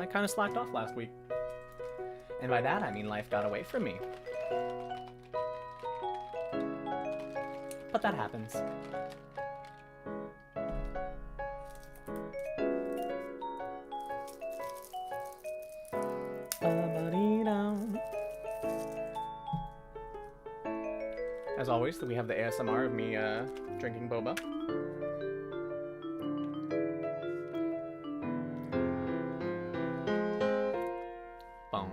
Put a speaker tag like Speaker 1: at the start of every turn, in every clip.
Speaker 1: I kind of slacked off last week. And by that, I mean life got away from me. But that happens. As always, we have the ASMR of me drinking boba. Boom.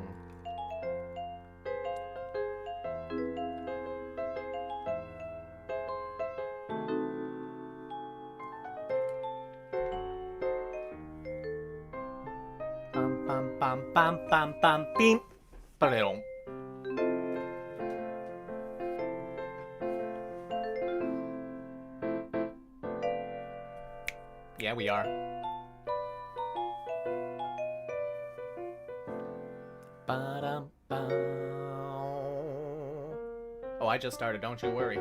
Speaker 1: Bum bum bum bum bum bum beam. Ba-dum. Yeah, we are. Ba-dum-bum. Oh, I just started, don't you worry.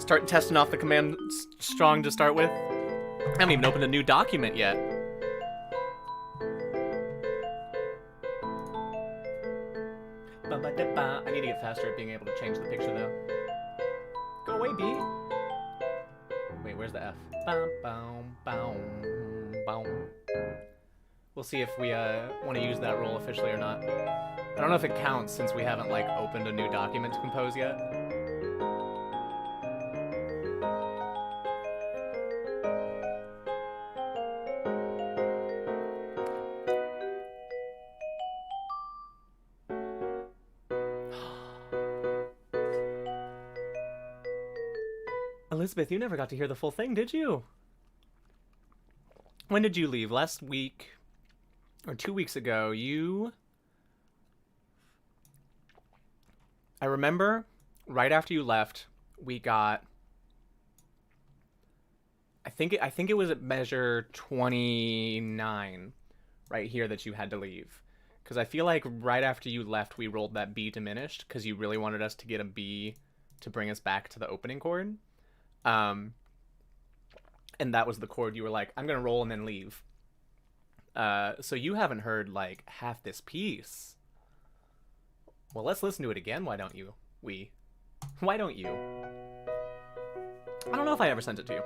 Speaker 1: Start testing off the command strong to start with. I haven't even opened a new document yet. I need to get faster at being able to change the picture though. Go away, B. Wait, where's the F? Bum, bum, bum, bum. We'll see if we want to use that roll officially or not. I don't know if it counts since we haven't like opened a new document to compose yet. Elizabeth, you never got to hear the full thing, did you? When did you leave? Last week or 2 weeks ago, I remember right after you left, we got I think it was at measure 29 right here that you had to leave. Cuz I feel like right after you left, we rolled that B diminished cuz you really wanted us to get a B to bring us back to the opening chord. And that was the chord you were like, I'm gonna roll and then leave. So you haven't heard like half this piece. Well, let's listen to it again. Why don't you? Why don't you? I don't know if I ever sent it to you.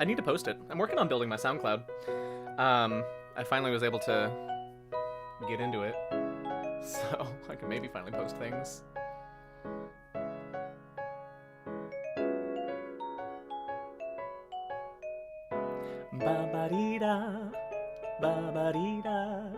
Speaker 1: I need to post it. I'm working on building my SoundCloud. I finally was able to get into it, so I can maybe finally post things. Ba-ba-dee-da, ba-ba-dee-da.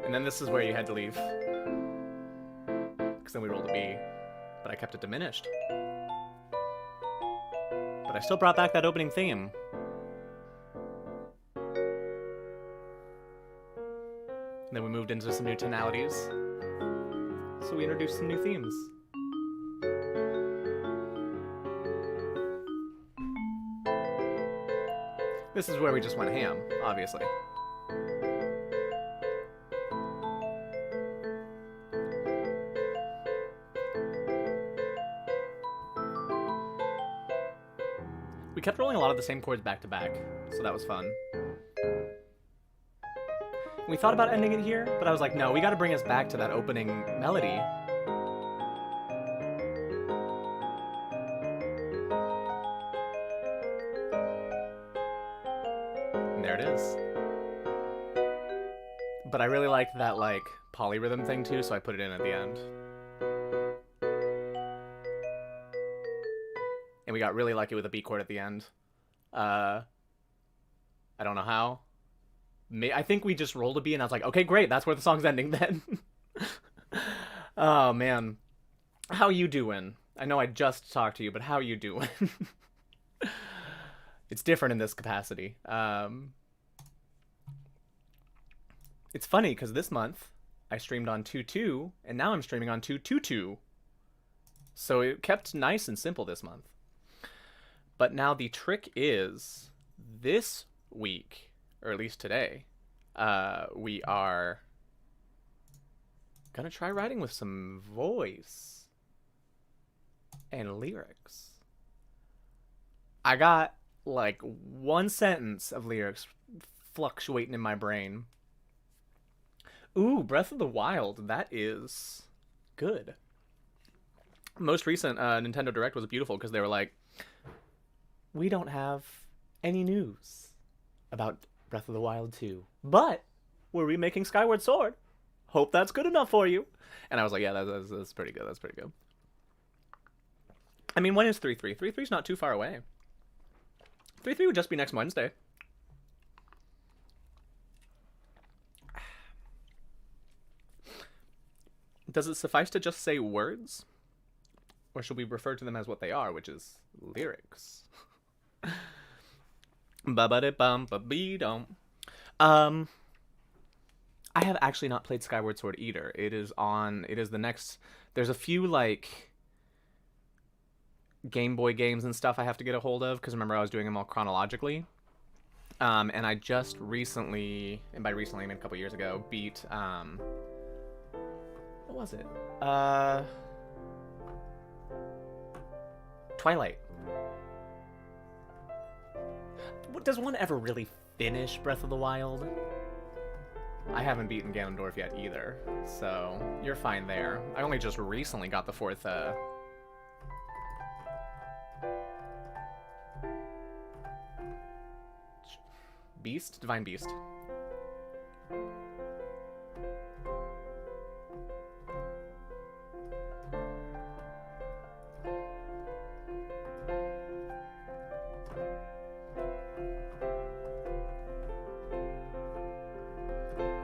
Speaker 1: And then this is where you had to leave. Because then we rolled a B. But I kept it diminished. But I still brought back that opening theme. And then we moved into some new tonalities. So we introduced some new themes. This is where we just went ham, obviously. We kept rolling a lot of the same chords back to back, so that was fun. We thought about ending it here, but I was like, no, we gotta bring us back to that opening melody. And there it is. But I really liked that, like, polyrhythm thing too, so I put it in at the end. And we got really lucky with a B chord at the end. I don't know how. I think we just rolled a B and I was like, okay, great, that's where the song's ending then. Oh, man. How you doing? I know I just talked to you, but how you doing? It's different in this capacity. It's funny because this month I streamed on 2.2, and now I'm streaming on 2.22. So it kept nice and simple this month. But now the trick is, this week, or at least today, we are gonna try writing with some voice and lyrics. I got like one sentence of lyrics fluctuating in my brain. Ooh, Breath of the Wild. That is good. Most recent Nintendo Direct was beautiful because they were like, we don't have any news about Breath of the Wild 2, but we're remaking Skyward Sword. Hope that's good enough for you. And I was like, yeah, that's pretty good. That's pretty good. I mean, when is 3.3? 3.3's not too far away. 3.3 would just be next Wednesday. Does it suffice to just say words? Or should we refer to them as what they are, which is lyrics? Ba-ba-da-bum-ba-bee-dum. I have actually not played Skyward Sword either. It is the next... There's a few, like, Game Boy games and stuff I have to get a hold of, because remember I was doing them all chronologically. And I just recently, and by recently I mean a couple years ago, beat, what was it? Twilight. Does one ever really finish Breath of the Wild? I haven't beaten Ganondorf yet either, so you're fine there. I only just recently got the fourth, Beast? Divine Beast.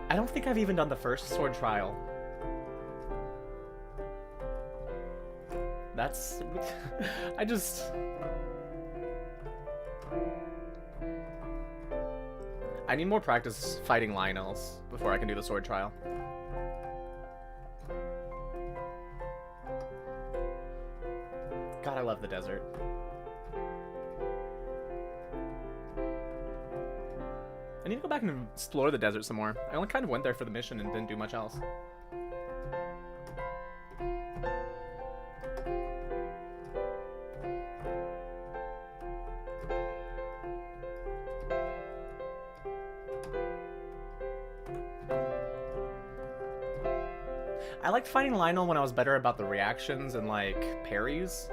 Speaker 1: I don't think I've even done the first sword trial. That's... I just... I need more practice fighting Lionels before I can do the sword trial. God, I love the desert. I need to go back and explore the desert some more. I only kind of went there for the mission and didn't do much else. I liked fighting Lionel when I was better about the reactions and, like, parries.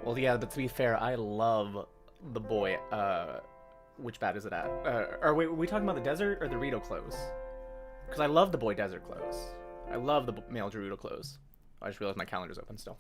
Speaker 1: Well, yeah, but to be fair, I love the boy, which bat is it at? Are we talking about the desert or the Rito clothes? Because I love the boy desert clothes. I love the male Gerudo clothes. I just realized my calendar's open still.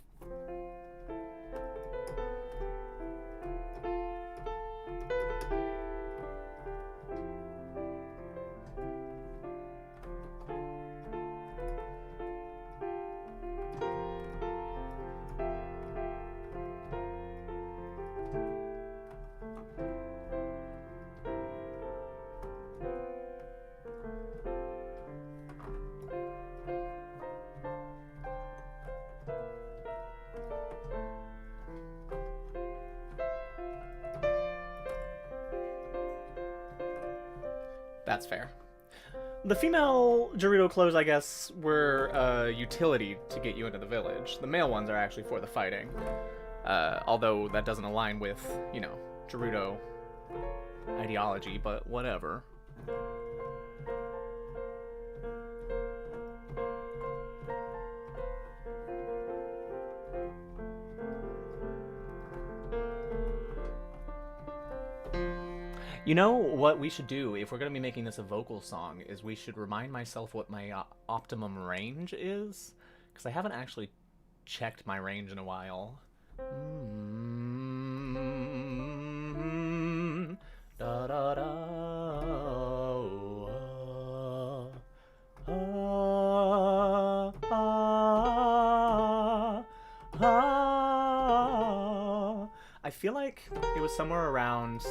Speaker 1: That's fair. The female Gerudo clothes, I guess, were a utility to get you into the village. The male ones are actually for the fighting. Although that doesn't align with, you know, Gerudo ideology, but whatever. You know what we should do if we're going to be making this a vocal song is we should remind myself what my optimum range is, because I haven't actually checked my range in a while. Da da da. I feel like it was somewhere around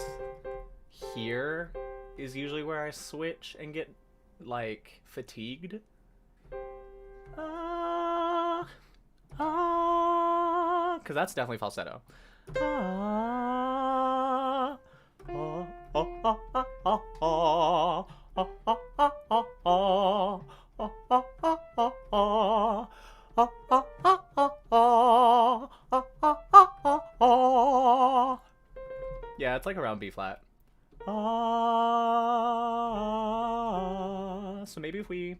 Speaker 1: here is usually where I switch and get like fatigued. Because that's definitely falsetto. Yeah, it's like around B flat. So maybe if we...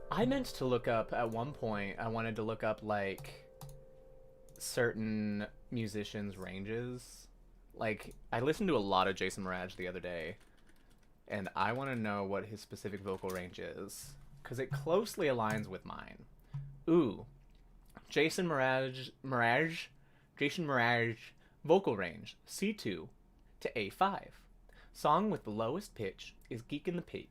Speaker 1: I meant to look up, at one point, I wanted to look up, like, certain musicians' ranges. Like, I listened to a lot of Jason Mraz the other day, and I want to know what his specific vocal range is, because it closely aligns with mine. Ooh. Jason Mraz, vocal range, C2 to A5. Song with the lowest pitch is Geek in the Pig.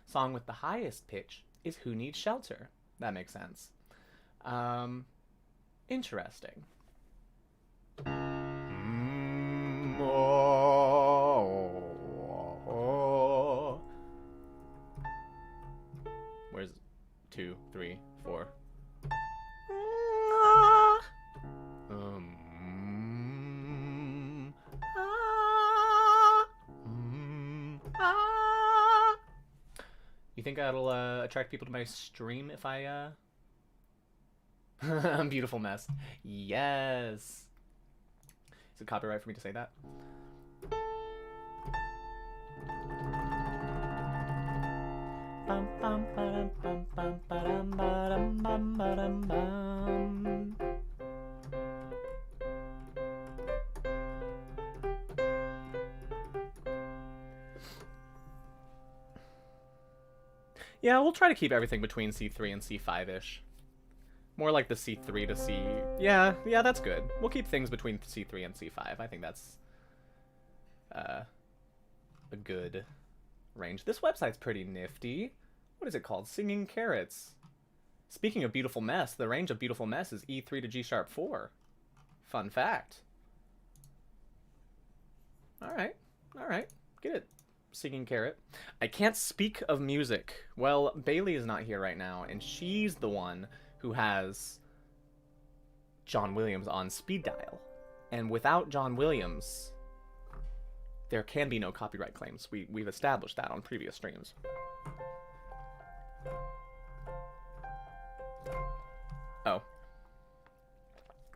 Speaker 1: Song with the highest pitch is Who Needs Shelter. That makes sense. Interesting. Where's 2, 3, 4? You think that'll attract people to my stream if I beautiful mess. Yes. Is it copyright for me to say that? Yeah, we'll try to keep everything between C3 and C5-ish. More like the C3 to C... Yeah, that's good. We'll keep things between C3 and C5. I think that's a good range. This website's pretty nifty. What is it called? Singing Carrots. Speaking of Beautiful Mess, the range of Beautiful Mess is E3 to G#4. Fun fact. Alright. Get it, Singing Carrot. I can't speak of music. Well, Bailey is not here right now, and she's the one who has John Williams on speed dial. And without John Williams, there can be no copyright claims. We've established that on previous streams. Oh.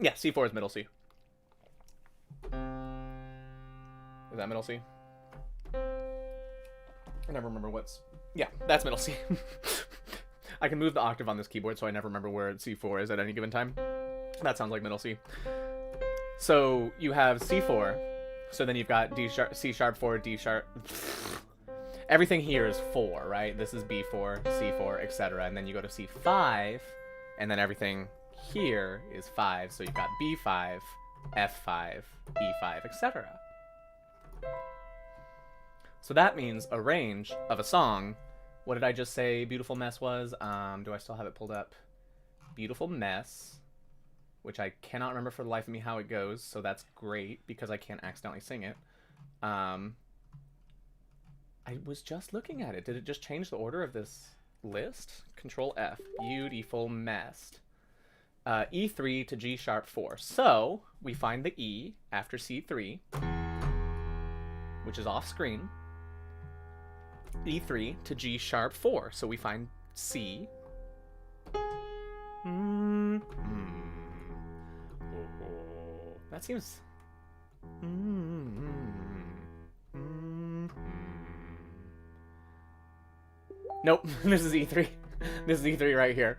Speaker 1: Yeah, C4 is middle C. Is that middle C? I never remember what's... Yeah, that's middle C. I can move the octave on this keyboard, so I never remember where C4 is at any given time. That sounds like middle C. So you have C4. So then you've got D sharp, C sharp 4, D sharp. Everything here is 4, right? This is B4, C4, etc. And then you go to C5, and then everything here is 5. So you've got B5, F5, E5, etc. So that means a range of a song. What did I just say Beautiful Mess was? Do I still have it pulled up? Beautiful Mess, which I cannot remember for the life of me how it goes, so that's great because I can't accidentally sing it. I was just looking at it. Did it just change the order of this list? Control F. Beautiful Mess. E3 to G#4. So we find the E after C3, which is off screen. E3 to G#4. So we find C. That seems... Nope, this is E3. This is E3 right here.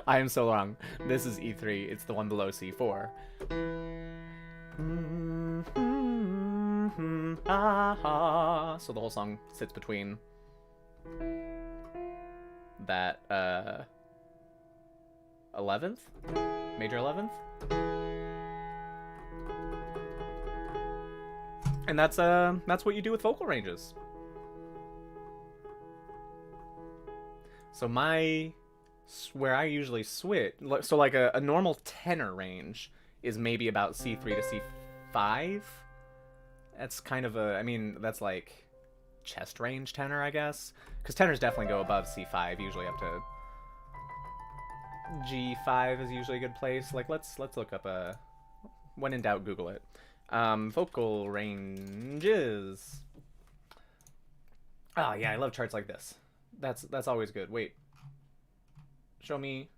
Speaker 1: I am so wrong. This is E3. It's the one below C4. So the whole song sits between that 11th, major 11th, and that's what you do with vocal ranges. So where I usually switch, so like a normal tenor range is maybe about C3 to C5. That's kind of I mean, that's like chest range tenor, I guess, because tenors definitely go above C5, usually up to G5 is usually a good place. Like let's look up when in doubt, Google it. Vocal ranges. Oh yeah, I love charts like this. That's always good. Wait. Show me.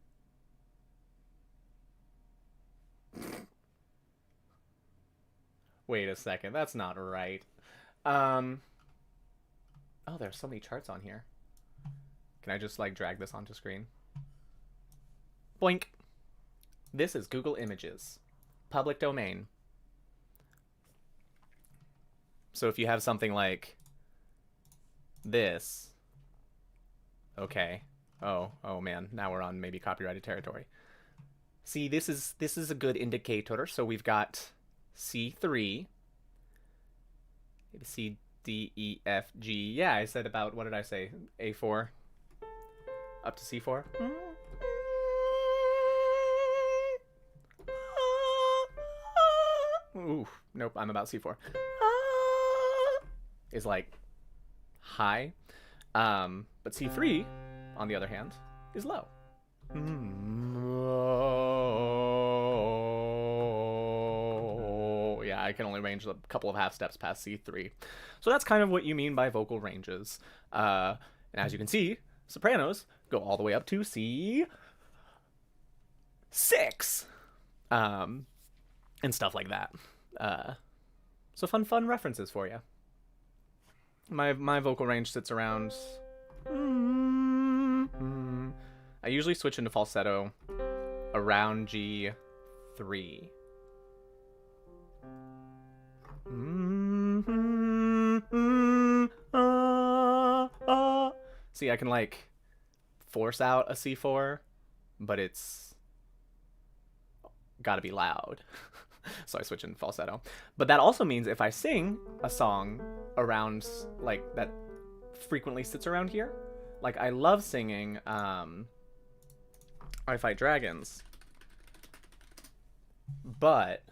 Speaker 1: Wait a second. That's not right. Oh, there's so many charts on here. Can I just like drag this onto screen? Boink. This is Google Images. Public domain. So if you have something like this. Okay. Oh man, now we're on maybe copyrighted territory. See, this is a good indicator. So we've got C3, C, D, E, F, G. Yeah, I said about, what did I say? A4 up to C4. Ooh, nope, I'm about C4. Is like high. But C3, on the other hand, is low. Yeah, I can only range a couple of half steps past C3. So that's kind of what you mean by vocal ranges. And as you can see, sopranos go all the way up to C6. And stuff like that. So fun references for you. My vocal range sits around... I usually switch into falsetto around G3. See, I can like force out a C4, but it's gotta be loud. So I switch into falsetto. But that also means if I sing a song around, like, that frequently sits around here, like I love singing I Fight Dragons, but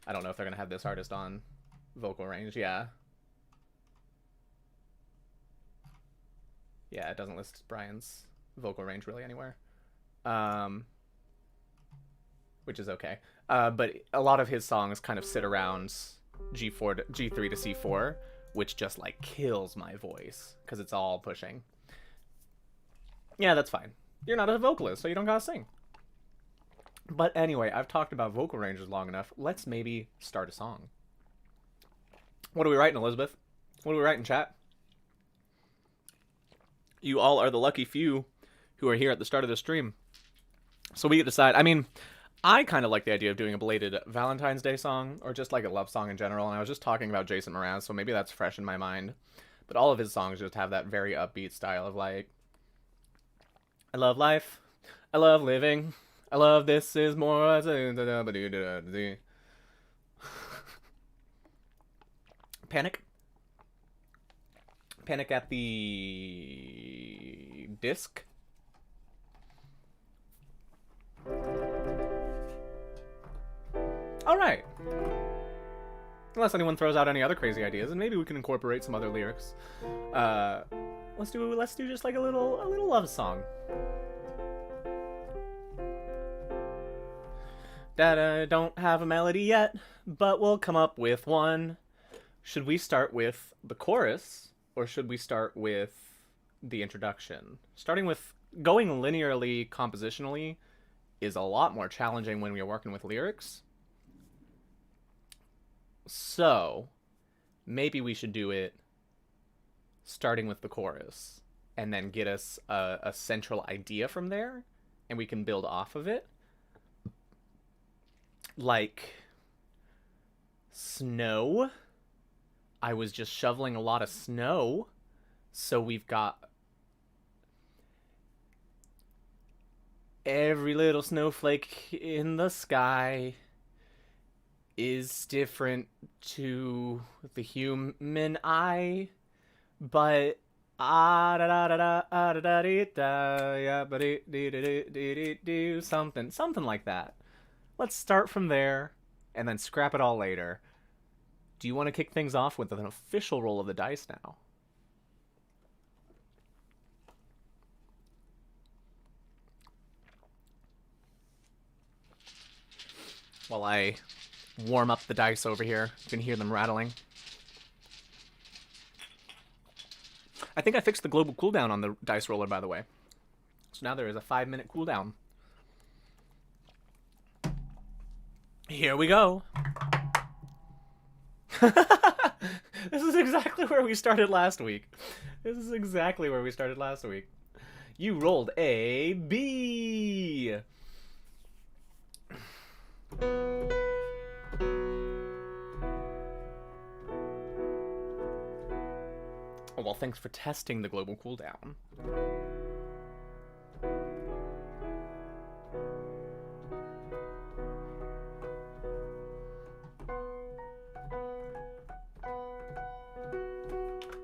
Speaker 1: I don't know if they're gonna have this artist on vocal range. Yeah, it doesn't list Brian's vocal range really anywhere, which is okay. But a lot of his songs kind of sit around G4 to G3 to C4, which just like kills my voice because it's all pushing. Yeah, that's fine. You're not a vocalist, so you don't gotta sing. But anyway, I've talked about vocal ranges long enough. Let's maybe start a song. What are we writing, Elizabeth? What are we writing, chat? You all are the lucky few who are here at the start of the stream. So we get to decide. I mean, I kind of like the idea of doing a belated Valentine's Day song, or just like a love song in general. And I was just talking about Jason Mraz, so maybe that's fresh in my mind. But all of his songs just have that very upbeat style of like, I love life, I love living, I love this is more. Panic at the disc. All right. Unless anyone throws out any other crazy ideas, and maybe we can incorporate some other lyrics. Let's do just like a little love song. Dada, don't have a melody yet, but we'll come up with one. Should we start with the chorus, or should we start with the introduction? Starting with going linearly compositionally is a lot more challenging when we're working with lyrics. So maybe we should do it starting with the chorus and then get us a central idea from there, and we can build off of it. Like snow. I was just shoveling a lot of snow, so we've got every little snowflake in the sky is different to the human eye, but something like that. Let's start from there and then scrap it all later. Do you want to kick things off with an official roll of the dice now? While I warm up the dice over here, you can hear them rattling. I think I fixed the global cooldown on the dice roller, by the way. So now there is a 5-minute cooldown. Here we go. This is exactly where we started last week. You rolled a B. Oh, well, thanks for testing the global cooldown.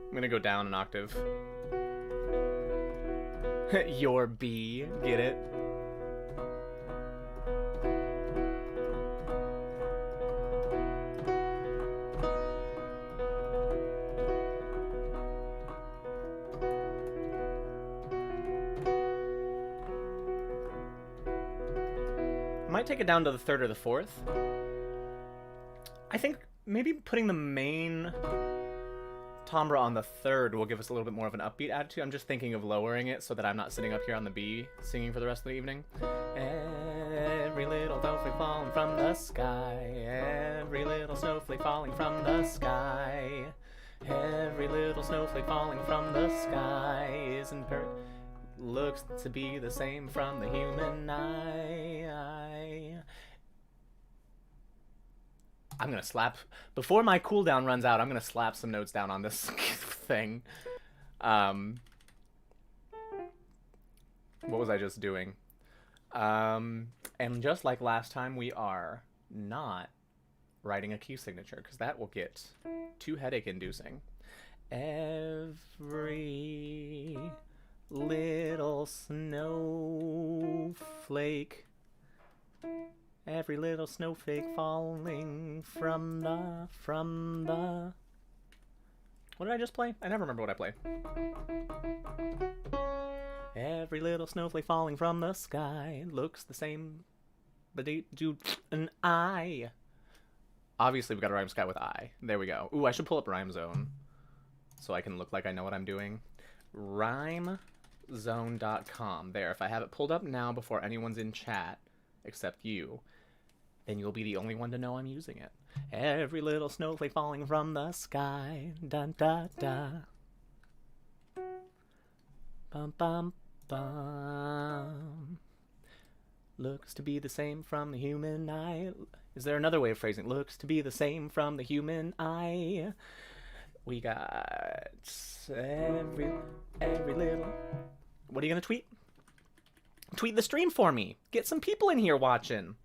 Speaker 1: I'm gonna go down an octave. Your B, get it? Might take it down to the 3rd or the 4th. I think maybe putting the main timbre on the 3rd will give us a little bit more of an upbeat attitude. I'm just thinking of lowering it so that I'm not sitting up here on the B singing for the rest of the evening. Every little snowflake falling from the sky. Every little snowflake falling from the sky. Every little snowflake falling from the sky isn't looks to be the same from the human eye. I'm gonna slap, before my cooldown runs out, I'm gonna slap some notes down on this thing. What was I just doing? And just like last time, we are not writing a key signature, because that will get too headache-inducing. Every little snowflake, every little snowflake falling from the... What did I just play? I never remember what I played. Every little snowflake falling from the sky looks the same, but they do an I. Obviously, we got to rhyme sky with I. There we go. Ooh, I should pull up Rhyme Zone so I can look like I know what I'm doing. Rhymezone.com. There, if I have it pulled up now before anyone's in chat, except you, then you'll be the only one to know I'm using it. Every little snowflake falling from the sky. Dun da da. Bum bum bum. Looks to be the same from the human eye. Is there another way of phrasing? Looks to be the same from the human eye. We got every little... What are you gonna tweet? Tweet the stream for me. Get some people in here watching.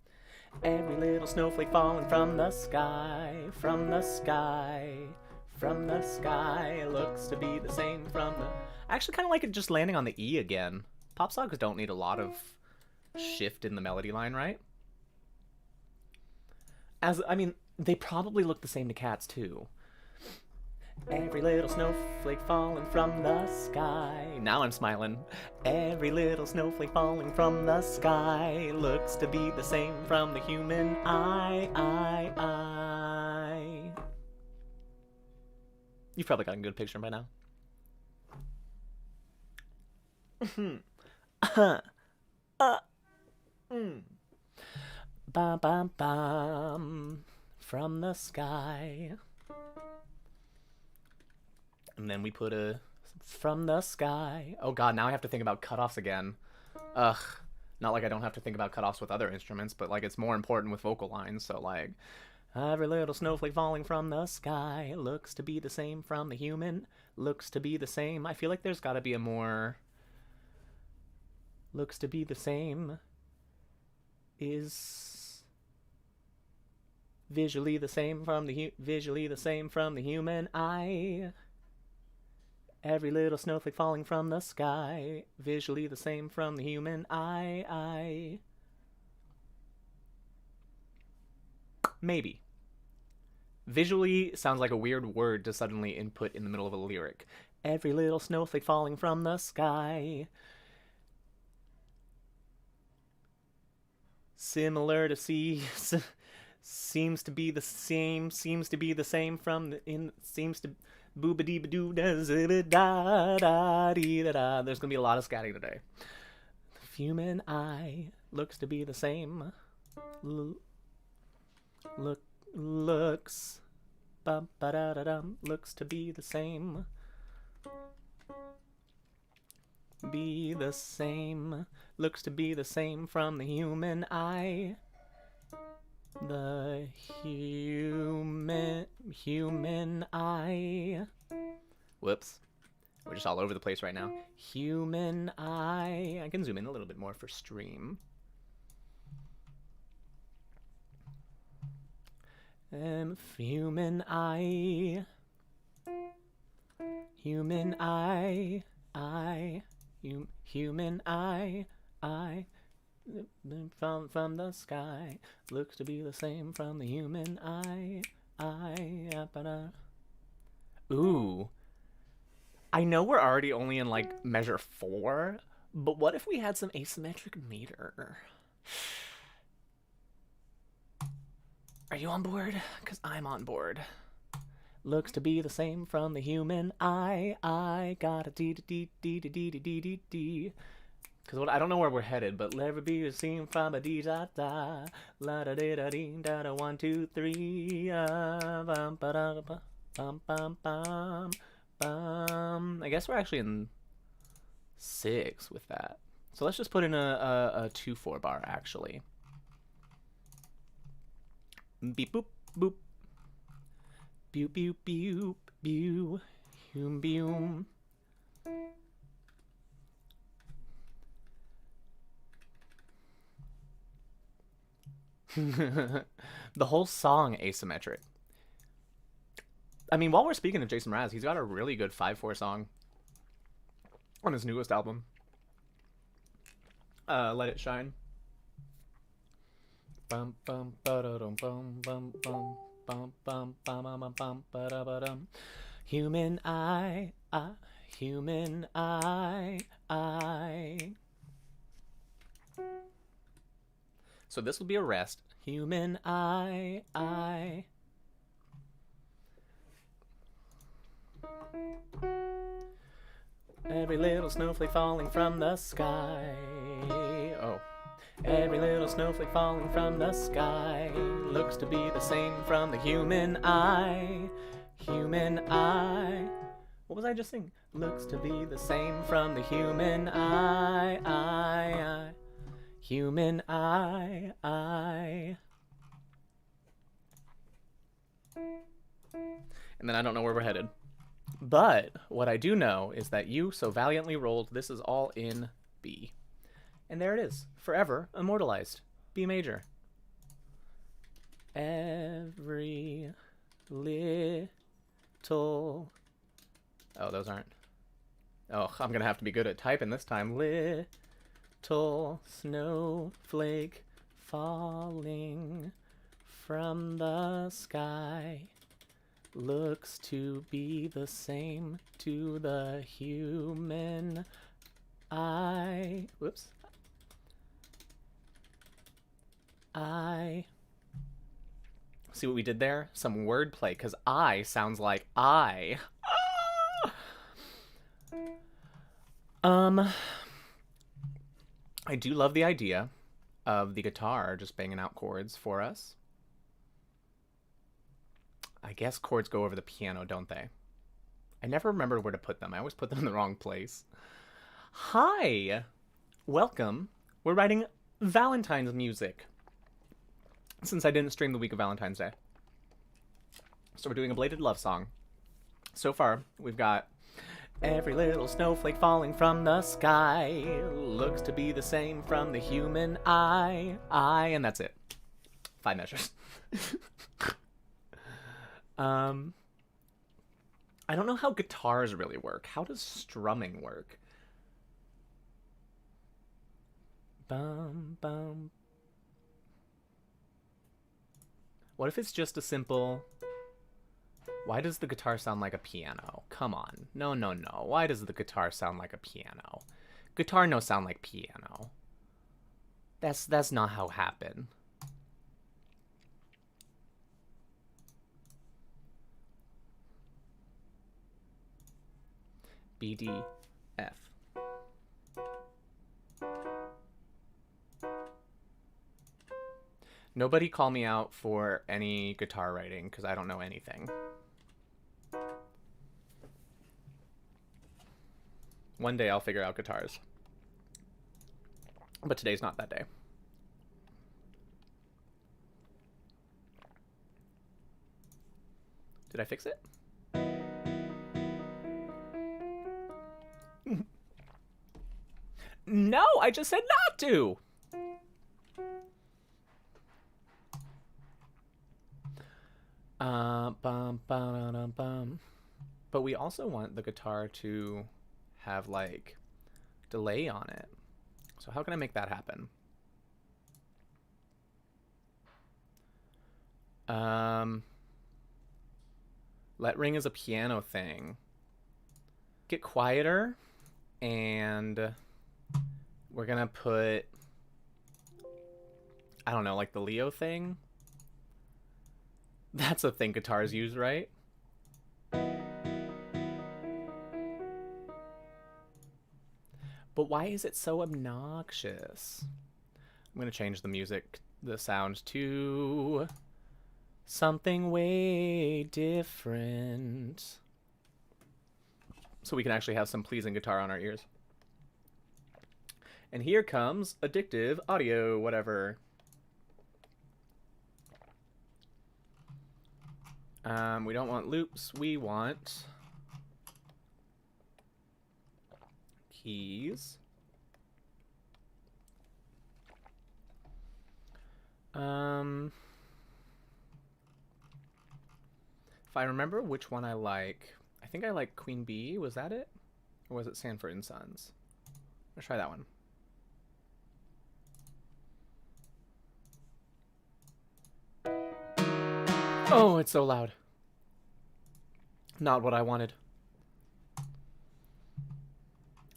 Speaker 1: Every little snowflake falling from the sky, from the sky, from the sky. Looks to be the same from the... I actually kind of like it just landing on the E again. Pop songs don't need a lot of shift in the melody line, right? I mean, they probably look the same to cats, too. Every little snowflake falling from the sky. Now I'm smiling. Every little snowflake falling from the sky looks to be the same from the human eye. You've probably got a good picture by now. Bam bam bam from the sky. And then we put a from the sky. Oh god, now I have to think about cutoffs again. Ugh. Not like I don't have to think about cutoffs with other instruments, but like it's more important with vocal lines, so like every little snowflake falling from the sky looks to be the same from the human, looks to be the same. I feel like there's gotta be a more looks to be the same is visually the same from the human eye. Every little snowflake falling from the sky, visually the same from the human eye. Maybe. Visually sounds like a weird word to suddenly input in the middle of a lyric. Every little snowflake falling from the sky. Similar to see, seems to be the same from the, seems to, boobadee-ba-doo, da-da-da-dee-da-da. There's gonna be a lot of scatting today. The human eye looks to be the same. Looks looks to be the same. Be the same. Looks to be the same from the human eye. The human eye. Whoops. We're just all over the place right now. Human eye. I can zoom in a little bit more for stream. Human eye. Human eye. Human eye. From the sky looks to be the same from the human eye. Ooh. I know we're already only in like measure 4, but what if we had some asymmetric meter? Are you on board? Because I'm on board. Looks to be the same from the human eye. I got a d. Because I don't know where we're headed, but let it be seen from a dee da da, la da da da dee da da 1 2 3, bum ba da bum bum bum bum. I guess we're actually in 6 with that. So let's just put in a 2/4 bar actually. Beep boop boop. Beep beep beep beep. Hum beum. The whole song asymmetric. I mean, while we're speaking of Jason Mraz, he's got a really good 5/4 song on his newest album, Let It Shine. Bum bum ba-da-dum bum bum bum bum bum bum bum ba-da-ba-dum. Human eye, human eye. So this will be a rest. Human eye. Every little snowflake falling from the sky. Oh. Every little snowflake falling from the sky looks to be the same from the human eye. Human eye. What was I just saying? Looks to be the same from the human eye. Human eye. And then I don't know where we're headed. But what I do know is that you so valiantly rolled This Is All in B. And there it is. Forever immortalized. B major. Every little... Oh, those aren't... Oh, I'm going to have to be good at typing this time. Little snowflake falling from the sky looks to be the same to the human eye. Whoops. See what we did there? Some wordplay, because I sounds like I. I do love the idea of the guitar just banging out chords for us. I guess chords go over the piano, don't they? I never remember where to put them. I always put them in the wrong place. Hi! Welcome. We're writing Valentine's music. Since I didn't stream the week of Valentine's Day. So we're doing a belated love song. So far, we've got every little snowflake falling from the sky looks to be the same from the human eye. And that's it. 5 measures. I don't know how guitars really work. How does strumming work? Bum, bum. What if it's just a simple... Why does the guitar sound like a piano? Come on. No, no, no. Why does the guitar sound like a piano? Guitar no sound like piano. That's not how it happen. B, D, F. Nobody call me out for any guitar writing, because I don't know anything. One day I'll figure out guitars. But today's not that day. Did I fix it? No, I just said not to! But we also want the guitar to have, like, delay on it. So how can I make that happen? Let ring is a piano thing. Get quieter, and we're gonna put, I don't know, like the Leo thing? That's a thing guitars use, right? But why is it so obnoxious? I'm gonna change the music, the sound to something way different. So we can actually have some pleasing guitar on our ears. And here comes addictive audio, whatever. We don't want loops, we want keys. If I remember which one I like, I think I like Queen Bee, was that it? Or was it Sanford and Sons? Let's try that one. Oh, it's so loud. Not what I wanted.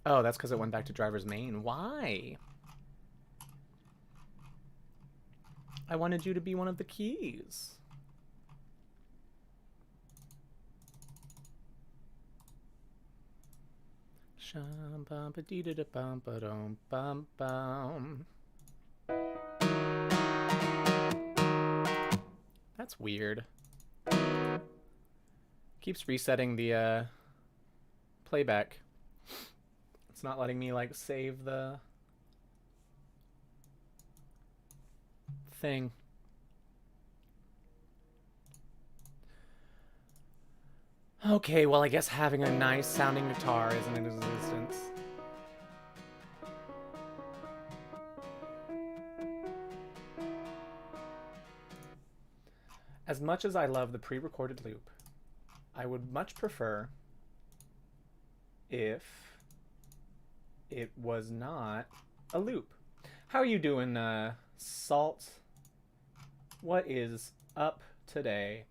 Speaker 1: Oh, that's because it went back to driver's main. Why? I wanted you to be one of the keys. That's weird. Keeps resetting the playback. It's not letting me like save the thing. Okay, well I guess having a nice sounding guitar isn't in existence. As much as I love the pre-recorded loop, I would much prefer if it was not a loop. How are you doing, Salt? What is up today?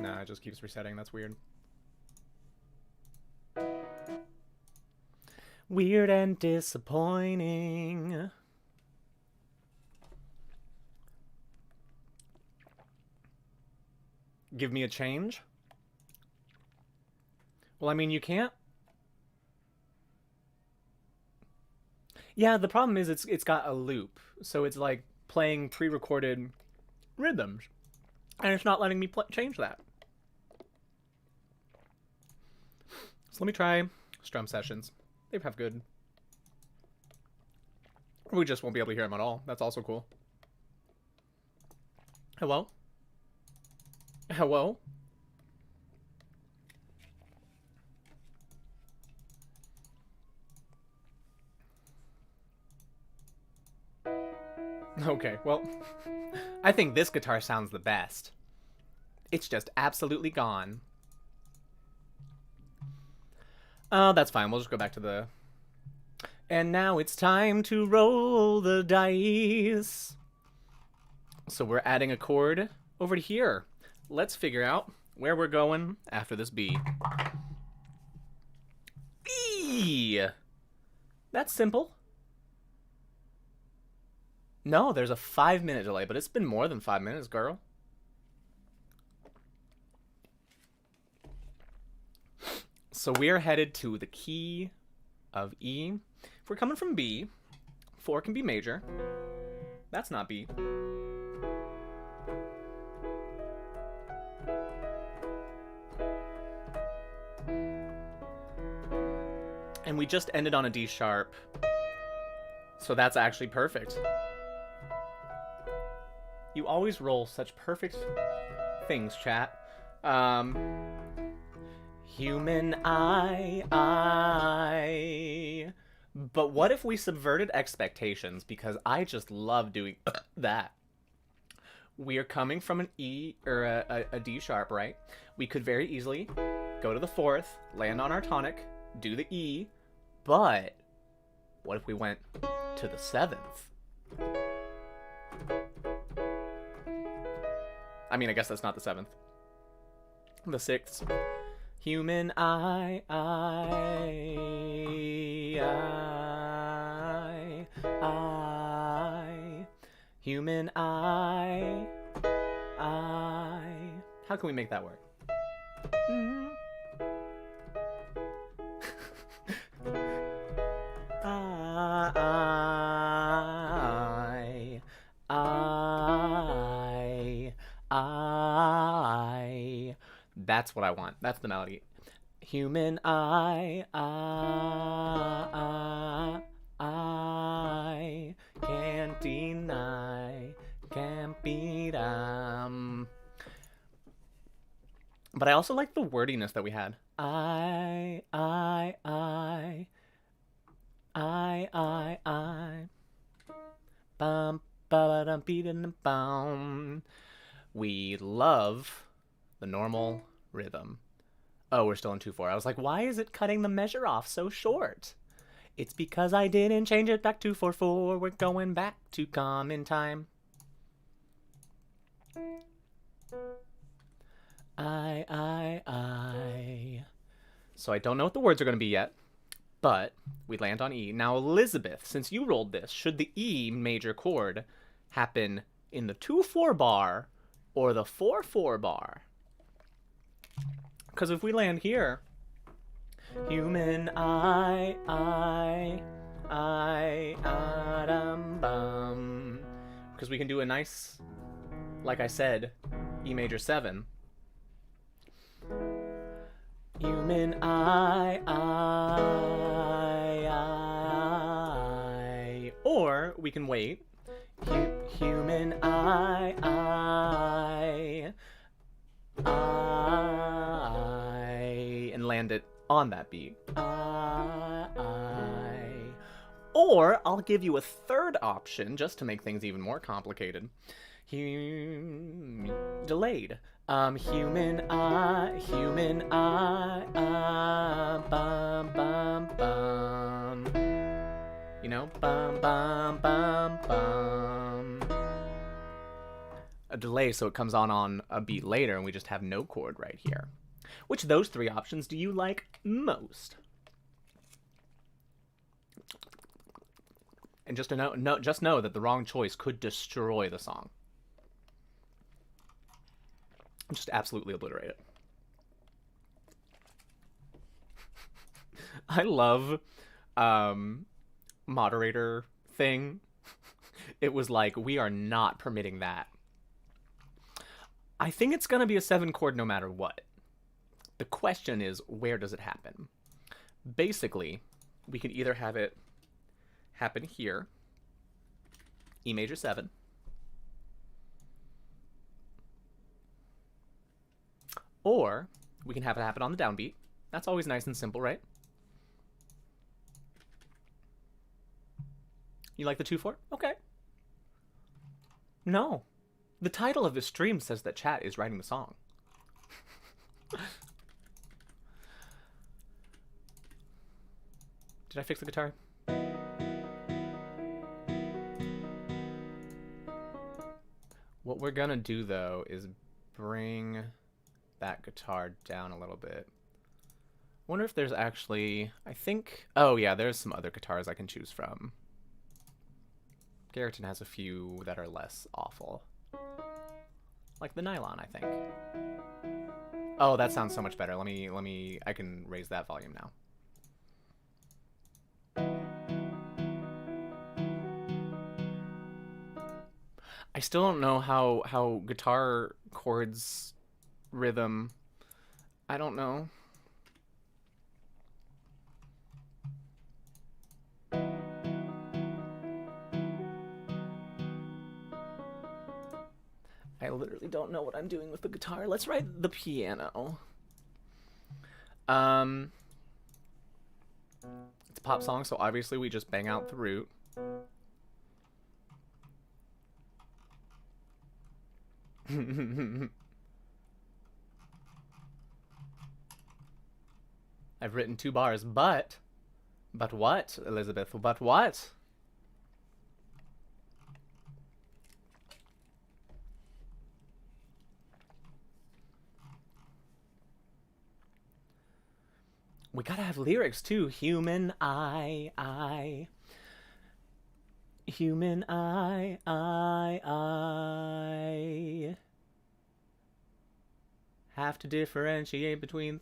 Speaker 1: Nah, it just keeps resetting. That's weird. Weird and disappointing. Give me a change? Well, I mean, you can't. Yeah, the problem is it's got a loop. So it's like playing pre-recorded rhythms, and it's not letting me change that. So let me try strum sessions. They have good. We just won't be able to hear them at all. That's also cool. Hello? Hello? Okay, well, I think this guitar sounds the best. It's just absolutely gone. Oh, that's fine. We'll just go back to the... And now it's time to roll the dice. So we're adding a chord over to here. Let's figure out where we're going after this B. B! That's simple. No, there's a 5-minute delay, but it's been more than 5 minutes, girl. So we're headed to the key of E. If we're coming from B, 4 can be major. That's not B. And we just ended on a D sharp. So that's actually perfect. You always roll such perfect things, chat. Human I. But what if we subverted expectations? Because I just love doing that. We are coming from an E or a D sharp, right? We could very easily go to the 4th, land on our tonic, do the E, but what if we went to the 7th? I mean, I guess that's not the 7th. The 6th. Human I. Human I. How can we make that work? I. That's what I want. That's the melody. Human I can't deny, can't beat But I also like the wordiness that we had. I. Bum, ba-da-dum, beat-a-dum-bum. We love the normal rhythm. Oh, we're still in 2/4. I was like, why is it cutting the measure off so short? It's because I didn't change it back to 4/4. We're going back to common time. So I don't know what the words are going to be yet, but we land on E. Now, Elizabeth, since you rolled this, should the E major chord happen in the 2/4 bar or the 4/4 bar? Because if we land here, human bum, because we can do a nice, like I said, E major 7. Human or we can wait. Human and land it on that beat. Or I'll give you a third option just to make things even more complicated. Delayed. Human bum, bum, bum. You know, bum, bum, bum, bum. A delay so it comes on a beat later and we just have no chord right here. Which of those 3 options do you like most? And just know that the wrong choice could destroy the song. Just absolutely obliterate it. I love moderator thing. It was like, we are not permitting that. I think it's going to be a 7 chord no matter what. The question is, where does it happen? Basically, we can either have it happen here, E major 7, or we can have it happen on the downbeat. That's always nice and simple, right? You like the 2/4? Okay. No. The title of this stream says that chat is writing the song. Did I fix the guitar? What we're gonna do, though, is bring that guitar down a little bit. Wonder if there's actually... I think... Oh, yeah, there's some other guitars I can choose from. Garriton has a few that are less awful. Like the nylon, I think. Oh, that sounds so much better. Let me... I can raise that volume now. I still don't know how guitar chords rhythm... I don't know. I literally don't know what I'm doing with the guitar. Let's write the piano. It's a pop song, so obviously we just bang out the root. I've written 2 bars, but what, Elizabeth? But what? We gotta have lyrics too. Human I. Human I. Have to differentiate between...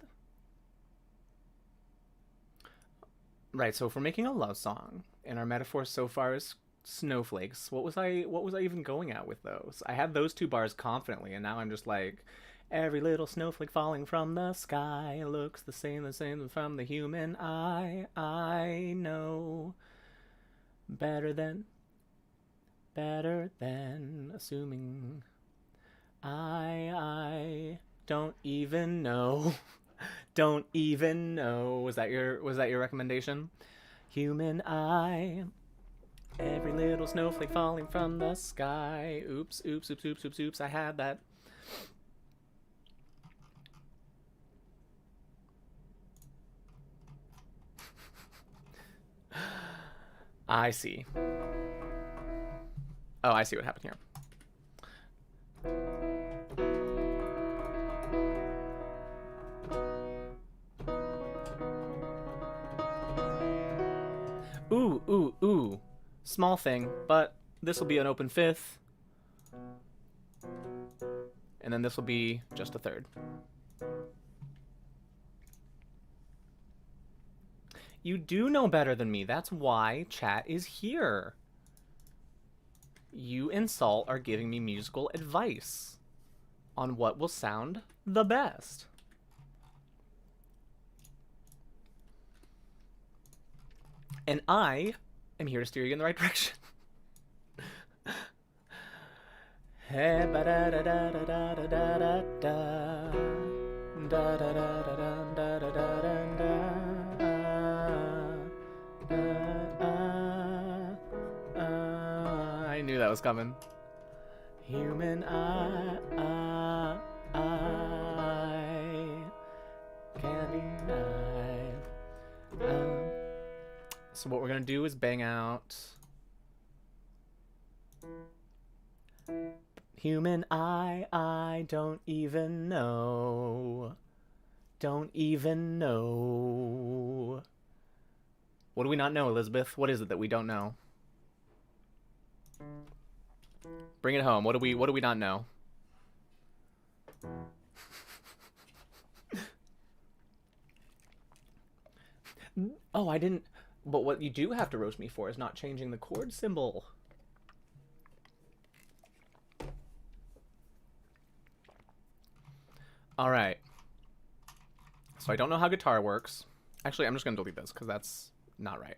Speaker 1: Right, so if we're making a love song, and our metaphor so far is snowflakes, what was I even going at with those? I had those 2 bars confidently, and now I'm just like... Every little snowflake falling from the sky looks the same from the human eye. I know better than assuming. I don't even know. Don't even know. Was that your recommendation? Human eye. Every little snowflake falling from the sky. Oops. I had that. I see. Oh, I see what happened here. Ooh. Small thing, but this will be an open 5th. And then this will be just a 3rd. You do know better than me. That's why chat is here. You and Salt are giving me musical advice on what will sound the best. And I am here to steer you in the right direction. Hey, ba da da da da da da da da da da da da da da. I knew that was coming. Human I can't deny. So what we're gonna do is bang out human I don't even know. Don't even know. What do we not know, Elizabeth? What is it that we don't know? Bring it home. What do we not know? Oh, I didn't... But what you do have to roast me for is not changing the chord symbol. All right. So I don't know how guitar works. Actually, I'm just going to delete this because that's not right.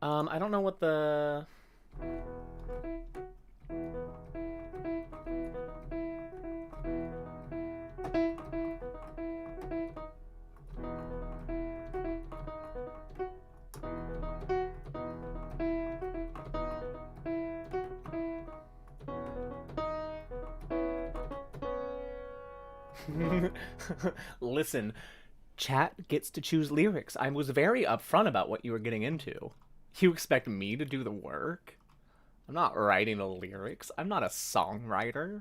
Speaker 1: I don't know what the... Listen, chat gets to choose lyrics. I was very upfront about what you were getting into. You expect me to do the work? I'm not writing the lyrics. I'm not a songwriter.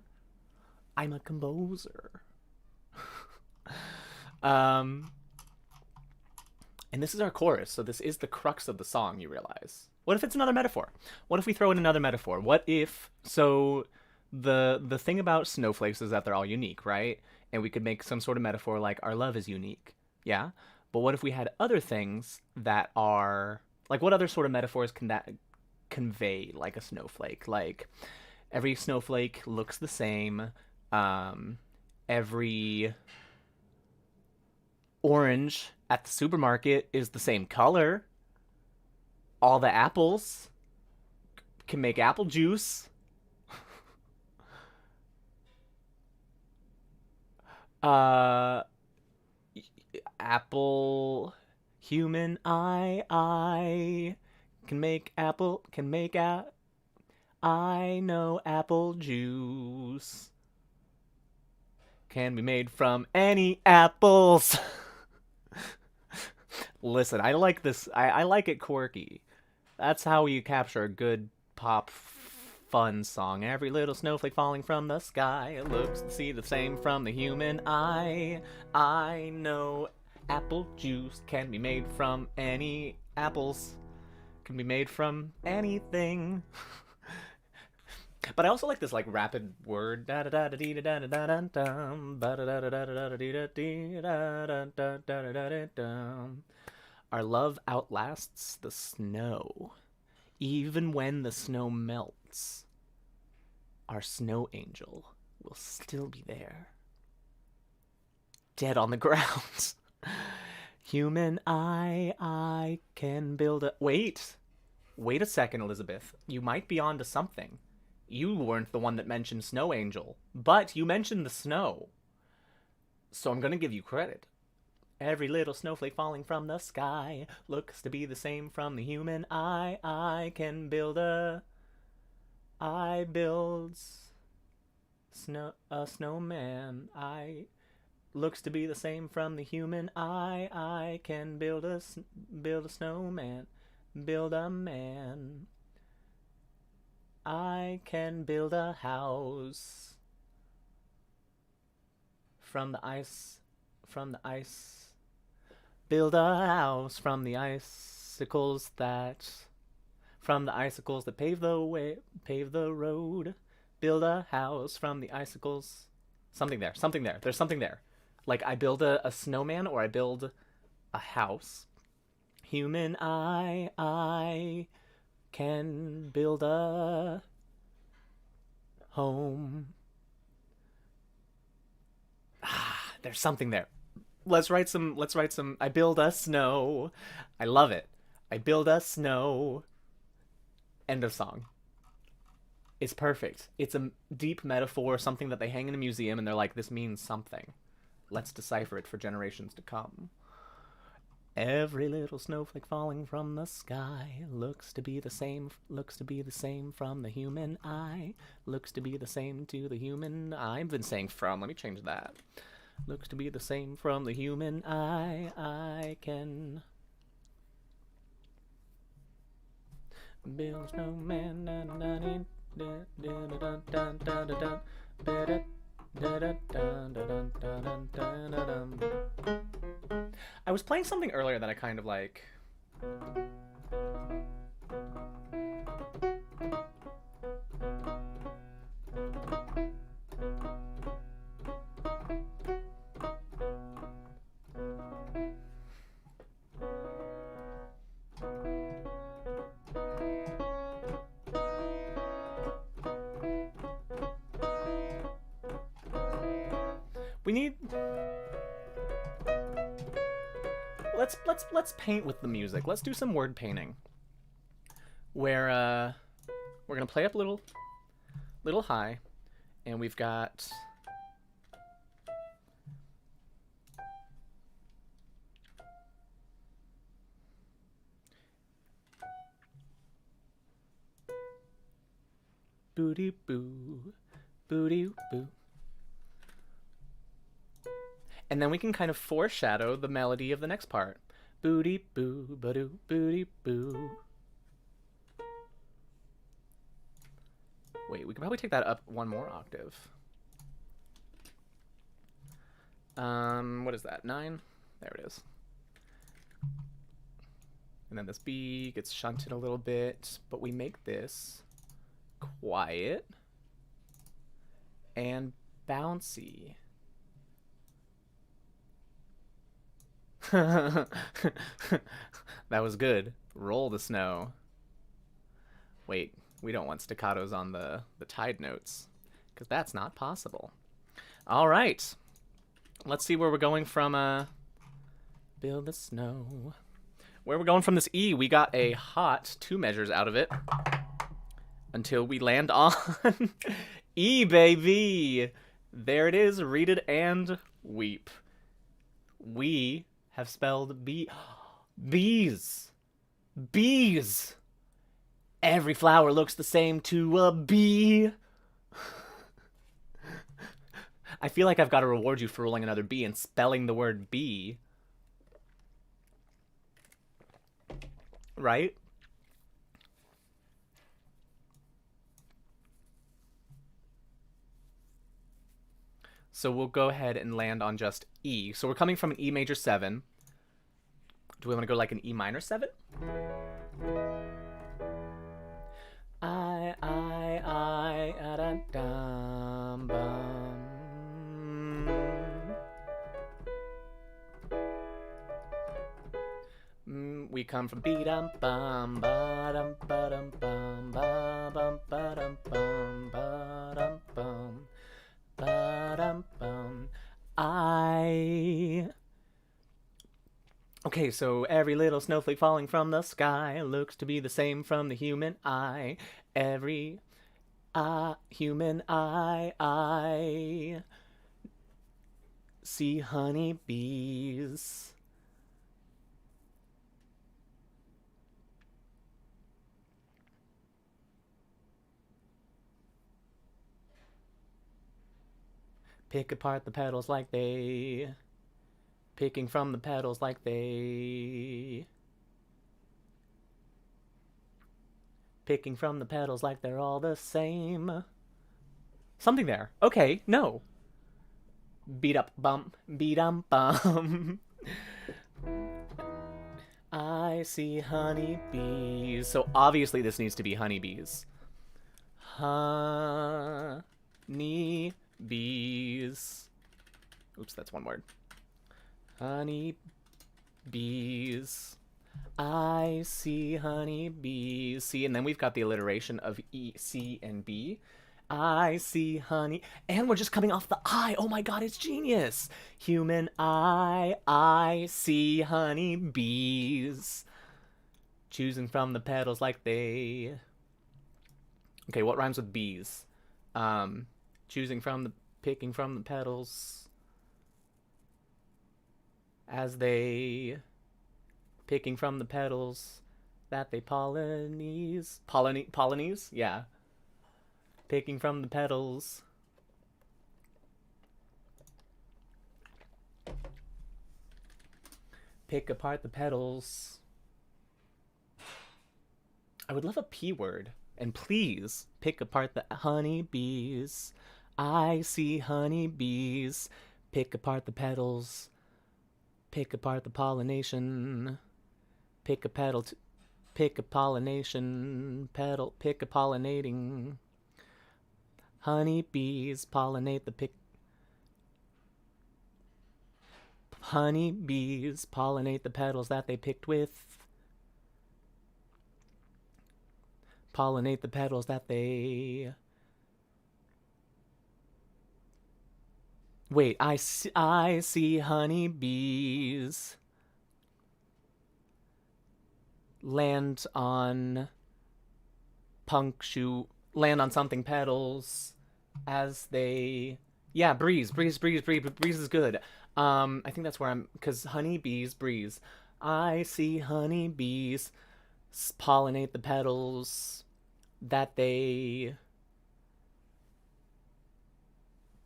Speaker 1: I'm a composer. um, and this is our chorus, so this is the crux of the song, you realize. What if it's another metaphor? What if we throw in another metaphor? What if... So, the thing about snowflakes is that they're all unique, right? And we could make some sort of metaphor like our love is unique. Yeah? But what if we had other things that are... Like, what other sort of metaphors can that convey like a snowflake? Like, every snowflake looks the same. Every orange at the supermarket is the same color. All the apples can make apple juice. uh Apple human I can make a I know apple juice can be made from any apples. Listen, I like this. I like it quirky. That's how you capture a good pop fun song. Every little snowflake falling from the sky looks and see the same from the human eye. I know apple juice can be made from any apples. Can be made from anything. But I also like this like rapid word. Our love outlasts the snow. Even when the snow melts, our snow angel will still be there. Dead on the ground. Human I can build a... Wait a second, Elizabeth. You might be onto something. You weren't the one that mentioned snow angel, but you mentioned the snow. So I'm gonna give you credit. Every little snowflake falling from the sky looks to be the same from the human eye. I can build a... I build a snowman. I looks to be the same from the human eye. I can build a snowman. Build a man. I can build a house from the ice. Build a house from the icicles that pave the road. Build a house from the icicles. Something there. There's something there. Like, I build a snowman or I build a house. Human I can build a home. There's something there. Let's write some I build a snow. I love it. I build a snow. End of song. It's perfect. It's a deep metaphor, something that they hang in a museum and they're like, this means something. Let's decipher it for generations to come. Every little snowflake falling from the sky looks to be the same from the human eye. Looks to be the same to the human eye. I've been saying from. Let me change that. Looks to be the same from the human eye. I can build a snowman. I was playing something earlier that I kind of like. We need... Let's paint with the music. Let's do some word painting. Where we're gonna play up little high, and we've got booty boo, booty boo. And then we can kind of foreshadow the melody of the next part. Booty boo, ba-doo, booty boo. Wait, we could probably take that up one more octave. What is that? 9? There it is. And then this B gets shunted a little bit, but we make this quiet and bouncy. That was good. Roll the snow. Wait, we don't want staccatos on the tide notes, because that's not possible. All right. Let's see where we're going from, build the snow. Where we're going from this E, we got a hot 2 measures out of it until we land on E, baby. There it is. Read it and weep. We have spelled B. Bees. Bees. Every flower looks the same to a bee. I feel like I've got to reward you for rolling another B and spelling the word bee. Right? So we'll go ahead and land on just E. So we're coming from an E major 7. Do we want to go like an E minor 7? Da dum bum. We come from B dum bum ba dum ba dum bum ba bum ba dum bum ba dum bum ba dum bum. Okay, so every little snowflake falling from the sky looks to be the same from the human eye. Every human eye, I see honeybees. Pick apart the petals like they... Picking from the petals like they... Picking from the petals like they're all the same. Something there. Okay, no. Beat up bump, beat bum. I see honeybees. So obviously this needs to be honeybees. Honeybees. Oops, that's one word. Honeybees. I see honeybees. See, and then we've got the alliteration of E, C, and B. I see honey. And we're just coming off the I. Oh my god, it's genius. Human I see honeybees. Choosing from the petals like they... Okay, what rhymes with bees? Choosing from the... Picking from the petals... As they... Picking from the petals that they pollinize. Pollinize? Yeah. Picking from the petals. Pick apart the petals. I would love a P word. And please, pick apart the honeybees. I see honeybees. Pick apart the petals. Pick apart the pollination. Pick a petal to... Pick a pollination. Petal. Pick a pollinating. Honeybees pollinate the pick... Honeybees pollinate the petals that they picked with. Pollinate the petals that they... Wait, I see honeybees land on land on something petals as they yeah, breeze is good. I think that's where I'm because honeybees breeze. I see honeybees pollinate the petals that they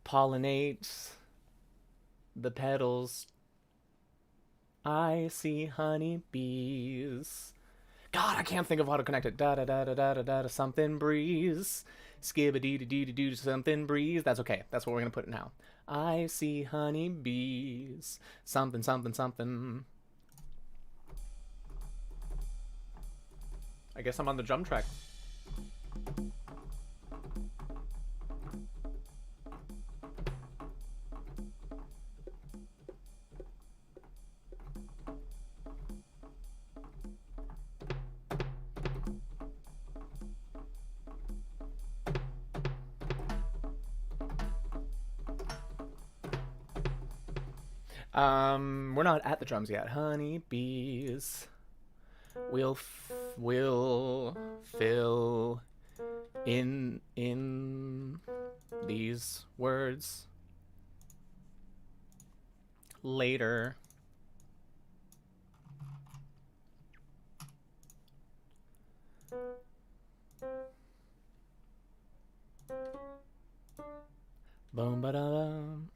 Speaker 1: pollinate the petals. I see honeybees. God, I can't think of how to connect it. Da da da da da da da something breeze. Skibba dee dee dee doo something breeze. That's okay. That's what we're gonna put it now. I see honeybees. Something something something. I guess I'm on the drum track. We're not at the drums yet. Honeybees will fill in these words later. Boom ba da dum.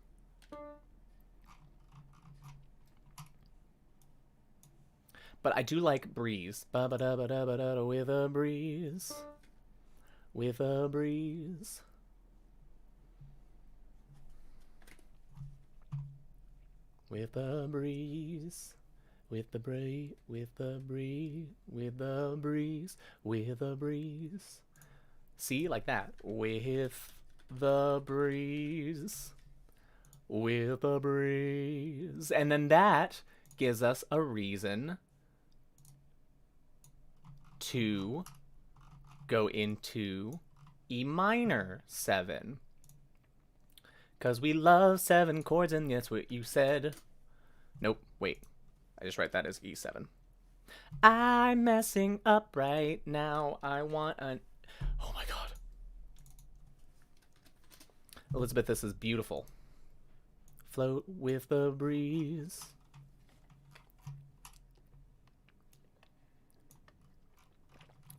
Speaker 1: But I do like breeze. Ba ba da ba da ba da with a breeze. With a breeze. With a breeze. With the breeze. With the breeze. With the breeze. With a breeze. See, like that. With the breeze. With a breeze. And then that gives us a reason to go into E minor 7. Because we love 7 chords, and that's what you said. Nope, wait. I just write that as E7. I'm messing up right now. I want an... Oh my god. Elizabeth, this is beautiful. Float with the breeze.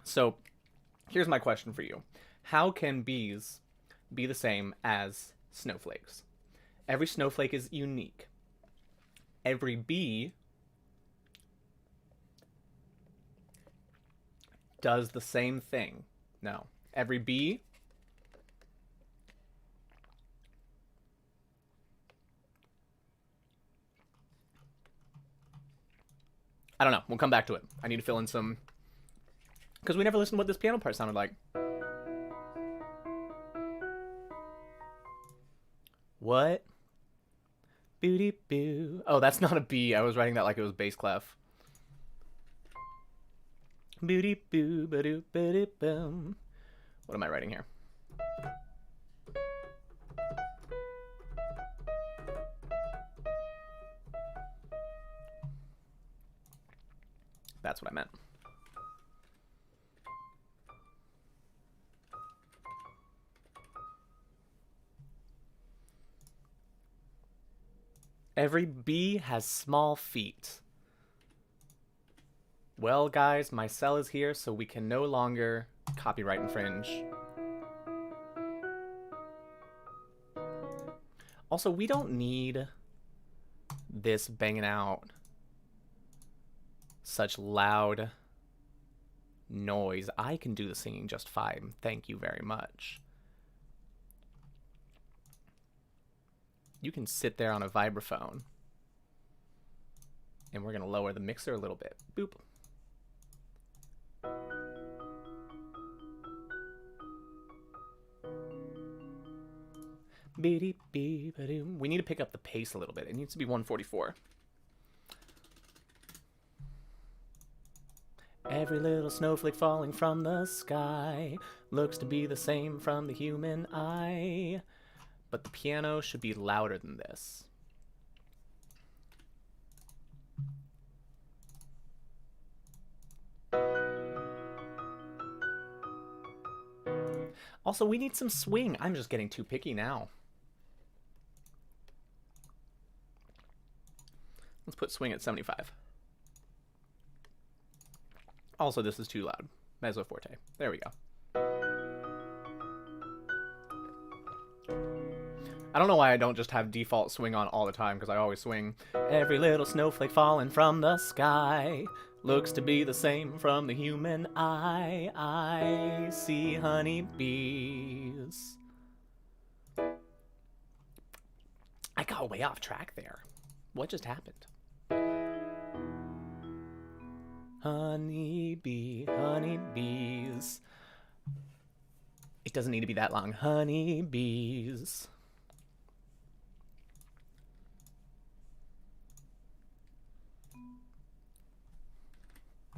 Speaker 1: So, here's my question for you. How can bees be the same as snowflakes? Every snowflake is unique. Every bee does the same thing. No. Every bee I don't know. We'll come back to it. I need to fill in some... Because we never listened to what this piano part sounded like. What? Booty boo. Oh, that's not a B. I was writing that like it was bass clef. Booty boo ba doo ba doo boom. What am I writing here? That's what I meant. Every bee has small feet. Well, guys, my cell is here, so we can no longer copyright infringe. Also, we don't need this banging out such loud noise. I can do the singing just fine. Thank you very much. You can sit there on a vibraphone. And we're going to lower the mixer a little bit. Boop. We need to pick up the pace a little bit. It needs to be 144. Every little snowflake falling from the sky looks to be the same from the human eye. but the piano should be louder than this. Also, we need some swing. I'm just getting too picky now. Let's put swing at 75. Also, this is too loud. Mezzo forte. There we go. I don't know why I don't just have default swing on all the time, because I always swing. Every little snowflake falling from the sky looks to be the same from the human eye. I see honeybees. I got way off track there. What just happened? Honeybee, honeybees. It doesn't need to be that long. Honeybees.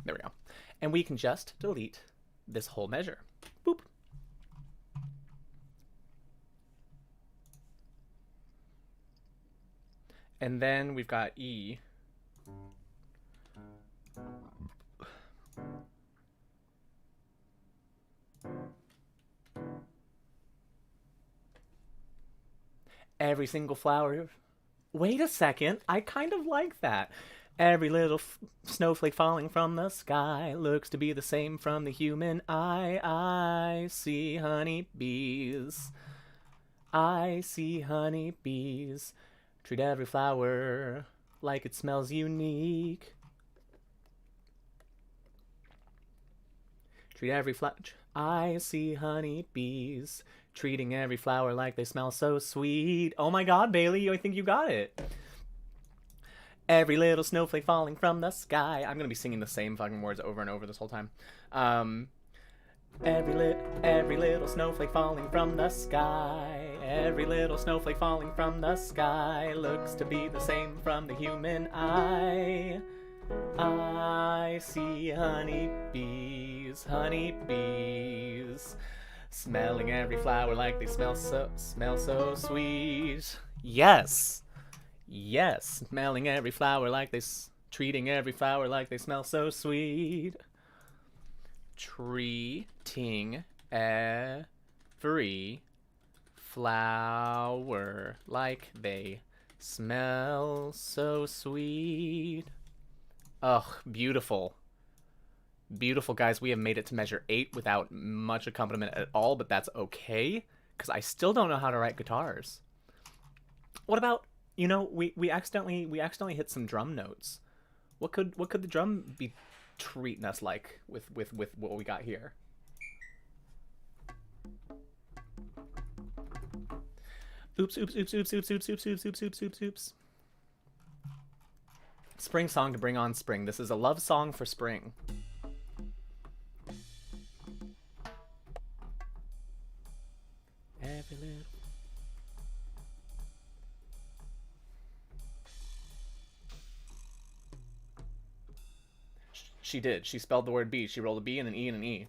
Speaker 1: There we go. And we can just delete this whole measure. Boop. And then we've got E. Every single flower. Wait a second. I kind of like that. Every little snowflake falling from the sky looks to be the same from the human eye. I see honeybees. I see honeybees. Treat every flower like it smells unique. Treat every flower. I see honeybees. Treating every flower like they smell so sweet. Oh my god, Bailey, I think you got it. Every little snowflake falling from the sky. I'm gonna be singing the same fucking words over and over this whole time. Every little snowflake falling from the sky. Every little snowflake falling from the sky looks to be the same from the human eye. I see honeybees, honeybees, smelling every flower like they smell so sweet. Yes. Yes, smelling every flower like treating every flower like they smell so sweet. Treating every flower like they smell so sweet. Ugh, beautiful. Beautiful, guys. We have made it to measure 8 without much accompaniment at all, but that's okay, because I still don't know how to write guitars. What about... You know, we accidentally hit some drum notes. What could the drum be treating us like with what we got here? Oops, oops, oops, oops, oops, oops, oops, oops, oops, oops, oops, oops. Spring song to bring on spring. This is a love song for spring. Every little... She did. She spelled the word B. She rolled a B and an E and an E.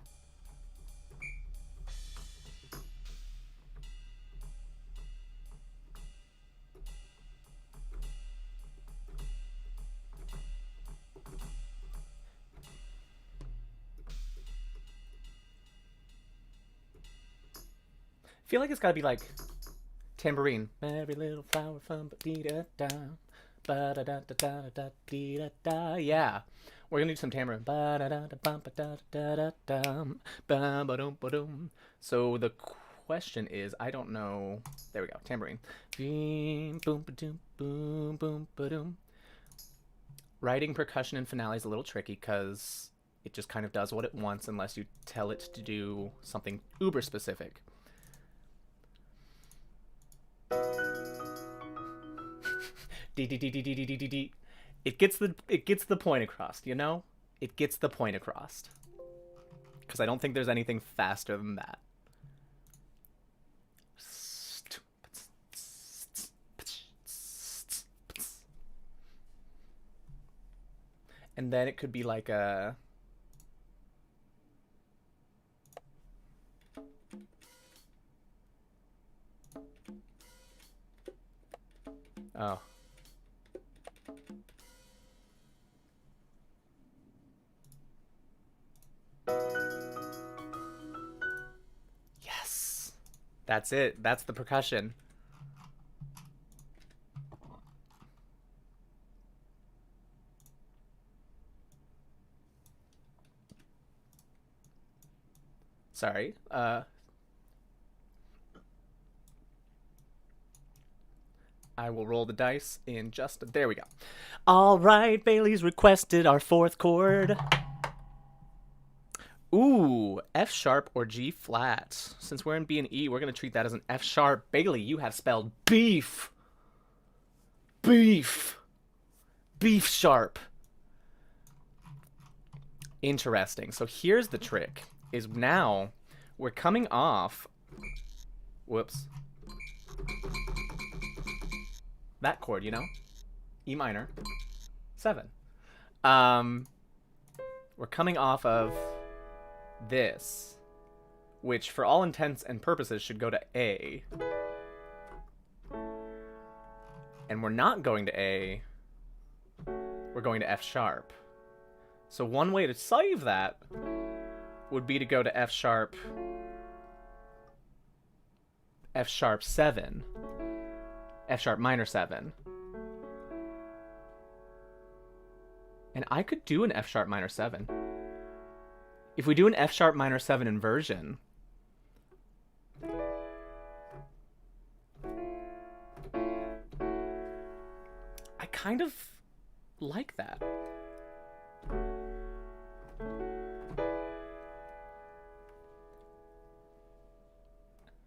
Speaker 1: I feel like it's gotta be like tambourine. Every little flower from ba-dee-da-da, ba-da-da-da-da-da-dee-da-da. Yeah. We're gonna do some tambourine. So the question is, I don't know. There we go. Tambourine. Writing percussion in finale is a little tricky because it just kind of does what it wants unless you tell it to do something uber specific. It gets the point across, you know? It gets the point across. Because I don't think there's anything faster than that. And then it could be like a... Oh. Yes. That's it. That's the percussion. Sorry. I will roll the dice in just... There we go. All right, Bailey's requested our fourth chord. Ooh, F sharp or G flat. Since we're in B and E, we're going to treat that as an F sharp. Bailey, you have spelled beef. Beef. Beef sharp. Interesting. So here's the trick. Is now we're coming off... Whoops. That chord, you know? E minor. 7. We're coming off of this, which for all intents and purposes should go to A. And we're not going to A. We're going to F sharp. So one way to save that would be to go to F sharp 7. F sharp minor 7. And I could do an F sharp minor 7. If we do an F sharp minor 7 inversion, I kind of like that.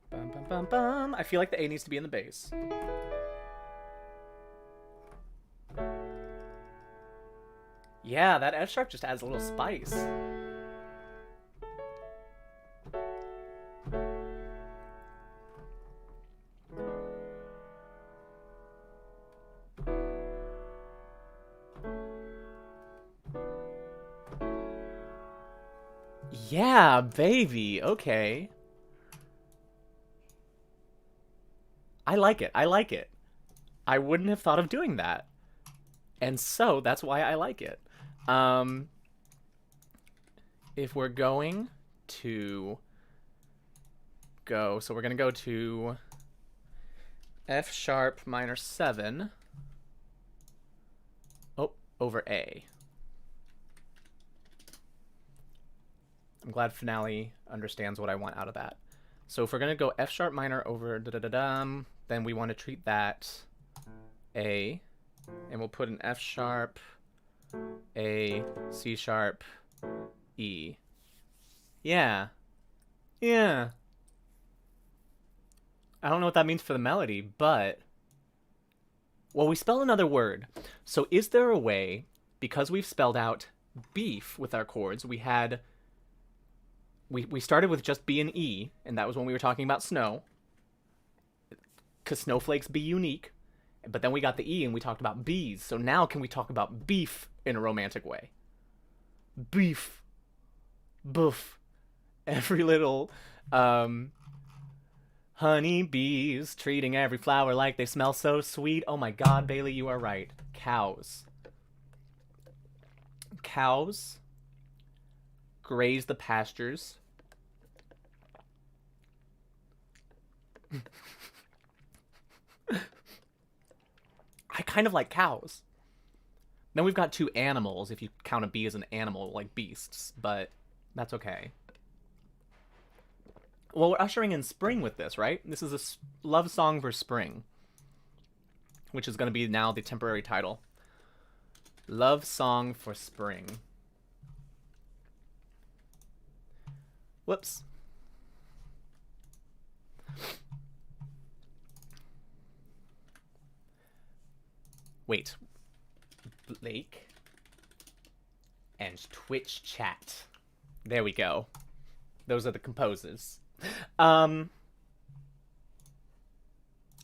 Speaker 1: Bum, bum, bum, bum. I feel like the A needs to be in the bass. Yeah, that F sharp just adds a little spice. Yeah, baby. Okay. I like it. I like it. I wouldn't have thought of doing that. And so that's why I like it. If we're going to go, so we're going to go to F sharp minor 7 over A. I'm glad Finale understands what I want out of that. So if we're going to go F sharp minor over da-da-da-dum, then we want to treat that A, and we'll put an F sharp, A, C sharp, E. Yeah. Yeah. I don't know what that means for the melody, but... Well, we spelled another word. So is there a way, because we've spelled out beef with our chords, we had... We started with just B and E, and that was when we were talking about snow. Because snowflakes be unique. But then we got the E and we talked about bees. So now can we talk about beef in a romantic way? Beef. Boof. Every little, honey bees treating every flower like they smell so sweet. Oh my God, Bailey, you are right. Cows. Cows graze the pastures. I kind of like cows. Then we've got 2 animals, if you count a bee as an animal, like beasts, but that's okay. Well, we're ushering in spring with this, right? This is a love song for spring, which is going to be now the temporary title. Love song for spring. Whoops. Wait. Blake and Twitch chat. There we go. Those are the composers. Let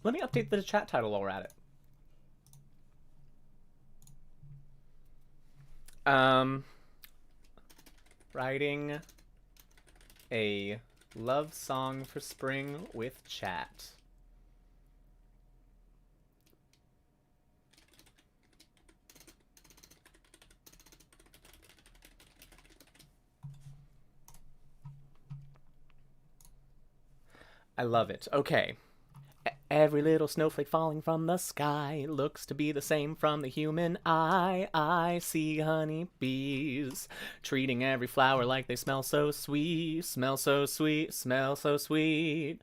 Speaker 1: me update the chat title while we're at it. Writing a love song for spring with chat. I love it. Okay. Every little snowflake falling from the sky looks to be the same from the human eye. I see honeybees treating every flower like they smell so sweet, smell so sweet, smell so sweet.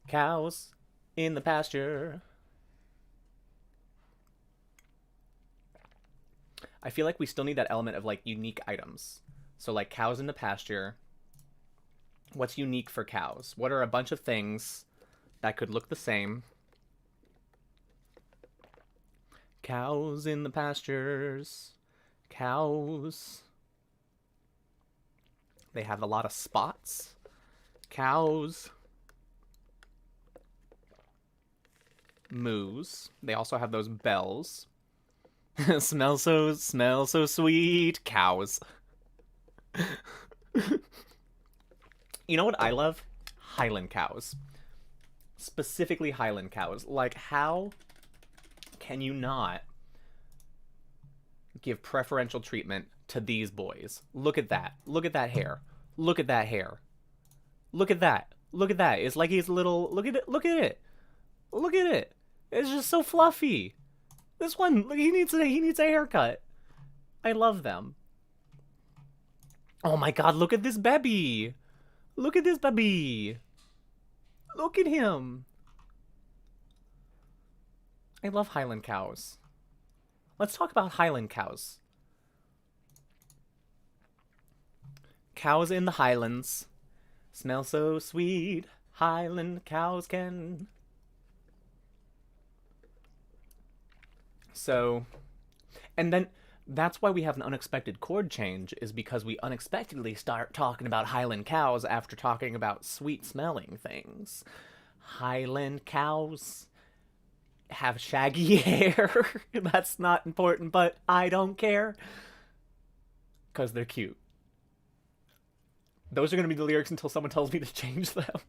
Speaker 1: Cows in the pasture. I feel like we still need that element of like unique items. So like cows in the pasture. What's unique for cows? What are a bunch of things that could look the same? Cows in the pastures. Cows. They have a lot of spots. Cows. Moos. They also have those bells. smell so sweet. Cows. You know what I love? Highland cows. Specifically Highland cows. Like, how can you not give preferential treatment to these boys? Look at that. Look at that hair. Look at that hair. Look at that. Look at that. It's like he's a little... Look at it. Look at it. Look at it. It's just so fluffy. This one, he needs a haircut. I love them. Oh my god, look at this baby. Look at this baby. Look at him. I love Highland cows. Let's talk about Highland cows. Cows in the Highlands smell so sweet. Highland cows can... So, and then that's why we have an unexpected chord change, is because we unexpectedly start talking about Highland cows after talking about sweet-smelling things. Highland cows have shaggy hair. That's not important, but I don't care. Because they're cute. Those are going to be the lyrics until someone tells me to change them.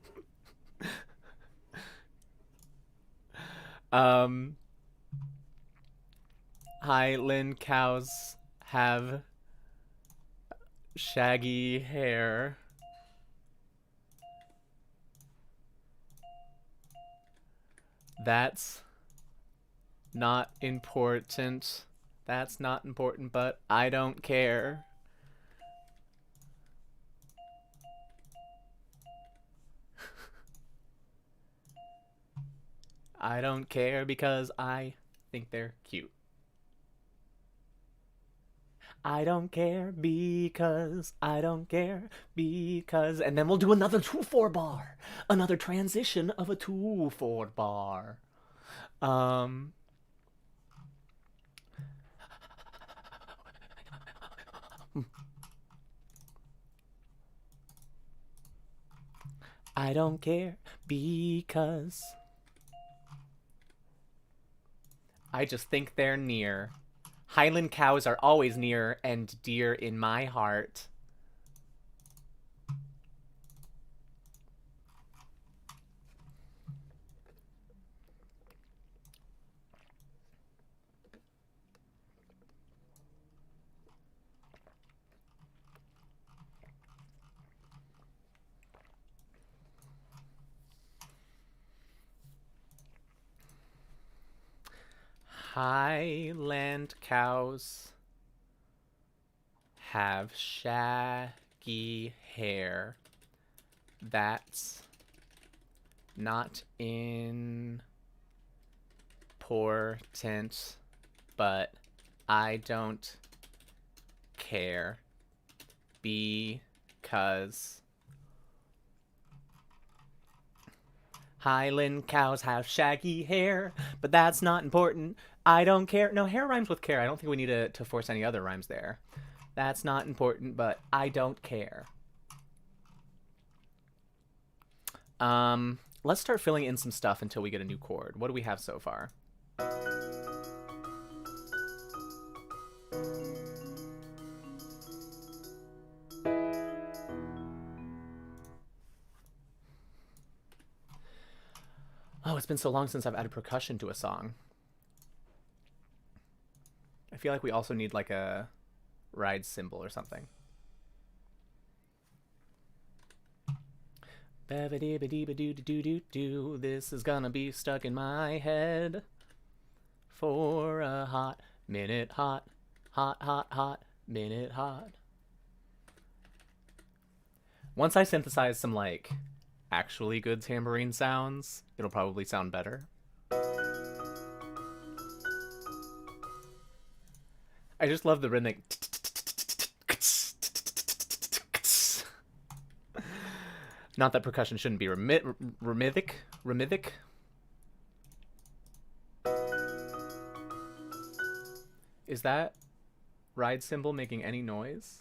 Speaker 1: Highland cows have shaggy hair. That's not important. That's not important, but I don't care. I don't care because I think they're cute. I don't care because I don't care because... And then we'll do another 2/4 bar. Another transition of a 2/4 bar. I don't care because I just think they're near. Highland cows are always near and dear in my heart. Highland cows have shaggy hair. That's not important, but I don't care because Highland cows have shaggy hair, but that's not important. I don't care. No, hair rhymes with care. I don't think we need to force any other rhymes there. That's not important, but I don't care. Let's start filling in some stuff until we get a new chord. What do we have so far? Oh, it's been so long since I've added percussion to a song. I feel like we also need like a ride cymbal or something. Ba-ba-dee-ba-dee-ba-doo-doo-doo-doo. This is gonna be stuck in my head for a hot minute. Hot, hot, hot, hot minute. Hot. Once I synthesize some, like, actually good tambourine sounds, it'll probably sound better. I just love the rhythmic. Not that percussion shouldn't be rhythmic. Is that ride cymbal making any noise?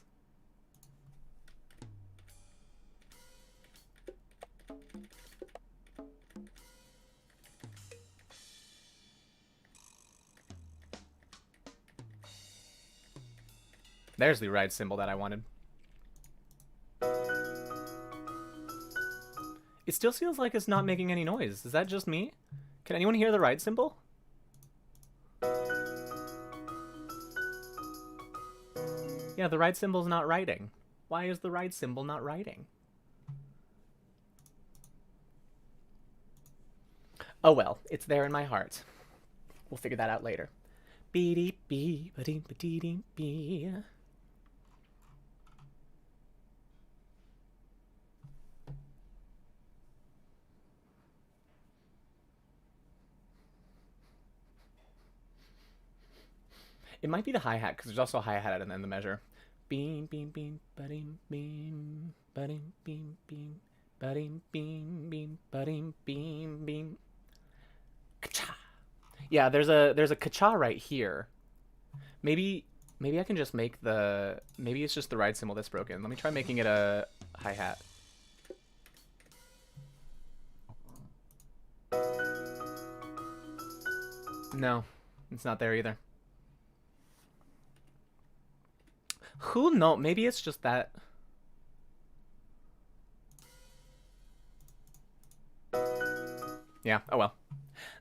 Speaker 1: There's the ride cymbal that I wanted. It still feels like it's not making any noise. Is that just me? Can anyone hear the ride cymbal? Yeah, the ride cymbal's not writing. Why is the ride cymbal not writing? Oh well, it's there in my heart. We'll figure that out later. Be-dee-bee-ba-dee-ba-dee-dee-bee. It might be the hi-hat, because there's also a hi-hat at the end of the measure. Beam, beam, beam, ba-ding, beam, ba-ding, beam, beam, ba-ding, beam, beam, ba-ding, beam, beam. Ka-cha! Yeah, there's a ka-cha right here. Maybe I can just make the... Maybe it's just the ride cymbal that's broken. Let me try making it a hi-hat. No, it's not there either. Who knows? Maybe it's just that. Yeah, oh well.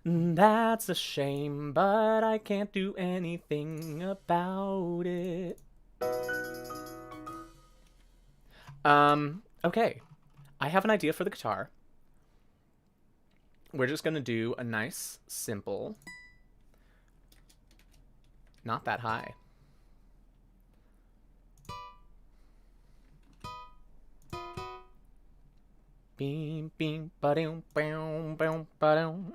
Speaker 1: That's a shame, but I can't do anything about it. Okay. I have an idea for the guitar. We're just gonna do a nice, simple... Not that high. Beam, beam, ba-doom, boom, boom, ba-doom.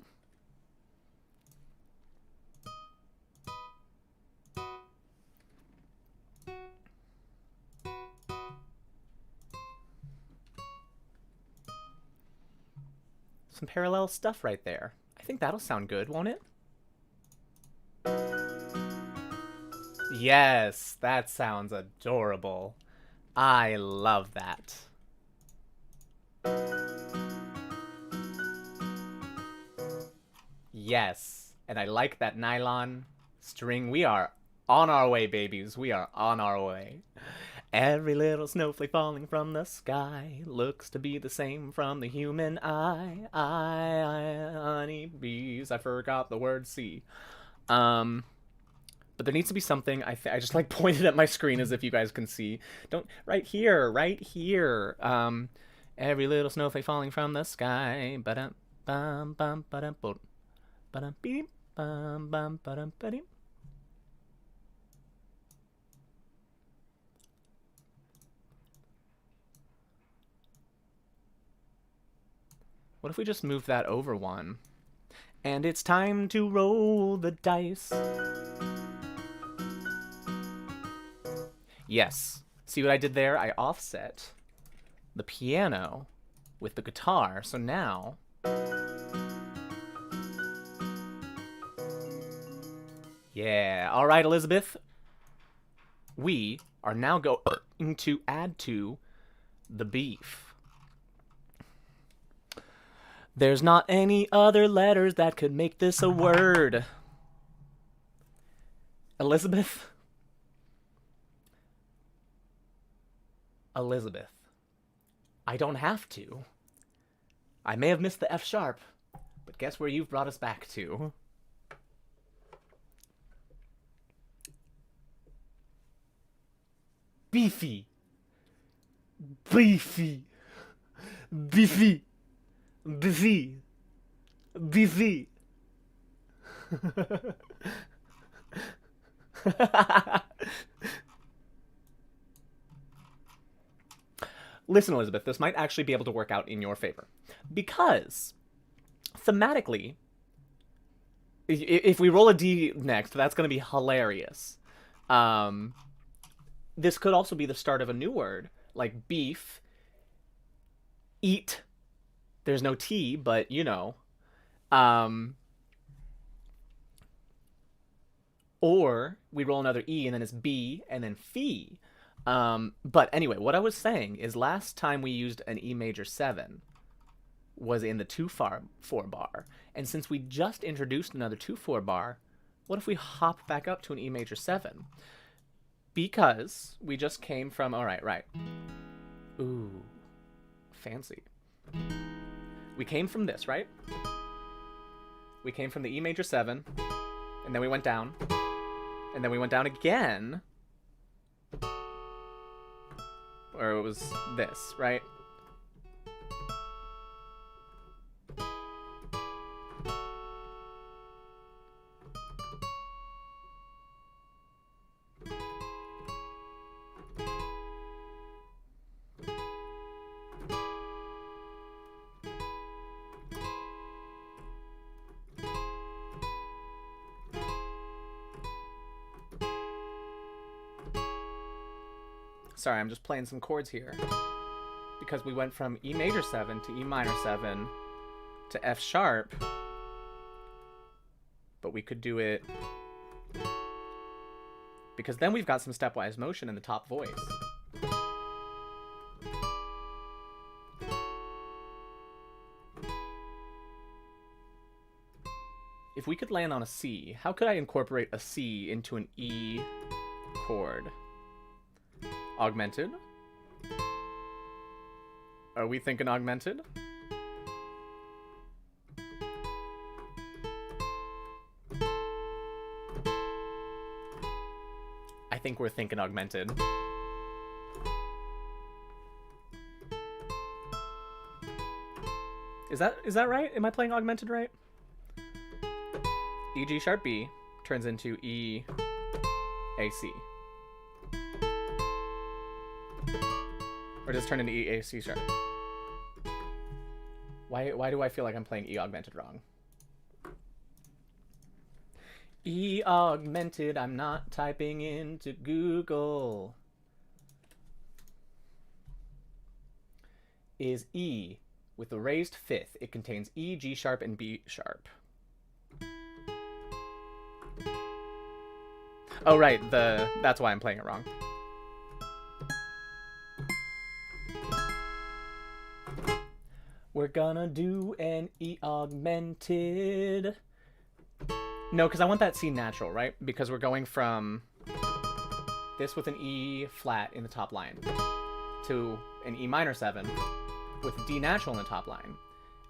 Speaker 1: Some parallel stuff right there. I think that'll sound good, won't it? Yes, that sounds adorable. I love that. Yes, and I like that nylon string. We are on our way, babies. We are on our way. Every little snowflake falling from the sky looks to be the same from the human eye. Honeybees. I forgot the word C. But there needs to be something. I just like pointed at my screen as if you guys can see. Don't right here, right here. Every little snowflake falling from the sky. Ba-dum, bum, bum, ba-dum, bum, ba-dum, beep, bum, bum, ba-dum, ba-dum. What if we just move that over one? And it's time to roll the dice. Yes. See what I did there? I offset the piano with the guitar. So now... Yeah. All right, Elizabeth. We are now going to add to the beef. There's not any other letters that could make this a word. Elizabeth? Elizabeth. I don't have to. I may have missed the F sharp, but guess where you've brought us back to? Beefy. Beefy. Beefy. Beefy. Beefy. Listen, Elizabeth, this might actually be able to work out in your favor. Because, thematically, if we roll a D next, that's going to be hilarious. This could also be the start of a new word, like beef, eat. There's no T, but you know. Or we roll another E, and then it's B, and then fee. But anyway, what I was saying is last time we used an E major 7 was in the 2-4 bar. And since we just introduced another 2-4 bar, what if we hop back up to an E major 7? Because we just came from... Alright, right. Ooh. Fancy. We came from this, right? We came from the E major 7, and then we went down, and then we went down again... Or it was this, right? Sorry, I'm just playing some chords here. Because we went from E major 7 to E minor 7 to F sharp. But we could do it... Because then we've got some stepwise motion in the top voice. If we could land on a C, how could I incorporate a C into an E chord? Augmented? Are we thinking augmented? I think we're thinking augmented. Is that right? Am I playing augmented right? E G sharp B turns into E A C. Or does it turn into E A C sharp? Why do I feel like I'm playing E augmented wrong? E augmented, I'm not typing into Google. Is E with a raised fifth. It contains E, G sharp, and B sharp. Oh right, that's why I'm playing it wrong. We're gonna do an E augmented. No, because I want that C natural, right? Because we're going from this with an E flat in the top line to an E minor 7 with D natural in the top line.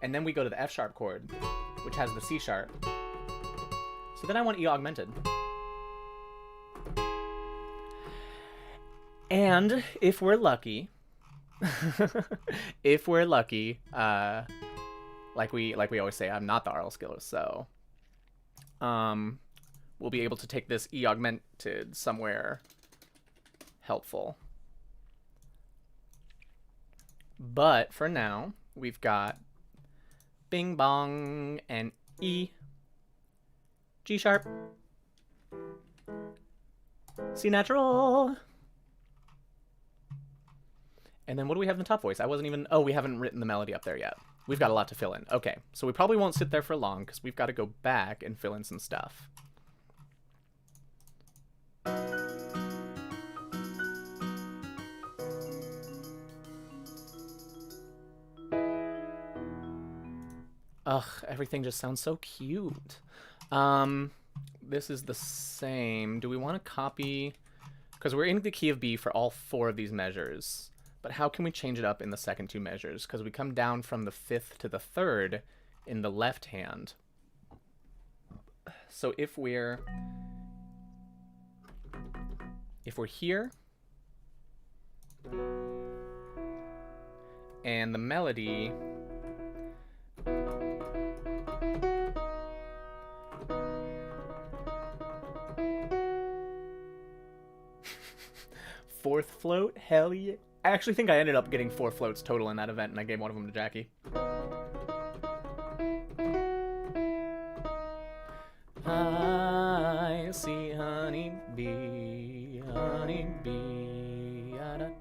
Speaker 1: And then we go to the F sharp chord, which has the C sharp. So then I want E augmented. And if we're lucky... if we're lucky, like we always say, I'm not the Arl Skiller, so we'll be able to take this E augmented somewhere helpful. But for now, we've got bing bong and E, G sharp, C natural. And then what do we have in the top voice? I wasn't even... Oh, we haven't written the melody up there yet. We've got a lot to fill in. Okay, so we probably won't sit there for long because we've got to go back and fill in some stuff. Ugh, everything just sounds so cute. This is the same. Do we want to copy... Because we're in the key of B for all 4 of these measures. But how can we change it up in the second 2 measures? Because we come down from the 5th to the 3rd in the left hand. So if we're here, And the melody... Fourth float? Hell yeah. I actually think I ended up getting 4 floats total in that event, and I gave one of them to Jackie. I see honeybee, honeybee,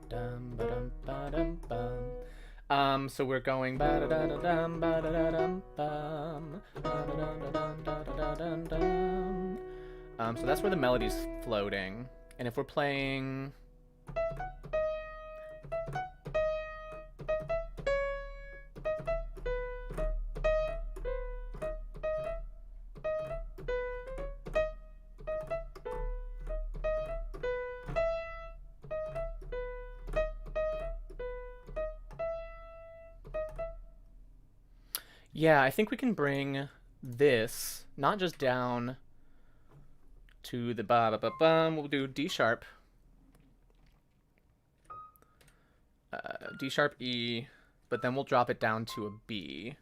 Speaker 1: dum ba dum bum. So we're going ba da da da dum ba da da dum bum ba da da da da da dum. So that's where the melody's floating, and if we're playing. Yeah, I think we can bring this not just down to the ba ba ba bum. We'll do D sharp, D sharp E, but then we'll drop it down to a B.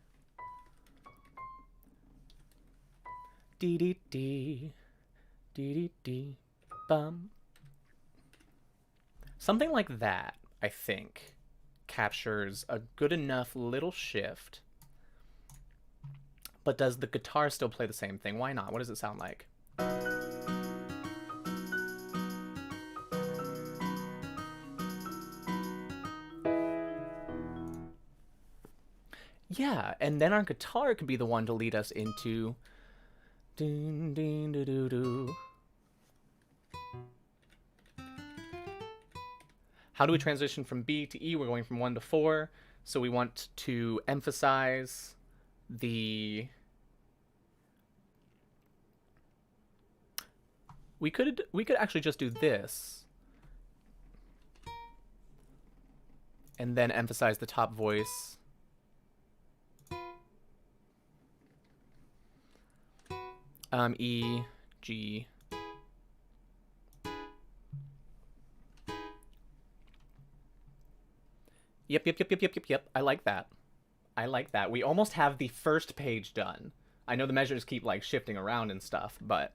Speaker 1: D D D, D D D, bum. Something like that, I think, captures a good enough little shift. But does the guitar still play the same thing? Why not? What does it sound like? Yeah, and then our guitar could be the one to lead us into... Ding, ding, doo, doo, doo. How do we transition from B to E? We're going from 1 to 4, so we want to emphasize the... We could actually just do this. And then emphasize the top voice. E, G. Yep. I like that. We almost have the first page done. I know the measures keep like shifting around and stuff, but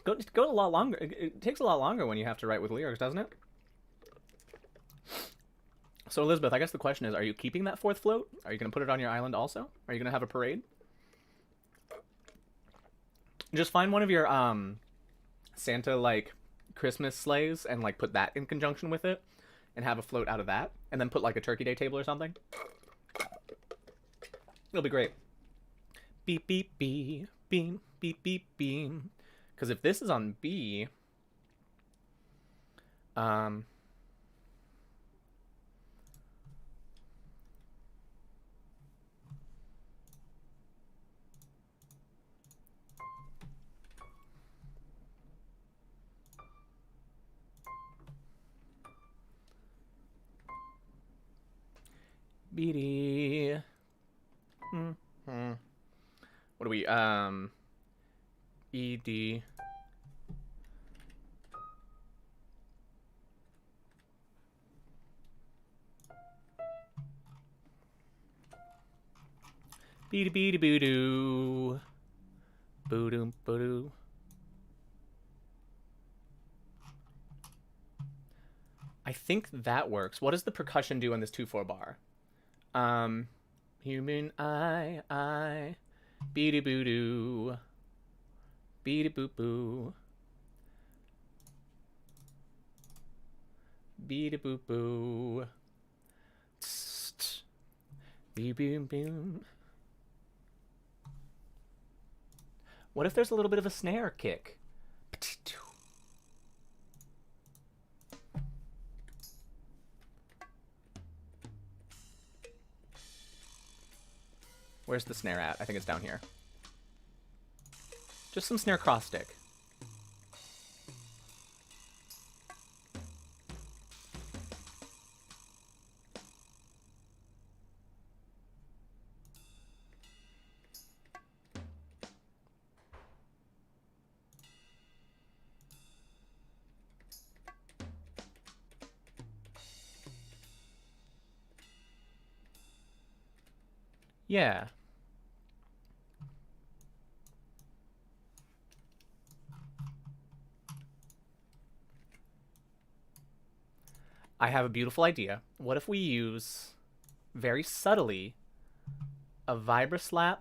Speaker 1: it's go a lot longer. It takes a lot longer when you have to write with lyrics, doesn't it? So Elizabeth, I guess the question is, are you keeping that 4th float? Are you going to put it on your island also? Are you going to have a parade? Just find one of your Santa like Christmas sleighs and like put that in conjunction with it and have a float out of that, and then put like a Turkey Day table or something. It'll be great. Beep beep beep beam beep beep beam. Because if this is on B, BD. What do we, E, D. Beady beady boo doo. Boo doo boo doo. I think that works. What does the percussion do on this 2/4 bar? Human I, beady boo doo. Beady boo boo. Beady boo boo. Beep beep beep. What if there's a little bit of a snare kick? Where's the snare at? I think it's down here. Just some snare cross stick. Yeah. I have a beautiful idea. What if we use, very subtly, a vibroslap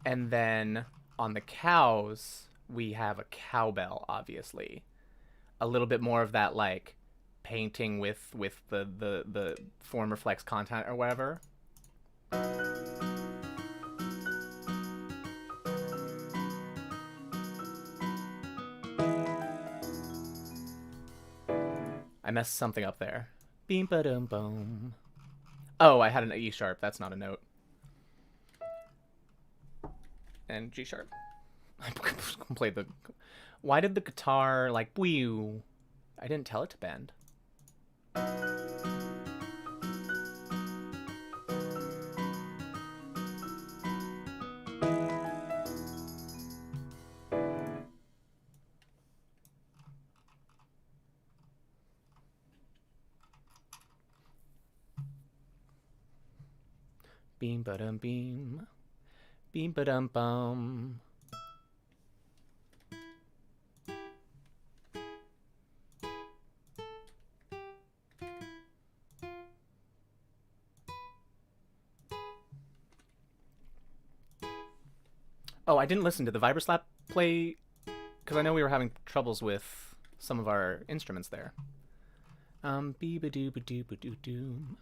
Speaker 1: and then on the cows we have a cowbell, obviously. A little bit more of that like painting with the form reflects content or whatever. I messed something up there. Beam ba dum boom. Oh, I had an E sharp. That's not a note. And G sharp. I played the. Why did the guitar like whew? I didn't tell it to bend. Beam ba dum beam. Beam ba dum bum. Oh, I didn't listen to the vibroslap play because I know we were having troubles with some of our instruments there. Bee ba doo ba doo ba doo doom.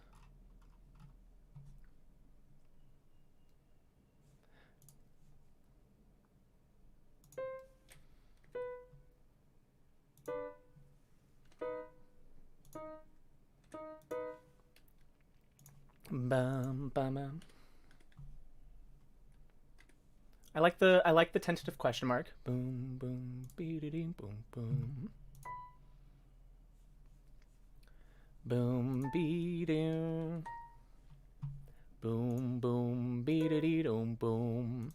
Speaker 1: Bum bum bum. I like the tentative question mark. Boom boom bee boom boom. Boom bee doo. Boom boom bee boom boom.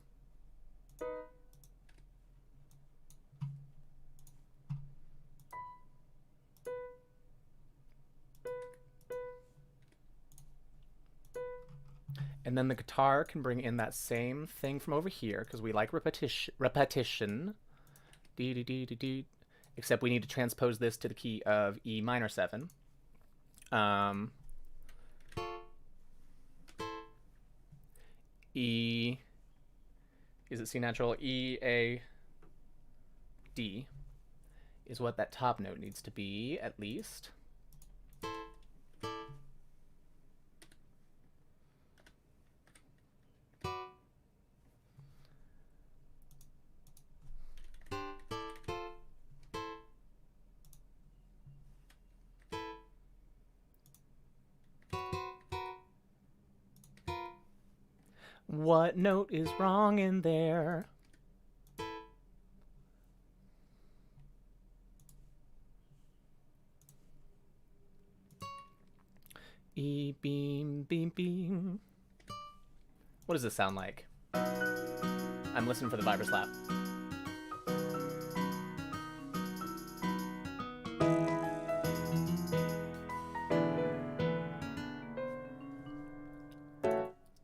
Speaker 1: And then the guitar can bring in that same thing from over here because we like repetition. Dee dee dee dee dee. Except we need to transpose this to the key of E minor 7. E. Is it C natural? E, A, D is what that top note needs to be, at least. What note is wrong in there? E beam beam beam. What does this sound like? I'm listening for the vibroslap.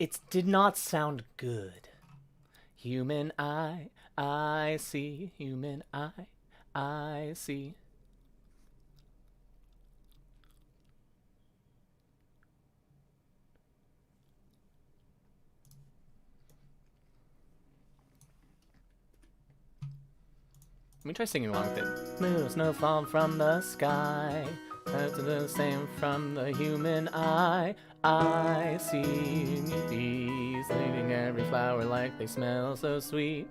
Speaker 1: It did not sound good. Human eye, I see. Human eye, I see. Let me try singing along with it. Little snow falling from the sky. That's the same from the human eye. I see bees leaving every flower like they smell so sweet.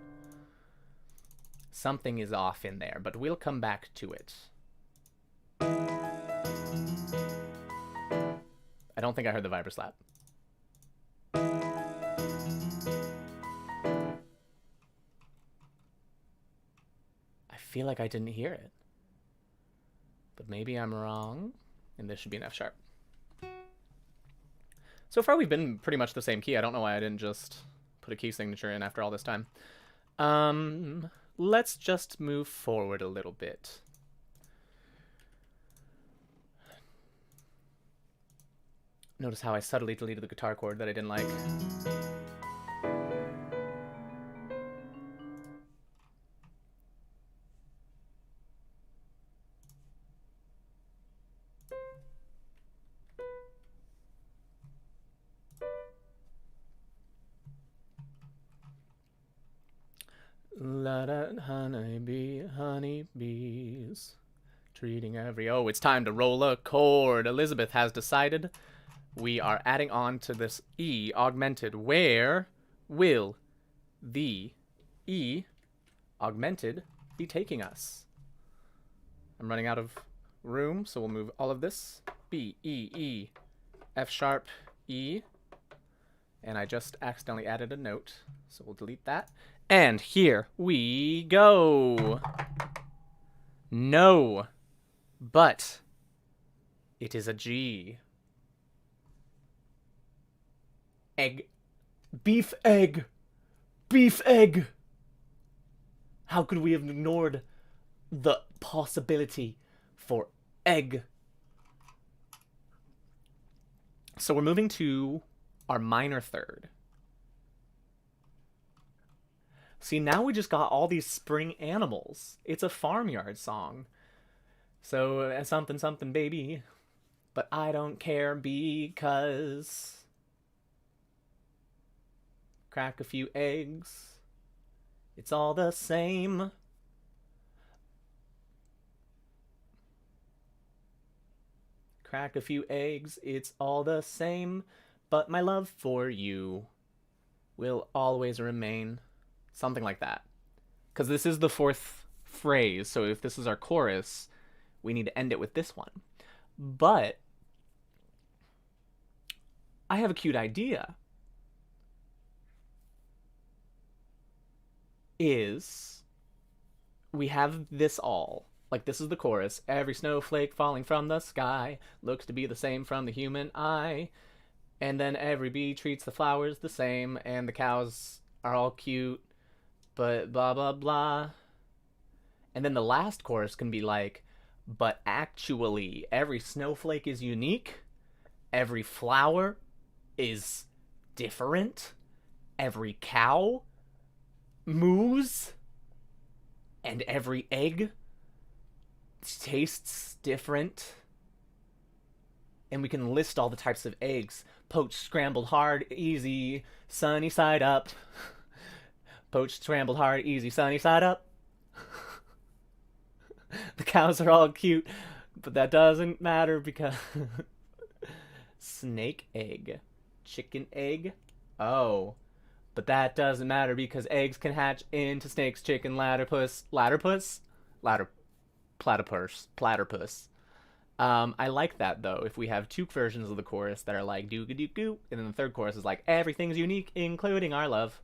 Speaker 1: Something is off in there, but we'll come back to it. I don't think I heard the vibroslap. I feel like I didn't hear it. But maybe I'm wrong, and this should be an F sharp. So far we've been pretty much the same key. I don't know why I didn't just put a key signature in after all this time. Let's just move forward a little bit. Notice how I subtly deleted the guitar chord that I didn't like. La da honeybee, honeybees, treating every... Oh, it's time to roll a chord. Elizabeth has decided we are adding on to this E augmented. Where will the E augmented be taking us? I'm running out of room, so we'll move all of this. B, E, E, F sharp, E. And I just accidentally added a note, so we'll delete that. And here we go. No, but it is a G. Egg. Beef egg. Beef egg. How could we have ignored the possibility for egg? So we're moving to our minor third. See, now we just got all these spring animals. It's a farmyard song. So, something, something, baby. But I don't care because... Crack a few eggs. It's all the same. Crack a few eggs. It's all the same. But my love for you will always remain. Something like that. Because this is the fourth phrase, so if this is our chorus, we need to end it with this one. But I have a cute idea. Is we have this all. Like, this is the chorus. Every snowflake falling from the sky looks to be the same from the human eye. And then every bee treats the flowers the same, and the cows are all cute. But blah, blah, blah. And then the last chorus can be like, but actually, every snowflake is unique. Every flower is different. Every cow moos. And every egg tastes different. And we can list all the types of eggs. Poached, scrambled, hard, easy, sunny side up. Poached, scrambled, hard, easy, sunny side up. The cows are all cute, but that doesn't matter because... Snake egg. Chicken egg. Oh. But that doesn't matter because eggs can hatch into snakes, chicken, platypus. I like that, though, if we have two versions of the chorus that are like doo-ga-doo-goo, and then the third chorus is like, everything's unique, including our love.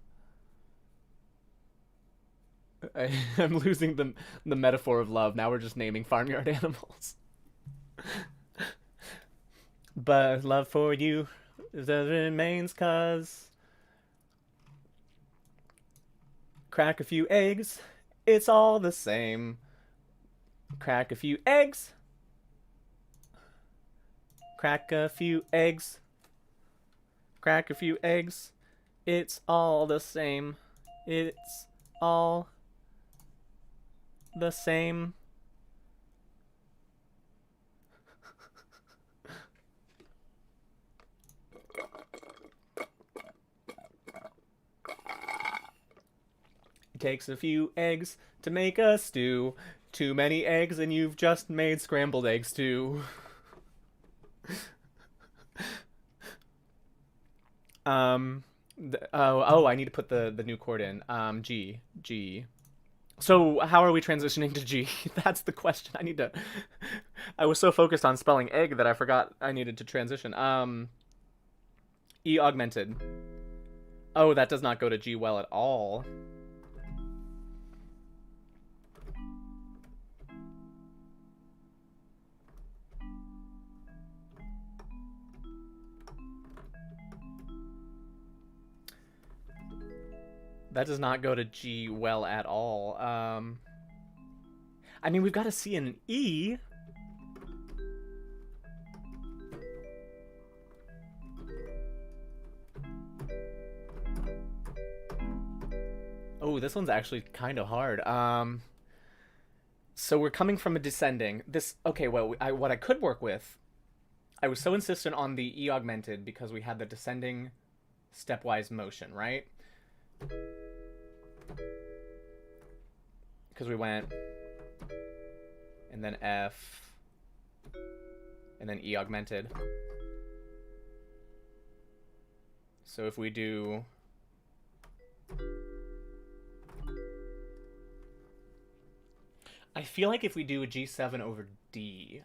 Speaker 1: I'm losing the metaphor of love. Now we're just naming farmyard animals. But love for you remains, cause crack a few eggs, it's all the same. Crack a few eggs. Crack a few eggs. Crack a few eggs. It's all the same. It's all the same. It takes a few eggs to make a stew. Too many eggs and you've just made scrambled eggs too. I need to put the new chord in. G. So how are we transitioning to G? That's the question. I was so focused on spelling egg that I forgot I needed to transition. E augmented. Oh, that does not go to G well at all. That does not go to G well at all. I mean, we've got a C and an E. Ooh, this one's actually kind of hard. So we're coming from a descending. This okay. Well, what I could work with. I was so insistent on the E augmented because we had the descending stepwise motion, right? Because we went and then F and then E augmented. So if we do I feel like if we do a G7 over D,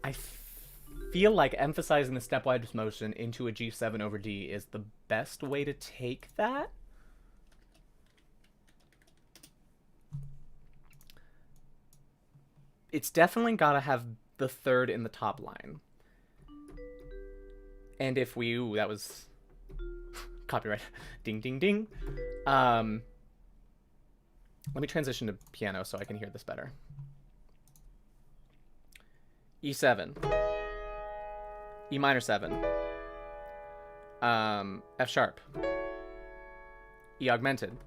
Speaker 1: I feel like emphasizing the stepwise motion into a G7 over D is the best way to take that. It's definitely got to have the third in the top line. And if we... Ooh, that was... copyright. Ding, ding, ding. Let me transition to piano so I can hear this better. E7. E minor 7. F sharp. E augmented.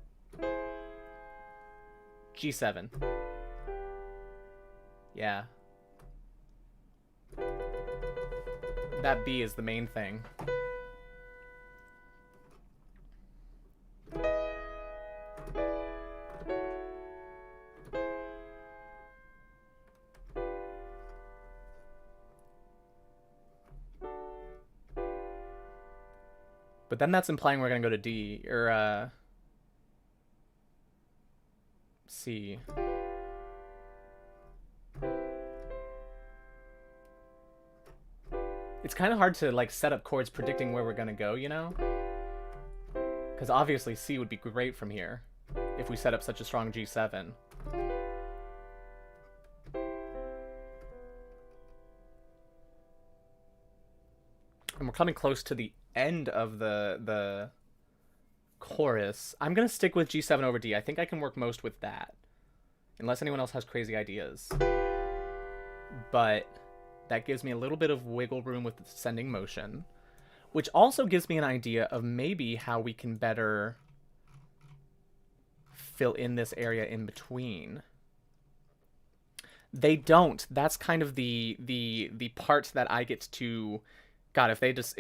Speaker 1: G7. Yeah. That B is the main thing. But then that's implying we're gonna go to D, or, C. It's kind of hard to, like, set up chords predicting where we're gonna go, you know? Because obviously C would be great from here, if we set up such a strong G7. And we're coming close to the end of the chorus. I'm gonna stick with G7 over D. I think I can work most with that, unless anyone else has crazy ideas. But that gives me a little bit of wiggle room with the descending motion, which also gives me an idea of maybe how we can better fill in this area in between. They don't. That's kind of the part that I get to. God, if they just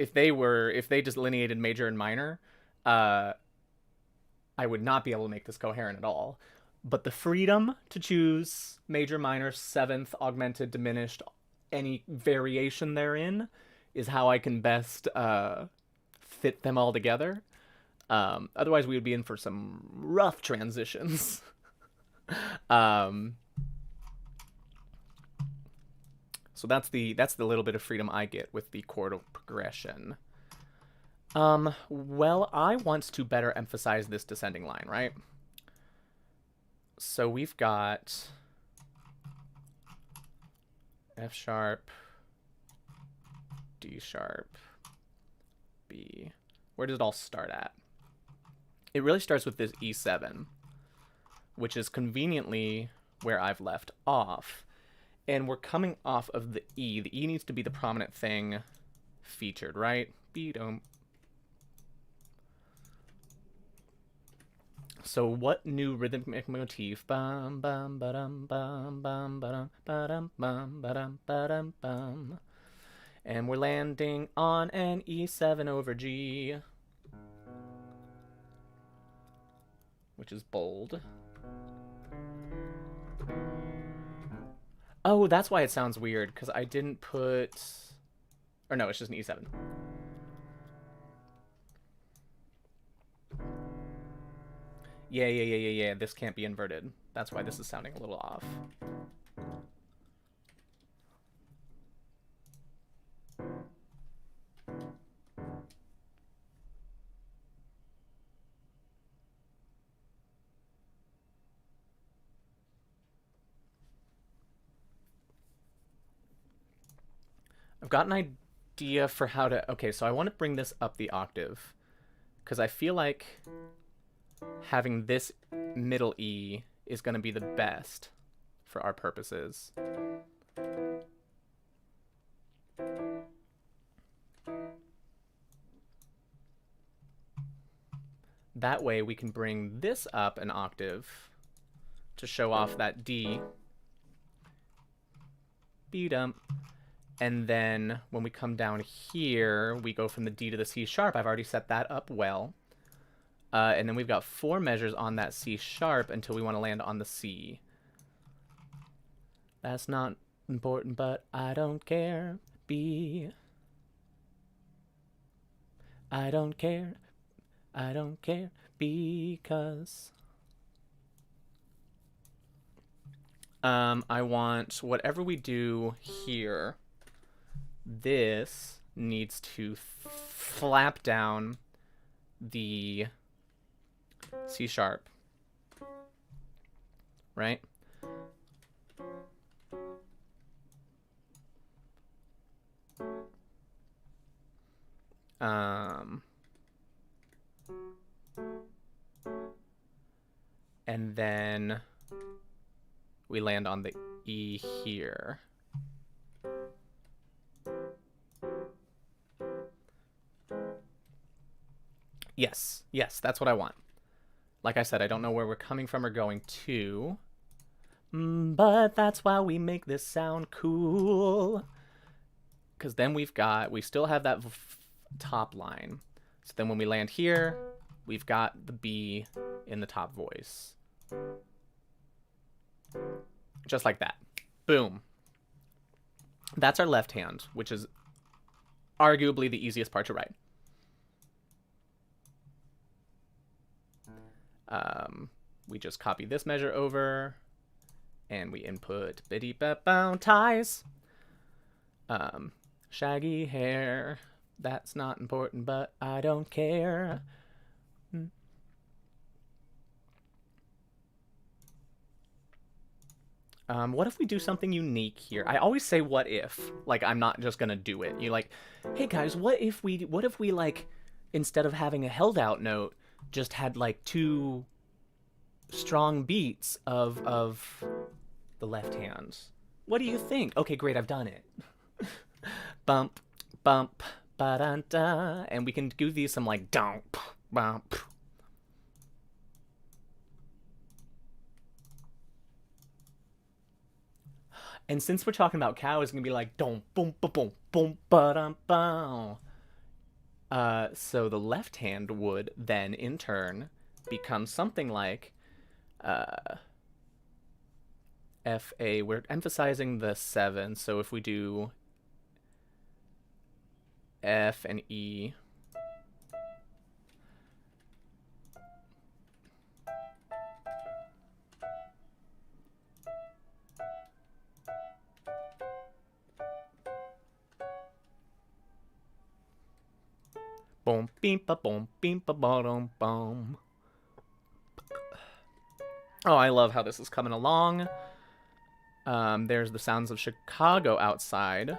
Speaker 1: delineated major and minor, I would not be able to make this coherent at all. But the freedom to choose major, minor, seventh, augmented, diminished, any variation therein, is how I can best fit them all together. Otherwise, we would be in for some rough transitions. So that's the little bit of freedom I get with the chordal progression. Well, I want to better emphasize this descending line, right? So we've got F sharp, D sharp, B. Where does it all start at? It really starts with this E7, which is conveniently where I've left off. And we're coming off of the E. The E needs to be the prominent thing featured, right? B-dum. So what new rhythmic motif? Bum bum ba-dum bum bum ba-dum ba-dum bum ba-dum ba-dum bum. And we're landing on an E7 over G, which is bold. Oh, that's why it sounds weird, because I didn't put... Or no, it's just an E7. Yeah. This can't be inverted. That's why this is sounding a little off. I've got an idea for how to... Okay, so I want to bring this up the octave, because I feel like having this middle E is going to be the best for our purposes. that way we can bring this up an octave to show off that D. Beat-em. And then when we come down here, we go from the D to the C sharp. I've already set that up well. And then we've got 4 measures on that C sharp until we want to land on the C. That's not important, but I don't care. B. I don't care. I don't care because I want whatever we do here, this needs to flap down the C sharp, right? And then we land on the E here. Yes, yes, that's what I want. Like I said, I don't know where we're coming from or going to, but that's why we make this sound cool. Because then we still have that top line. So then when we land here, we've got the B in the top voice. Just like that. Boom. That's our left hand, which is arguably the easiest part to write. We just copy this measure over, and we input biddy-bap-bow ties. Shaggy hair. That's not important, but I don't care. What if we do something unique here? I always say what if, like I'm not just gonna do it. You're like, hey guys, what if we like, instead of having a held out note, just had like 2 strong beats of the left hand? What do you think? Okay, great, I've done it. Bump, bump, ba-da-da, and we can do these some like dump, bump. And since we're talking about cow, it's gonna be like dum boom ba boom boom ba dum bow. So the left hand would then in turn become something like F-A. We're emphasizing the 7, so if we do F and E. Boom, beam, ba, boom, beam, ba, bottom, boom. Oh, I love how this is coming along. There's the sounds of Chicago outside.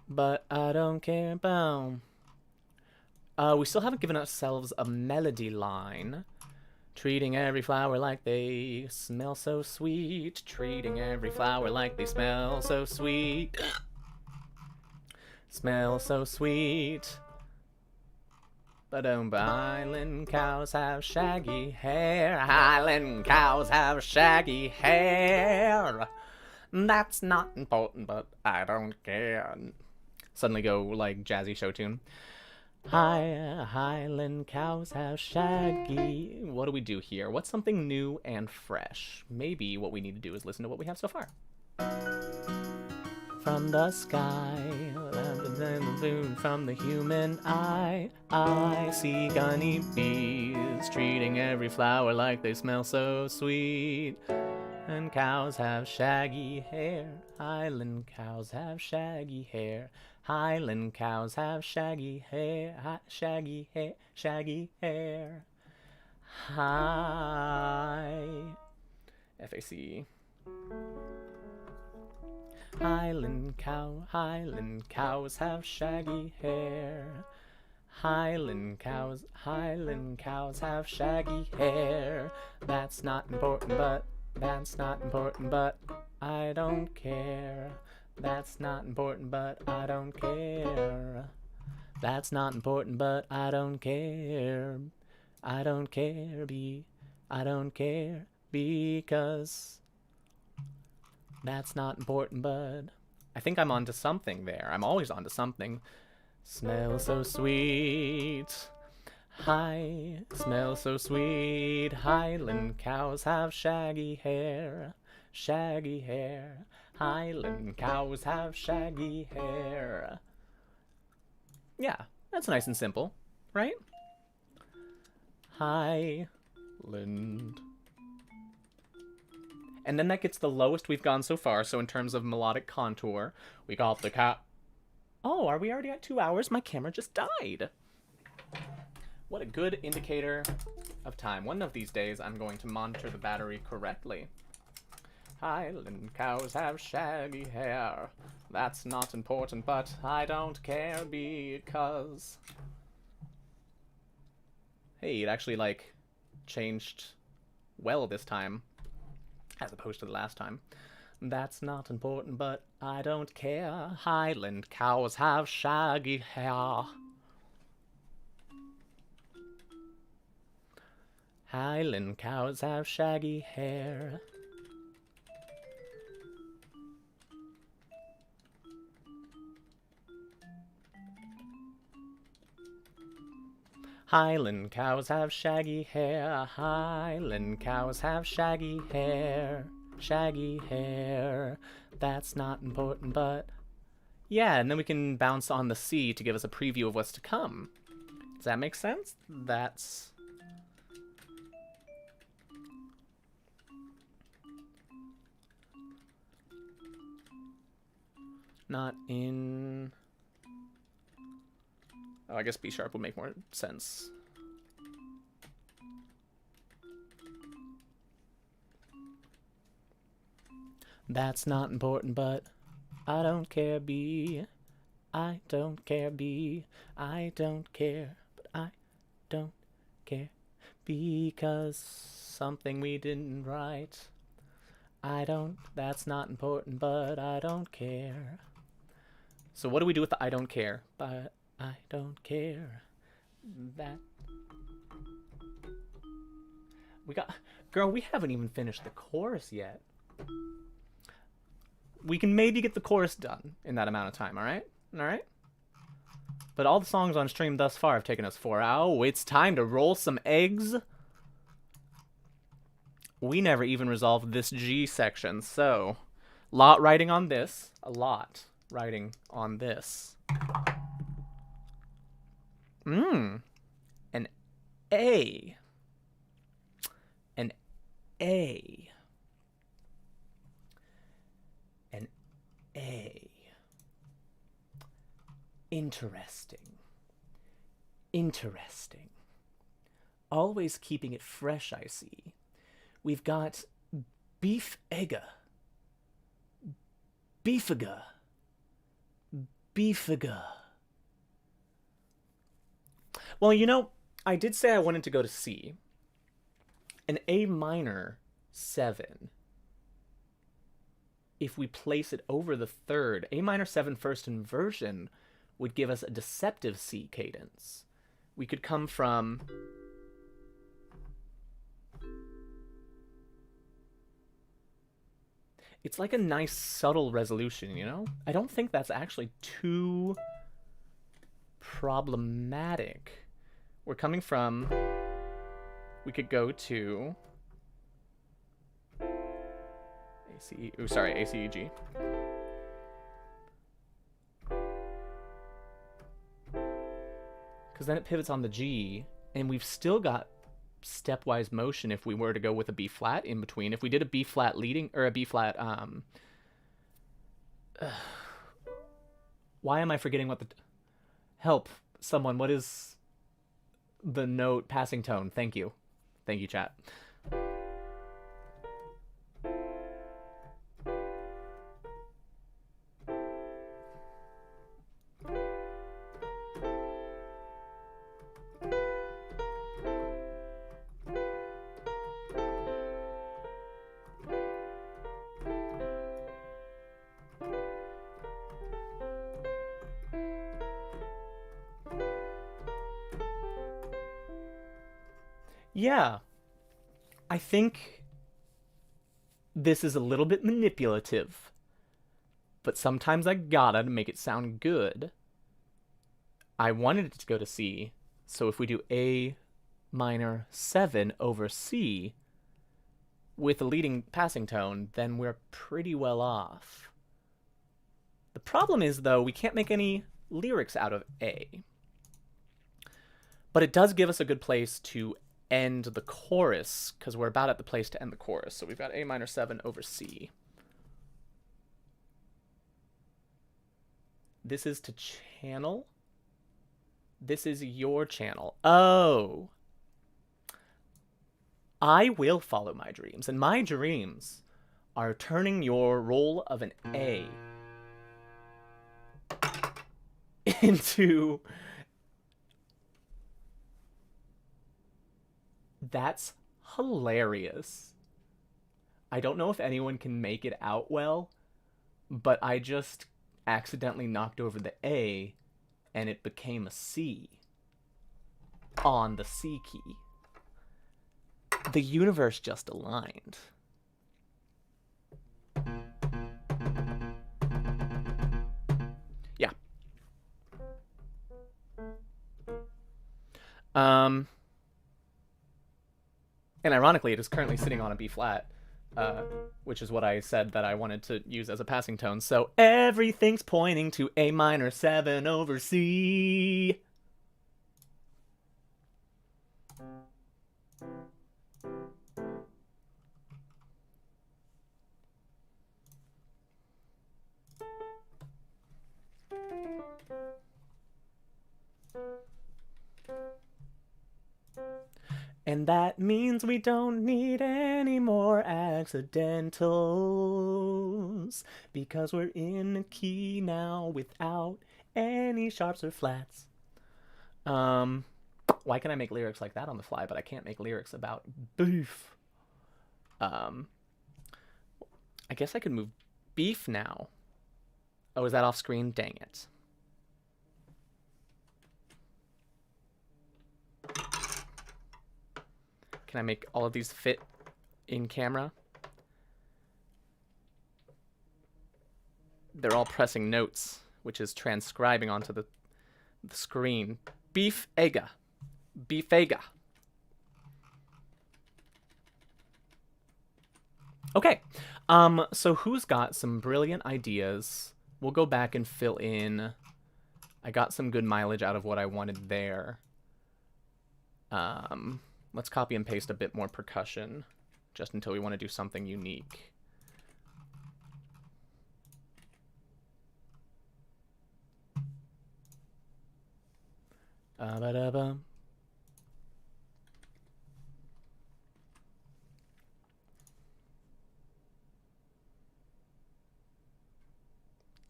Speaker 1: But I don't care about. We still haven't given ourselves a melody line. Treating every flower like they smell so sweet. Treating every flower like they smell so sweet. Smell so sweet. But Highland cows have shaggy hair. Highland cows have shaggy hair. That's not important, but I don't care. Suddenly go like jazzy show tune. Highland cows have shaggy. What do we do here? What's something new and fresh? Maybe what we need to do is listen to what we have so far. From the sky, from the human eye, I see gunny bees treating every flower like they smell so sweet. And cows have shaggy hair. Highland cows have shaggy hair. Highland cows have shaggy hair. Shaggy hair. Shaggy hair. Hi. F-A-C. Highland cows have shaggy hair. Highland cows have shaggy hair. That's not important, but I don't care. That's not important, but I don't care. That's not important, but I don't care. I don't care, I don't care, because that's not important, but I think I'm onto something there. I'm always onto something. Smell so sweet. Hi, smell so sweet. Highland cows have shaggy hair. Shaggy hair. Highland cows have shaggy hair. Yeah, that's nice and simple, right? Highland. And then that gets the lowest we've gone so far. So in terms of melodic contour, we got the cat. Oh, are we already at 2 hours? My camera just died. What a good indicator of time. One of these days, I'm going to monitor the battery correctly. Highland cows have shaggy hair. That's not important, but I don't care because... Hey, it actually, like, changed well this time, as opposed to the last time. That's not important, but I don't care. Highland cows have shaggy hair. Highland cows have shaggy hair. Highland cows have shaggy hair. Highland cows have shaggy hair. Shaggy hair. That's not important, but... Yeah, and then we can bounce on the C to give us a preview of what's to come. Does that make sense? That's... not in... Oh, I guess B sharp would make more sense. That's not important, but I don't care, B. I don't care, B. I don't care, but I don't care. Because something we didn't write. That's not important, but I don't care. So what do we do with the I don't care? But I don't care. That... Girl, we haven't even finished the chorus yet. We can maybe get the chorus done in that amount of time, alright? Alright? But all the songs on stream thus far have taken us 4 hours. Oh, it's time to roll some eggs. We never even resolved this G section, so... lot writing on this. A lot writing on this. An A. An A. An A. Interesting. Interesting. Always keeping it fresh, I see. We've got beef egga. Beefiga. Beefiga. Well, you know, I did say I wanted to go to C. An A minor 7. If we place it over the third, A minor 7 first inversion would give us a deceptive C cadence. We could come from... It's like a nice subtle resolution, you know? I don't think that's actually too problematic. We're coming from... We could go to... ACEG. Because then it pivots on the G, and we've still got stepwise motion if we were to go with a B flat in between. If we did a B flat leading, or a B flat, why am I forgetting what the... Help, someone, what is the note passing tone? Thank you. Thank you, chat. Yeah, I think this is a little bit manipulative, but sometimes I gotta to make it sound good. I wanted it to go to C, so if we do A minor 7 over C with a leading passing tone, then we're pretty well off. The problem is, though, we can't make any lyrics out of A. But it does give us a good place to end the chorus, because we're about at the place to end the chorus. So we've got A minor 7 over C. This is to channel. This is your channel. Oh. I will follow my dreams, and my dreams are turning your roll of an A into... That's hilarious. I don't know if anyone can make it out well, but I just accidentally knocked over the A, and it became a C on the C key. The universe just aligned. Yeah. And ironically, it is currently sitting on a B flat, which is what I said that I wanted to use as a passing tone. So everything's pointing to A minor 7 over C. And that means we don't need any more accidentals, because we're in a key now without any sharps or flats. Why can I make lyrics like that on the fly, but I can't make lyrics about beef? I guess I could move beef now. Oh, is that off screen? Dang it. Can I make all of these fit in camera? They're all pressing notes, which is transcribing onto the screen. Beef ega. Beef ega. Okay. So who's got some brilliant ideas? We'll go back and fill in. I got some good mileage out of what I wanted there. Let's copy and paste a bit more percussion, just until we want to do something unique. Ba-da-bum.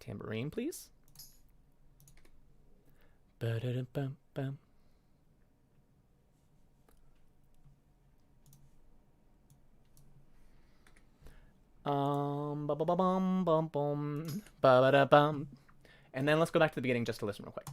Speaker 1: Tambourine, please. Ba-da-da-bum-bum. Ba-ba-ba-bum, bum, bum, ba-ba-da-bum. And then let's go back to the beginning just to listen real quick.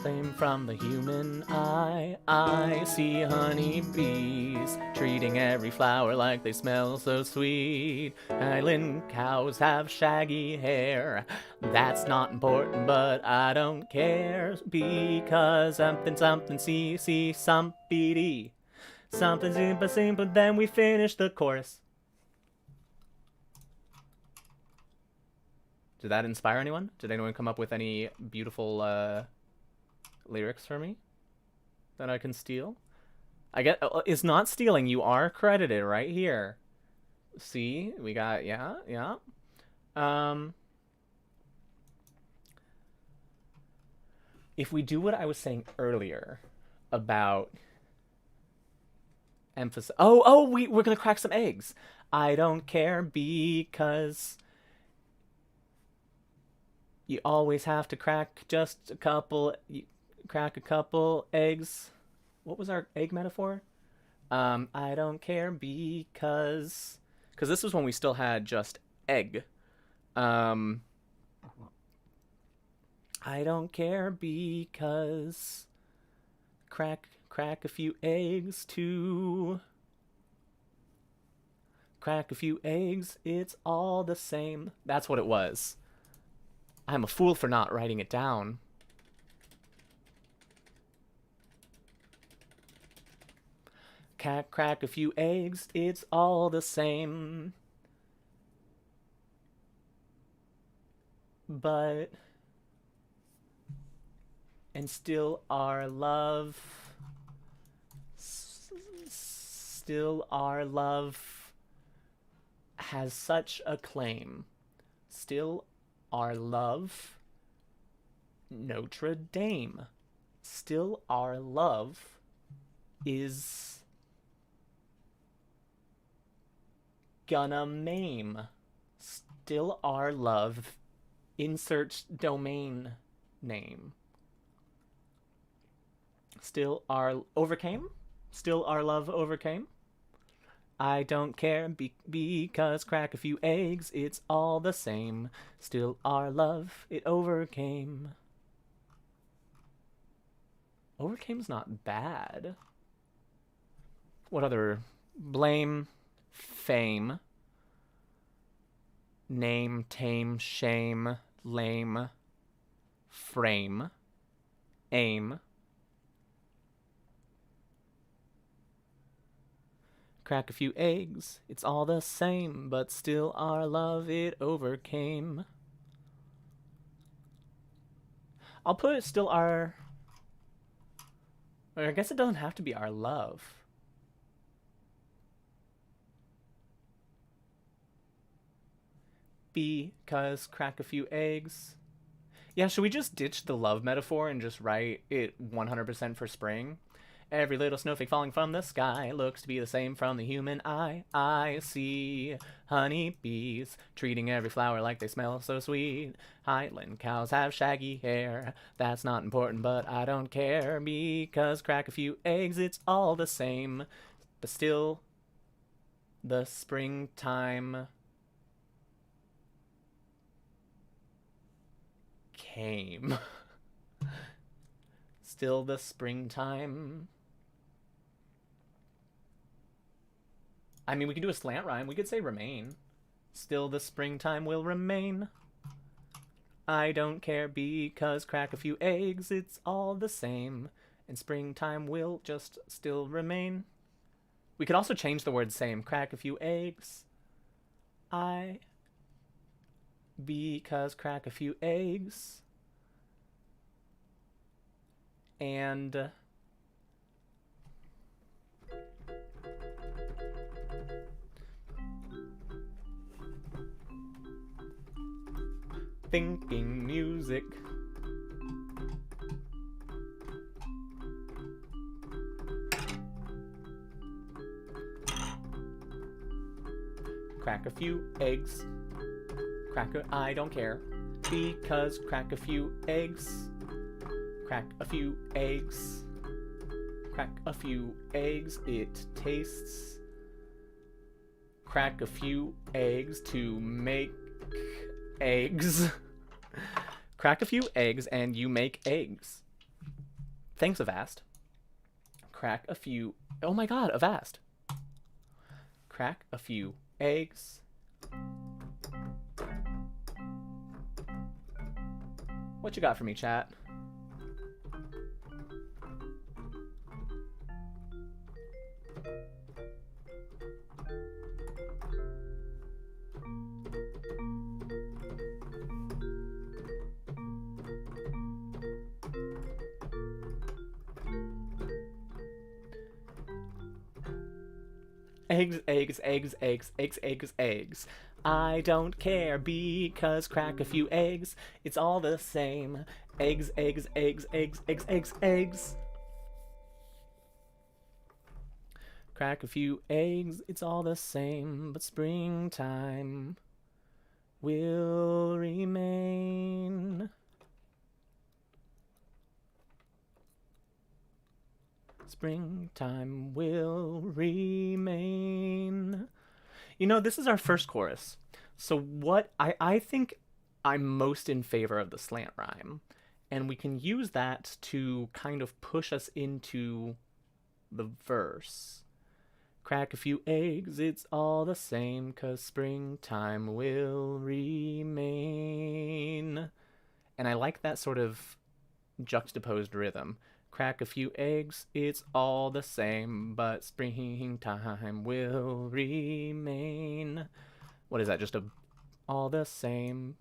Speaker 1: Flame from the human eye, I see honeybees treating every flower like they smell so sweet. Island cows have shaggy hair. That's not important, but I don't care, because something see something Something simple, then we finish the chorus. Did that inspire anyone? Did anyone come up with any beautiful lyrics for me that I can steal? I get it's not stealing. You are credited right here. See, we got yeah. If we do what I was saying earlier about emphasis. Oh, we're gonna crack some eggs. I don't care, because you always have to crack just a couple. You crack a couple eggs. What was our egg metaphor? I don't care, because this was when we still had just egg. I don't care because crack a few eggs too. Crack a few eggs, it's all the same. That's what it was. I'm a fool for not writing it down. Crack a few eggs, it's all the same. But and still our love has such a claim. Still our love Notre Dame. Still our love is gonna maim. Still our love, insert domain name. Still our overcame? Still our love overcame? I don't care because crack a few eggs, it's all the same. Still our love, it overcame. Overcame's not bad. What other? Blame, fame, name, tame, shame, lame, frame, aim. Crack a few eggs, it's all the same, but still our love it overcame. I'll put still our... Or I guess it doesn't have to be our love. Because crack a few eggs. Yeah, should we just ditch the love metaphor and just write it 100% for spring? Every little snowflake falling from the sky looks to be the same from the human eye. I see honeybees treating every flower like they smell so sweet. Highland cows have shaggy hair. That's not important, but I don't care because crack a few eggs, it's all the same. But still, the springtime came. Still the springtime. I mean, we could do a slant rhyme. We could say remain. Still the springtime will remain. I don't care because crack a few eggs, it's all the same. And springtime will just still remain. We could also change the word same. Crack a few eggs. Because crack a few eggs. And... thinking music. Crack a few eggs. I don't care. Because crack a few eggs. Crack a few eggs. Crack a few eggs. It tastes. Crack a few eggs to make eggs. Crack a few eggs and you make eggs. Thanks, Avast. Crack a few... Oh my god, Avast. Crack a few eggs. What you got for me, chat? Eggs, eggs, eggs, eggs, eggs, eggs, eggs. I don't care because crack a few eggs. It's all the same. Eggs, eggs, eggs, eggs, eggs, eggs, eggs. Crack a few eggs. It's all the same. But springtime will remain. Springtime will remain. You know, this is our first chorus. So what I think I'm most in favor of the slant rhyme. And we can use that to kind of push us into the verse. Crack a few eggs, it's all the same, 'cause springtime will remain. And I like that sort of juxtaposed rhythm. Crack a few eggs, it's all the same, but springtime will remain. What is that? Just a all the same,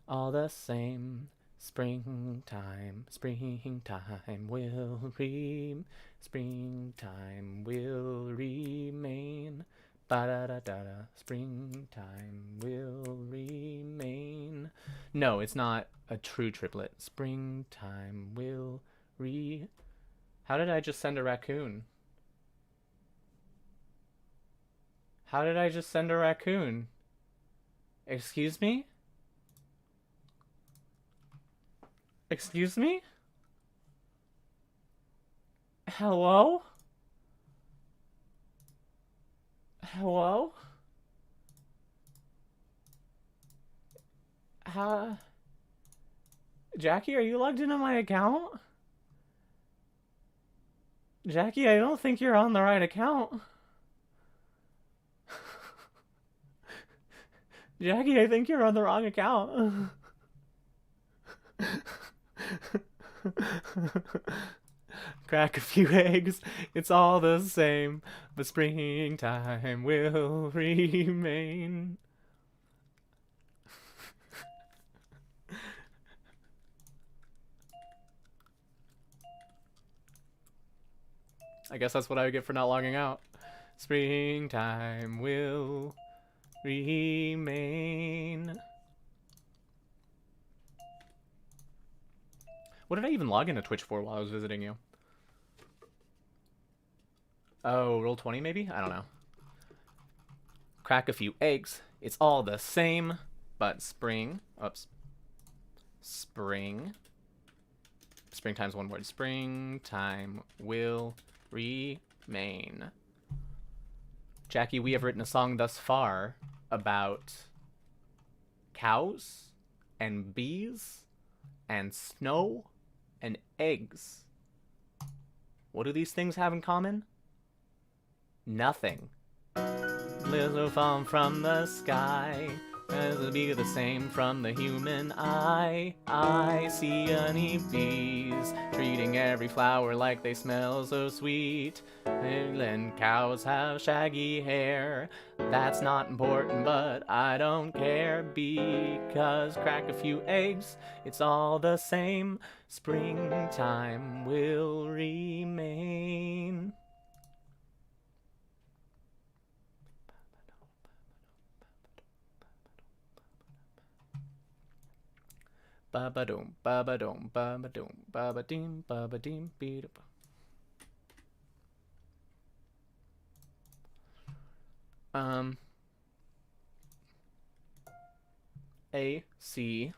Speaker 1: all the same. Springtime, springtime will springtime will remain. Ba-da-da-da-da, springtime will remain. No, it's not a true triplet. Springtime will How did I just send a raccoon? How did I just send a raccoon? Excuse me? Excuse me? Hello? Hello? Jackie, are you logged into my account? Jackie, I don't think you're on the right account. Jackie, I think you're on the wrong account. Crack a few eggs, it's all the same, but springtime will remain. I guess that's what I would get for not logging out. Springtime will remain. What did I even log into Twitch for while I was visiting you? Oh, Roll20 maybe? I don't know. Crack a few eggs. It's all the same, but spring. Oops. Spring. Springtime's one word. Springtime will remain. Jackie, we have written a song thus far about cows and bees and snow and eggs. What do these things have in common? Nothing. Lizard fall from the sky, as it be the same from the human eye. I see honeybees treating every flower like they smell so sweet. And cows have shaggy hair. That's not important, but I don't care, because crack a few eggs, it's all the same. Springtime will remain. Ba-ba-dum, ba-ba-dum, ba-ba-dum, ba-ba-dim, ba-ba-dim, be-da. A, C.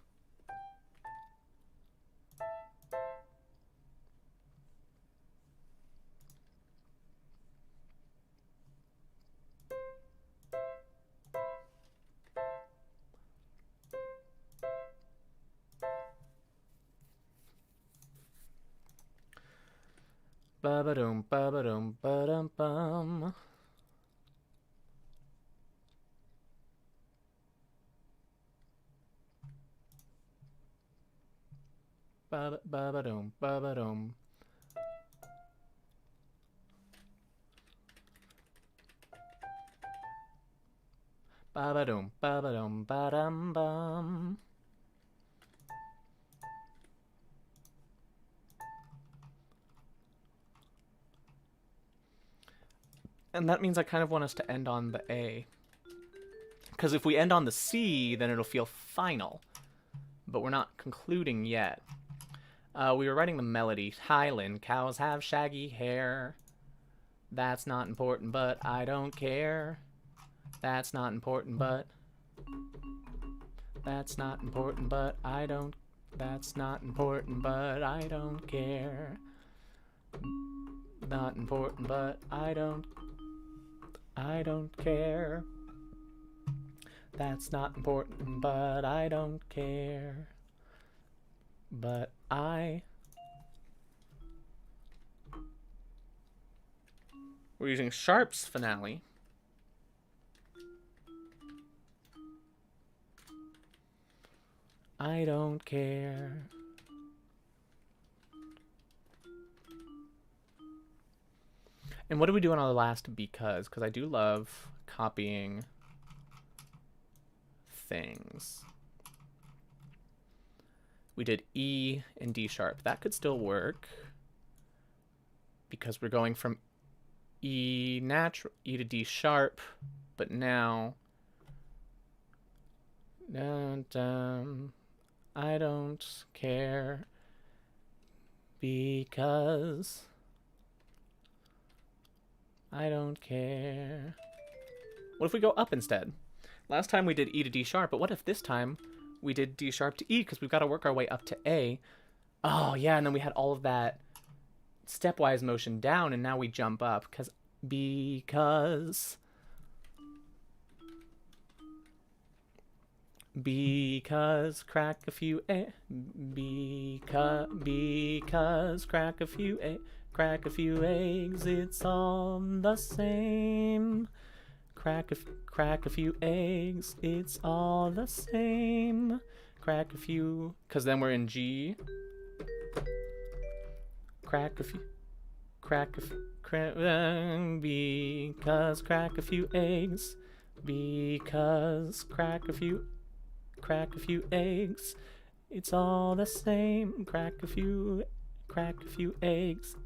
Speaker 1: Ba-ba-dum, ba-ba-dum, ba-dum-bum. Ba-ba-dum, ba-ba-dum. Ba-ba-dum, ba-ba-dum, ba-dum-bum. And that means I kind of want us to end on the A. Because if we end on the C, then it'll feel final. But we're not concluding yet. We were writing the melody. Highland cows have shaggy hair. That's not important, but I don't care. That's not important, but... That's not important, but I don't... That's not important, but I don't care. Not important, but I don't care. That's not important, but I don't care. But we're using sharps finale. I don't care. And what do we do on our last because? Because I do love copying things. We did E and D sharp. That could still work because we're going from E to D sharp, but now I don't care because I don't care. What if we go up instead? Last time we did E to D sharp, but what if this time we did D sharp to E because we've got to work our way up to A. Oh, yeah, and then we had all of that stepwise motion down, and now we jump up because crack a few because crack a few eggs, it's all the same. Crack a few eggs, it's all the same. Crack a few, because then we're in G. Because crack a few eggs, because crack a few eggs, it's all the same. Crack a few eggs.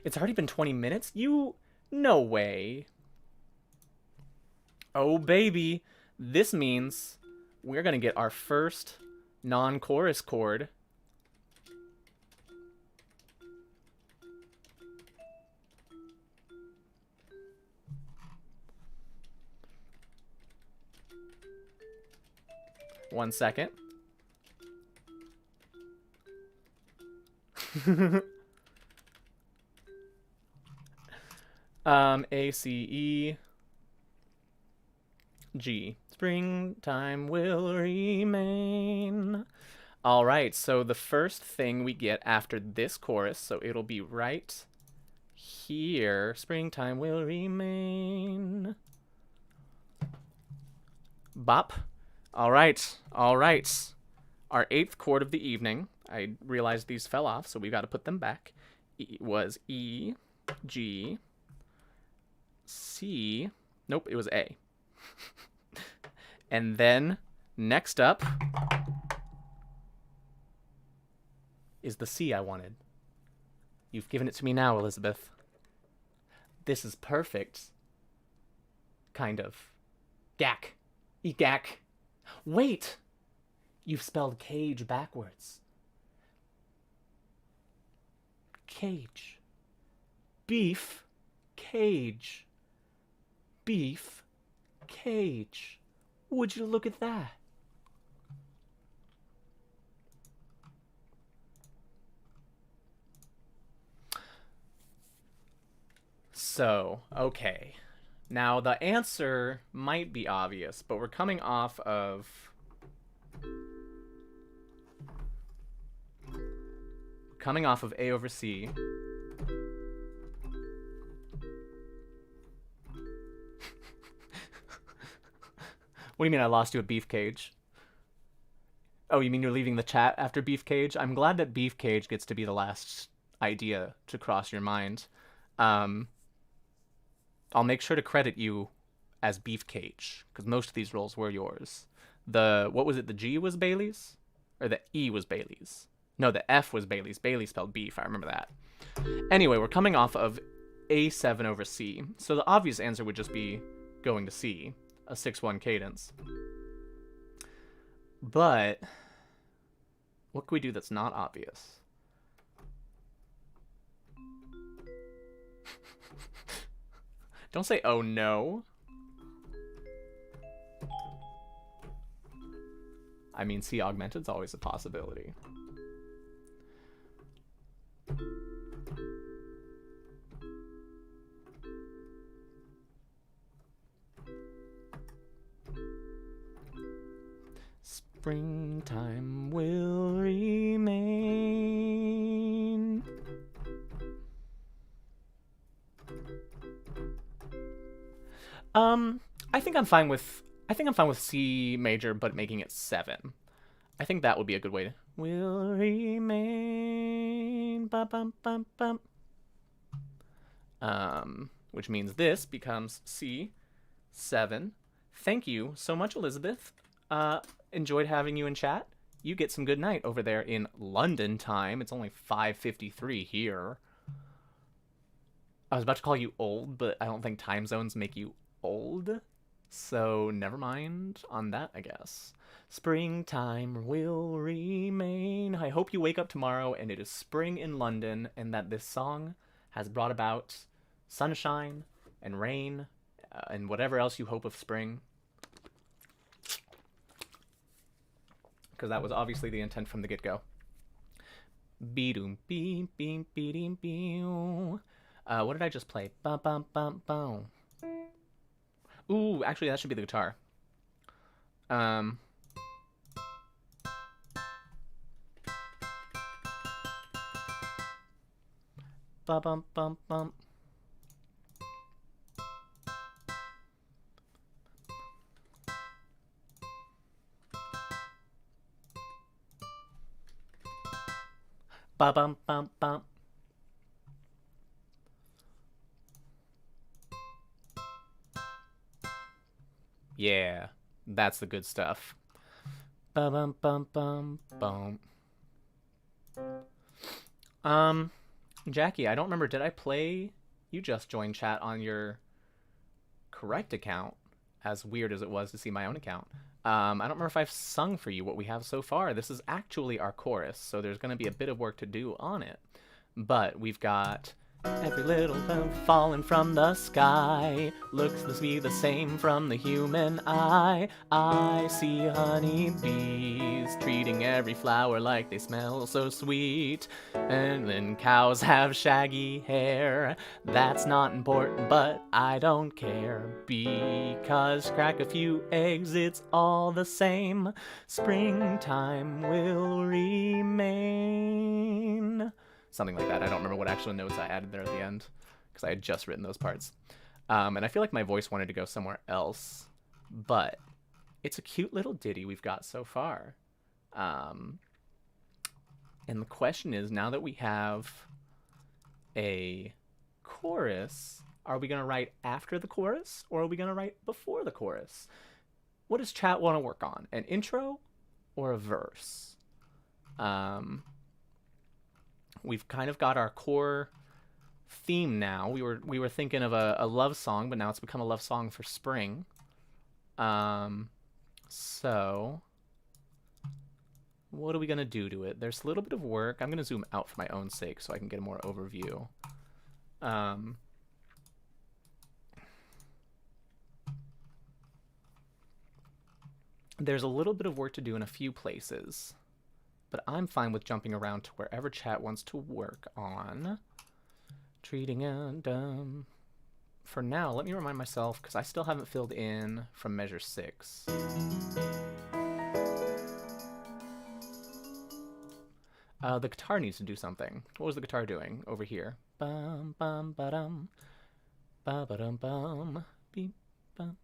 Speaker 1: It's already been 20 minutes? No way. Oh, baby. This means we're going to get our first non-chorus chord. One second. A, C, E, G. Springtime will remain. All right, so the first thing we get after this chorus, so it'll be right here. Springtime will remain. Bop. All right. Our 8th chord of the evening. I realized these fell off, so we got to put them back. Was E, G, C. Nope, it was A. And then next up is the C I wanted. You've given it to me now, Elizabeth. This is perfect. Kind of. Gack. Egack. Wait! You've spelled cage backwards. Cage. Beef. Cage. Beef. Cage. Would you look at that? So, okay. Now, the answer might be obvious, but we're coming off of... A over C. What do you mean I lost you at Beef Cage? Oh, you mean you're leaving the chat after Beef Cage? I'm glad that Beef Cage gets to be the last idea to cross your mind. I'll make sure to credit you as Beef Cage, because most of these roles were yours. What was it, the G was Bailey's? Or the E was Bailey's? No, the F was Bailey's. Bailey spelled beef, I remember that. Anyway, we're coming off of A7 over C, so the obvious answer would just be going to C, a 6-1 cadence. But what can we do that's not obvious? Don't say, oh no. I mean, C augmented's always a possibility. Springtime will remain. I think I'm fine with C major, but making it 7. I think that would be a good way to will remain. Bum, bum, bum, bum. Which means this becomes C7. Thank you so much, Elizabeth. Enjoyed having you in chat. You get some good night over there in London time. It's only 5:53 here. I was about to call you old, but I don't think time zones make you old. So never mind on that, I guess. Springtime will remain. I hope you wake up tomorrow and it is spring in London and that this song has brought about sunshine and rain and whatever else you hope of spring. Because that was obviously the intent from the get-go. Be-doom, be-beam, be-deem, be-oo. What did I just play? Bum-bum-bum-bum. Ooh, actually, that should be the guitar. Bum-bum-bum-bum. Ba-bum-bum-bum. Yeah, that's the good stuff. Ba-bum-bum-bum-bum. Jackie, I don't remember, did I play? You just joined chat on your correct account, as weird as it was to see my own account. I don't remember if I've sung for you what we have so far. This is actually our chorus, so there's going to be a bit of work to do on it. But we've got every little bird falling from the sky looks to be the same from the human eye. I see honeybees treating every flower like they smell so sweet. And then cows have shaggy hair. That's not important, but I don't care. Because crack a few eggs, it's all the same. Springtime will remain. Something like that. I don't remember what actual notes I added there at the end because I had just written those parts. And I feel like my voice wanted to go somewhere else, but it's a cute little ditty we've got so far. And the question is, now that we have a chorus, are we going to write after the chorus or are we going to write before the chorus? What does chat want to work on? An intro or a verse? We've kind of got our core theme now. We were thinking of a love song, but now it's become a love song for spring. So what are we gonna do to it? There's a little bit of work. I'm gonna zoom out for my own sake so I can get a more overview. There's a little bit of work to do in a few places, but I'm fine with jumping around to wherever chat wants to work on. Treating and for now, let me remind myself, because I still haven't filled in from measure 6. The guitar needs to do something. What was the guitar doing over here? Bum bum ba-dum, ba-ba-dum bum, beep bum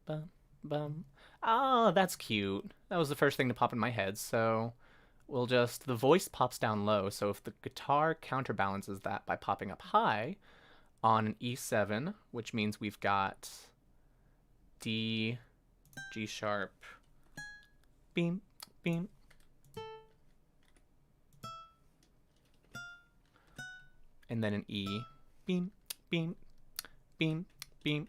Speaker 1: bum bum. Oh, that's cute. That was the first thing to pop in my head, so we'll just, the voice pops down low, so if the guitar counterbalances that by popping up high on an E7, which means we've got D, G sharp, beam, beam, and then an E, beam, beam, beam, beam.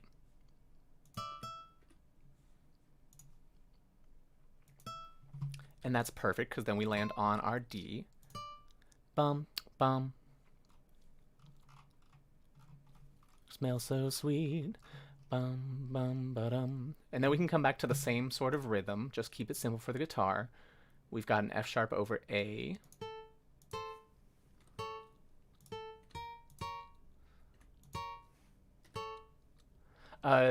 Speaker 1: And that's perfect, because then we land on our D. Bum, bum. Smells so sweet. Bum, bum, ba-dum. And then we can come back to the same sort of rhythm. Just keep it simple for the guitar. We've got an F sharp over A.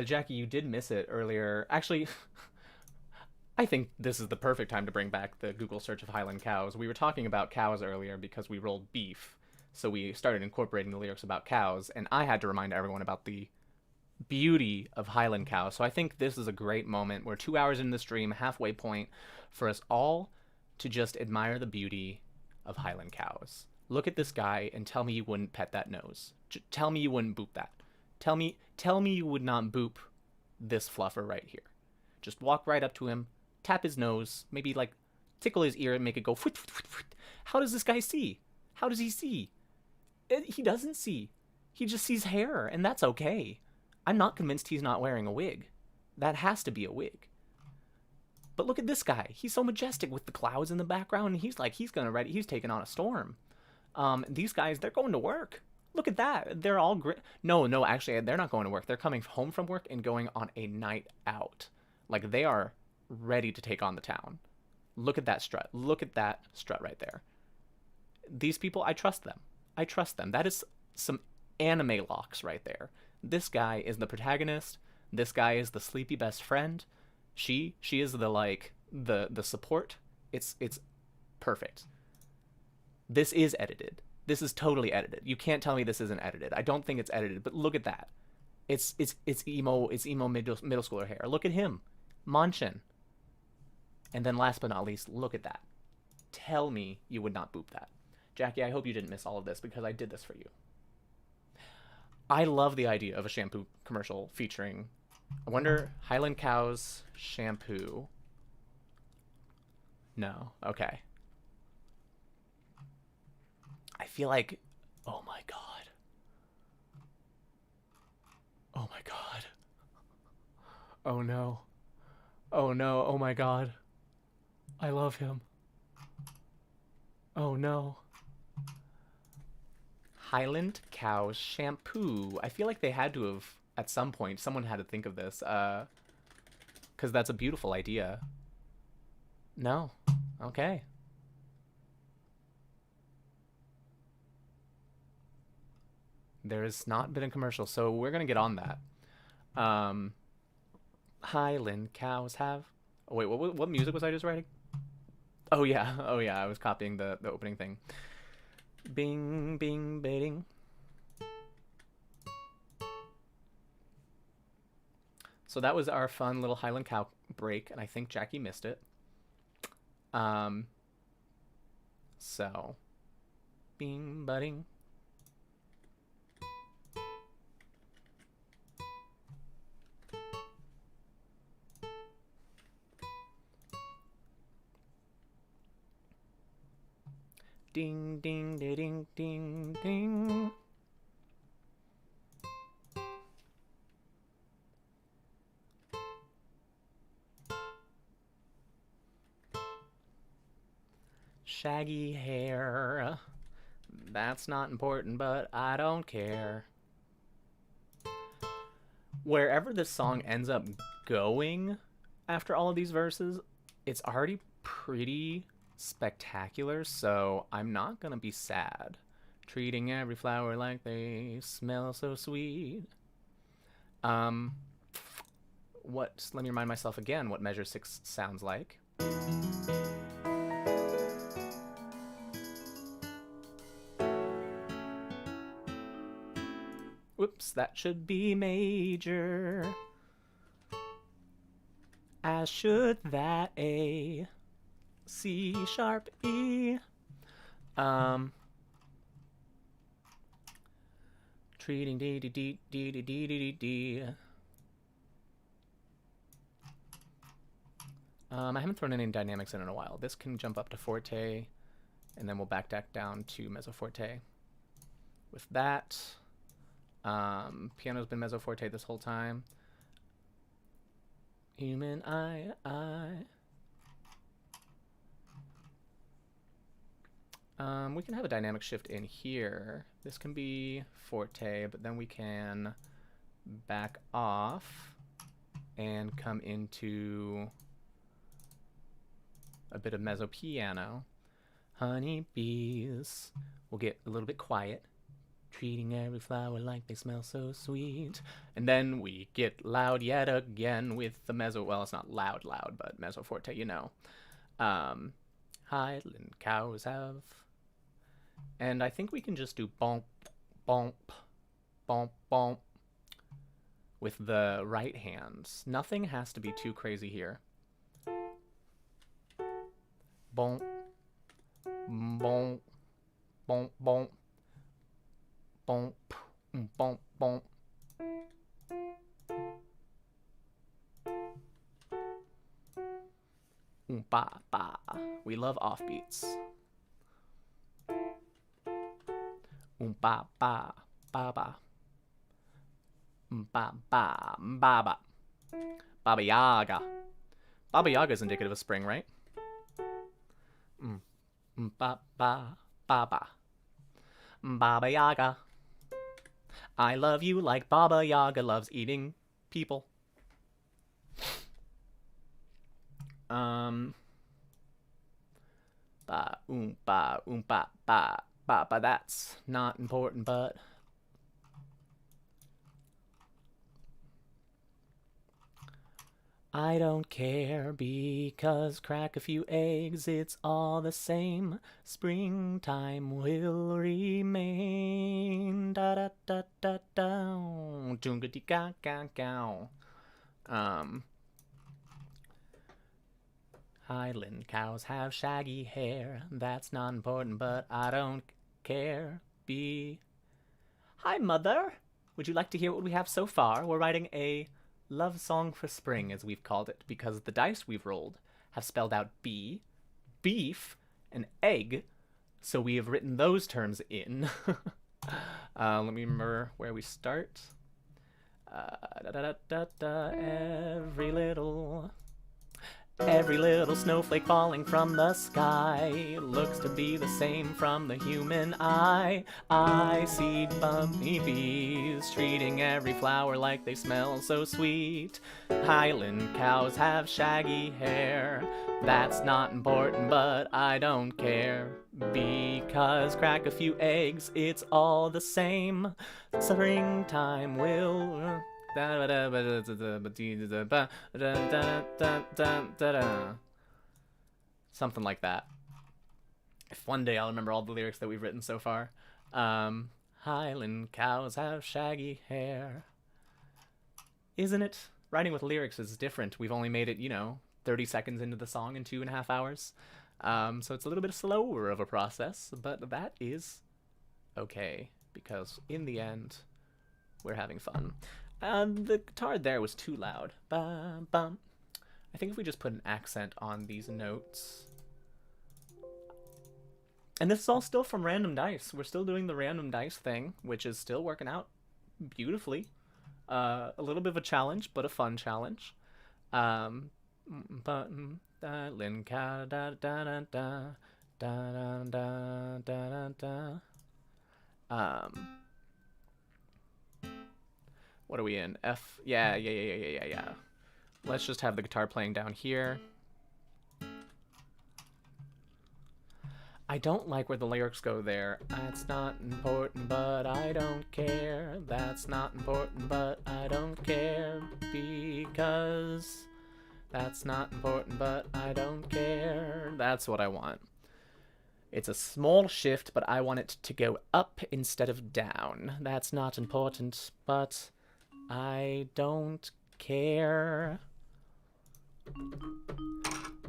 Speaker 1: Jackie, you did miss it earlier. Actually, I think this is the perfect time to bring back the Google search of Highland cows. We were talking about cows earlier because we rolled beef, so we started incorporating the lyrics about cows, and I had to remind everyone about the beauty of Highland cows. So I think this is a great moment. We're 2 hours in the stream, halfway point, for us all to just admire the beauty of Highland cows. Look at this guy and tell me you wouldn't pet that nose. Tell me you wouldn't boop that. Tell me you would not boop this fluffer right here. Just walk right up to him, tap his nose, maybe like tickle his ear and make it go. Foot, foot, foot, foot. How does this guy see? How does he see? He doesn't see. He just sees hair, and that's okay. I'm not convinced he's not wearing a wig. That has to be a wig. But look at this guy. He's so majestic with the clouds in the background, and he's like, he's taking on a storm. These guys, they're going to work. Look at that. They're all great. No, actually, they're not going to work. They're coming home from work and going on a night out. Like, they are ready to take on the town. Look at that strut. Look at that strut right there. These people, I trust them. I trust them. That is some anime locks right there. This guy is the protagonist. This guy is the sleepy best friend. She is the, like, the support. It's perfect. This is edited. This is totally edited. You can't tell me this isn't edited. I don't think it's edited, but look at that. It's emo middle schooler hair. Look at him. Manchin. And then last but not least, look at that. Tell me you would not boop that. Jackie, I hope you didn't miss all of this because I did this for you. I love the idea of a shampoo commercial featuring, I wonder, Highland Cows shampoo. No. Okay. I feel like, oh my god. Oh my god. Oh no. Oh no, oh my god. I love him. Oh no. Highland Cows shampoo. I feel like they had to have, at some point, someone had to think of this, because that's a beautiful idea. No. Okay. There has not been a commercial, so we're gonna get on that. Highland cows have. Oh, wait, what music was I just writing? Oh yeah, I was copying the opening thing. Bing, bing, bing. So that was our fun little Highland cow break, and I think Jackie missed it. So, bing, budding. Ding, ding, ding, ding, ding. Shaggy hair. That's not important, but I don't care. Wherever this song ends up going after all of these verses, it's already pretty spectacular, so I'm not gonna be sad. Treating every flower like they smell so sweet. Let me remind myself again what measure 6 sounds like. Whoops, that should be major. As should that A. C sharp E. Treating D D D D D D D D. I haven't thrown any dynamics in a while. This can jump up to forte, and then we'll backtrack down to mezzo forte. With that, piano's been mezzo forte this whole time. Human eye. We can have a dynamic shift in here. This can be forte, but then we can back off and come into a bit of mezzo piano. Honey bees. We'll get a little bit quiet. treating every flower like they smell so sweet. And then we get loud yet again with the mezzo. Well, it's not loud, but mezzo forte, you know. Highland cows have. And I think we can just do bonk, bonk, bonk, bonk with the right hands. Nothing has to be too crazy here. Bonk, bonk, bonk, bonk, bonk, bonk, bonk. Ba, ba. We love offbeats. Ba, ba, ba, ba. Ba, ba, ba, ba. Baba Yaga. Baba Yaga is indicative of spring, right? Ba, ba, ba, ba. Baba Yaga. I love you like Baba Yaga loves eating people. Ba, ba, ba, ba, ba, that's not important, but I don't care because crack a few eggs, it's all the same. Springtime will remain. Da da da da da. Dunga di ga ga ga. Highland cows have shaggy hair. That's not important, but I don't care. Hi, Mother. Would you like to hear what we have so far? We're writing a love song for spring, as we've called it, because the dice we've rolled have spelled out bee, beef, and egg, so we have written those terms in. Let me remember where we start. Every little snowflake falling from the sky looks to be the same from the human eye. I see bumpy bees treating every flower like they smell so sweet. Highland cows have shaggy hair. That's not important, but I don't care. Because crack a few eggs, it's all the same. Springtime will... Something like that. If one day I'll remember all the lyrics that we've written so far. Highland cows have shaggy hair. Isn't it? Writing with lyrics is different. We've only made it, 30 seconds into the song in 2.5 hours. So it's a little bit slower of a process, but that is okay, because in the end, we're having fun. The guitar there was too loud. Bum, bum. I think if we just put an accent on these notes. And this is all still from random dice. We're still doing the random dice thing, which is still working out beautifully. A little bit of a challenge, but a fun challenge. What are we in? F? Yeah. Let's just have the guitar playing down here. I don't like where the lyrics go there. That's not important, but I don't care. That's not important, but I don't care. Because that's not important, but I don't care. That's what I want. It's a small shift, but I want it to go up instead of down. That's not important, but I don't care.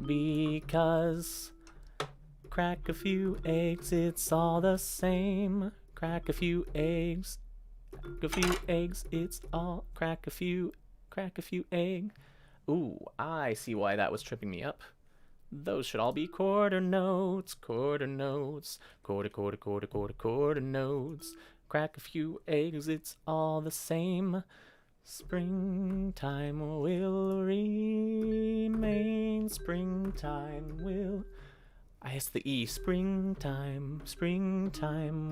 Speaker 1: Because crack a few eggs, it's all the same. Crack a few eggs, it's all crack a few egg. Ooh, I see why that was tripping me up. Those should all be quarter notes, quarter notes, quarter notes. Crack a few eggs, it's all the same. Springtime will remain. Springtime will... I guess the E. Springtime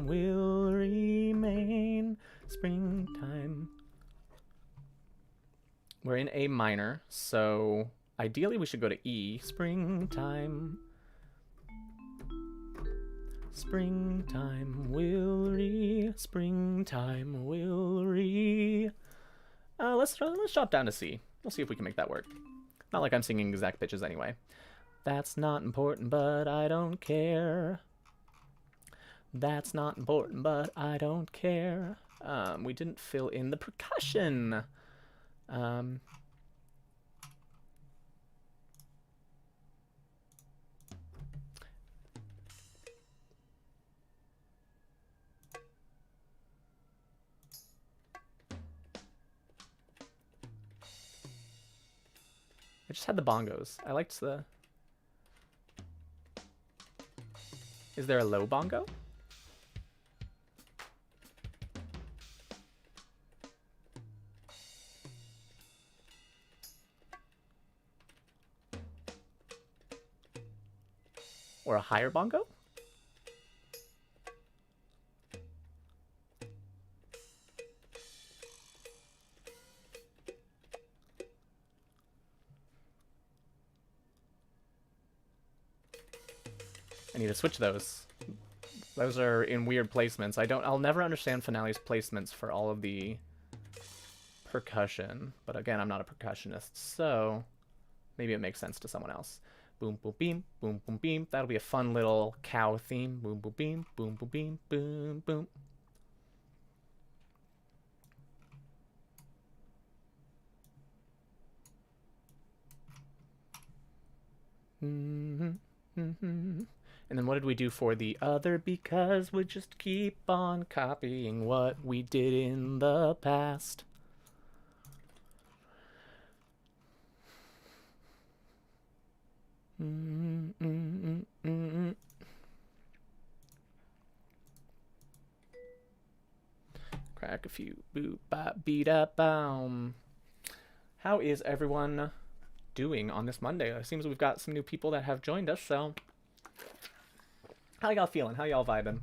Speaker 1: will remain. Springtime. We're in A minor, so ideally we should go to E. Springtime Springtime will let's drop down to C. We'll see if we can make that work. Not like I'm singing exact pitches anyway. That's not important, but I don't care. That's not important, but I don't care. We didn't fill in the percussion. I just had the bongos. I liked the... Is there a low bongo? Or a higher bongo? I need to switch those. Those are in weird placements. I'll never understand Finale's placements for all of the percussion. But again, I'm not a percussionist, so maybe it makes sense to someone else. Boom, boom, beam, boom, boom, beam. That'll be a fun little cow theme. Boom, boom, beam, boom, boom, beam, boom, boom. And then what did we do for the other? Because we just keep on copying what we did in the past. Crack a few boop bop beat up boom. How is everyone doing on this Monday? It seems we've got some new people that have joined us, so how y'all feeling? How y'all vibing?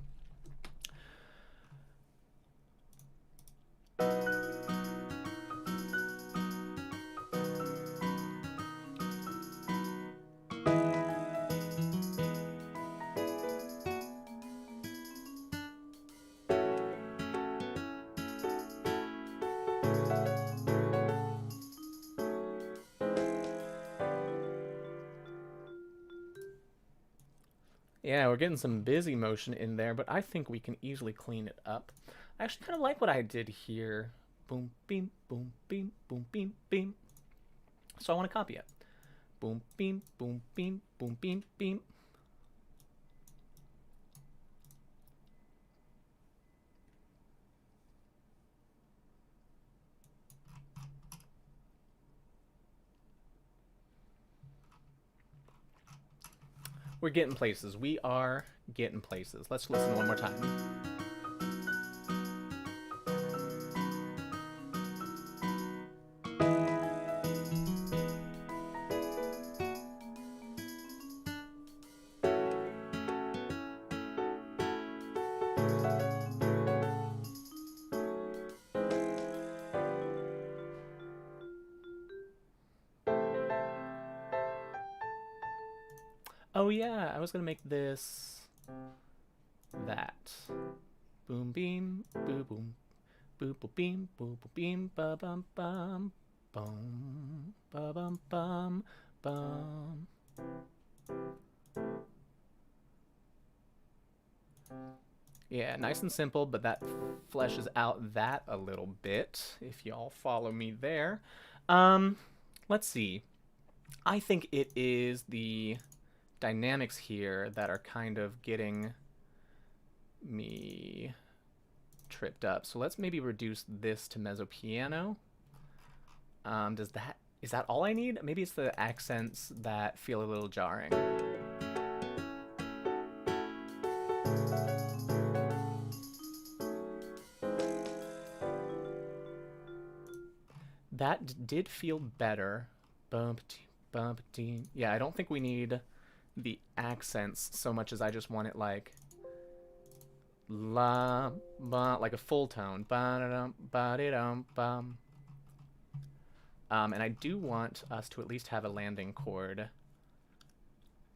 Speaker 1: Yeah, we're getting some busy motion in there, but I think we can easily clean it up. I actually kind of like what I did here. Boom, beam, boom, beam, boom, beam, beam. So I want to copy it. Boom, beam, boom, beam, boom, beam, beam. We're getting places. We are getting places. Let's listen one more time. Oh yeah, I was gonna make this that. Boom beam, boo boom, boo boo beam, boo boo beam, ba bum bum, bum, ba bum bum, bum. Yeah, nice and simple, but that fleshes out that a little bit, if y'all follow me there. Let's see. I think it is the dynamics here that are kind of getting me tripped up. So let's maybe reduce this to mezzo piano. Is that all I need? Maybe it's the accents that feel a little jarring. That did feel better. Bump, bump, yeah, I don't think we need the accents so much as I just want it like la, ba, like a full tone. Ba-da-dum, ba-da-dum, bum. And I do want us to at least have a landing chord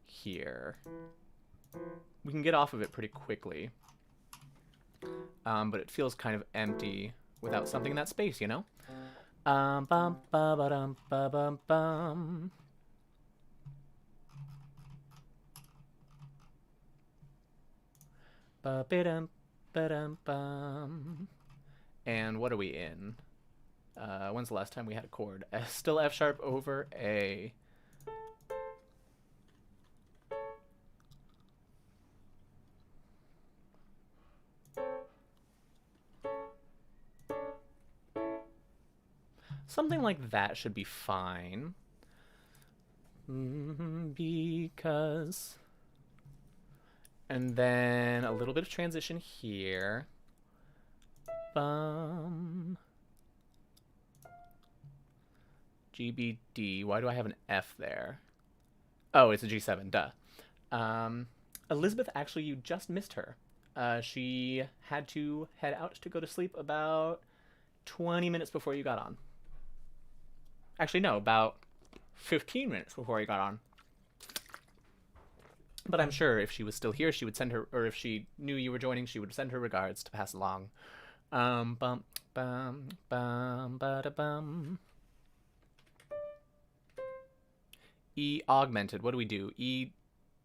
Speaker 1: here. we can get off of it pretty quickly. But it feels kind of empty without something in that space, you know? Bum ba ba dum ba bum bum. Ba bidum ba dum bum. And what are we in? When's the last time we had a chord? Still F sharp over A. Something like that should be fine. Because... And then a little bit of transition here. Bum. G, B, D. Why do I have an F there? Oh, it's a G7, duh. Elizabeth, actually, you just missed her. She had to head out to go to sleep about 20 minutes before you got on. Actually, no, about 15 minutes before you got on. But I'm sure if she was still here, she would send her, or if she knew you were joining, she would send her regards to pass along. Bum, bum, bum, ba-da, bum. E augmented. What do we do? E.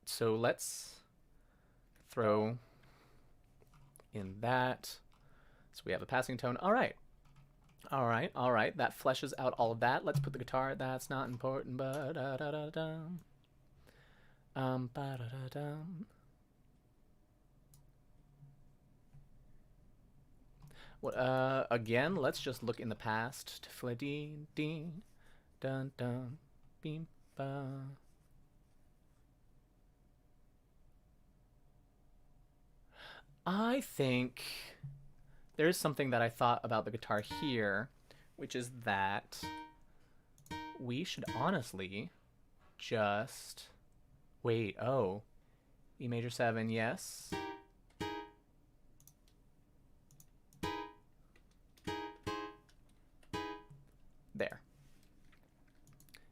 Speaker 1: So let's throw in that. So we have a passing tone. All right. All right. All right. That fleshes out all of that. Let's put the guitar. That's not important. Ba da da da dum. Ba da da dum. What? Again, let's just look in the past. Dee dee dun dun beam. I think there is something that I thought about the guitar here, which is that we should honestly just wait. Oh, E major 7, yes. There.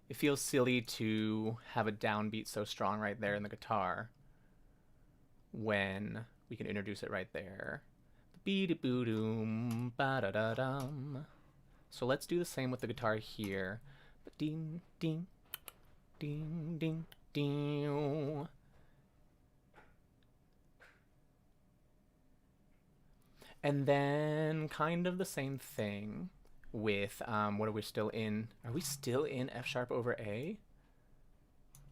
Speaker 1: It feels silly to have a downbeat so strong right there in the guitar when we can introduce it right there. Be-de-boo-doom, ba-da-da-dum. So let's do the same with the guitar here. Ding, ding, ding, ding, ding. And then kind of the same thing with, what are we still in? Are we still in F sharp over A?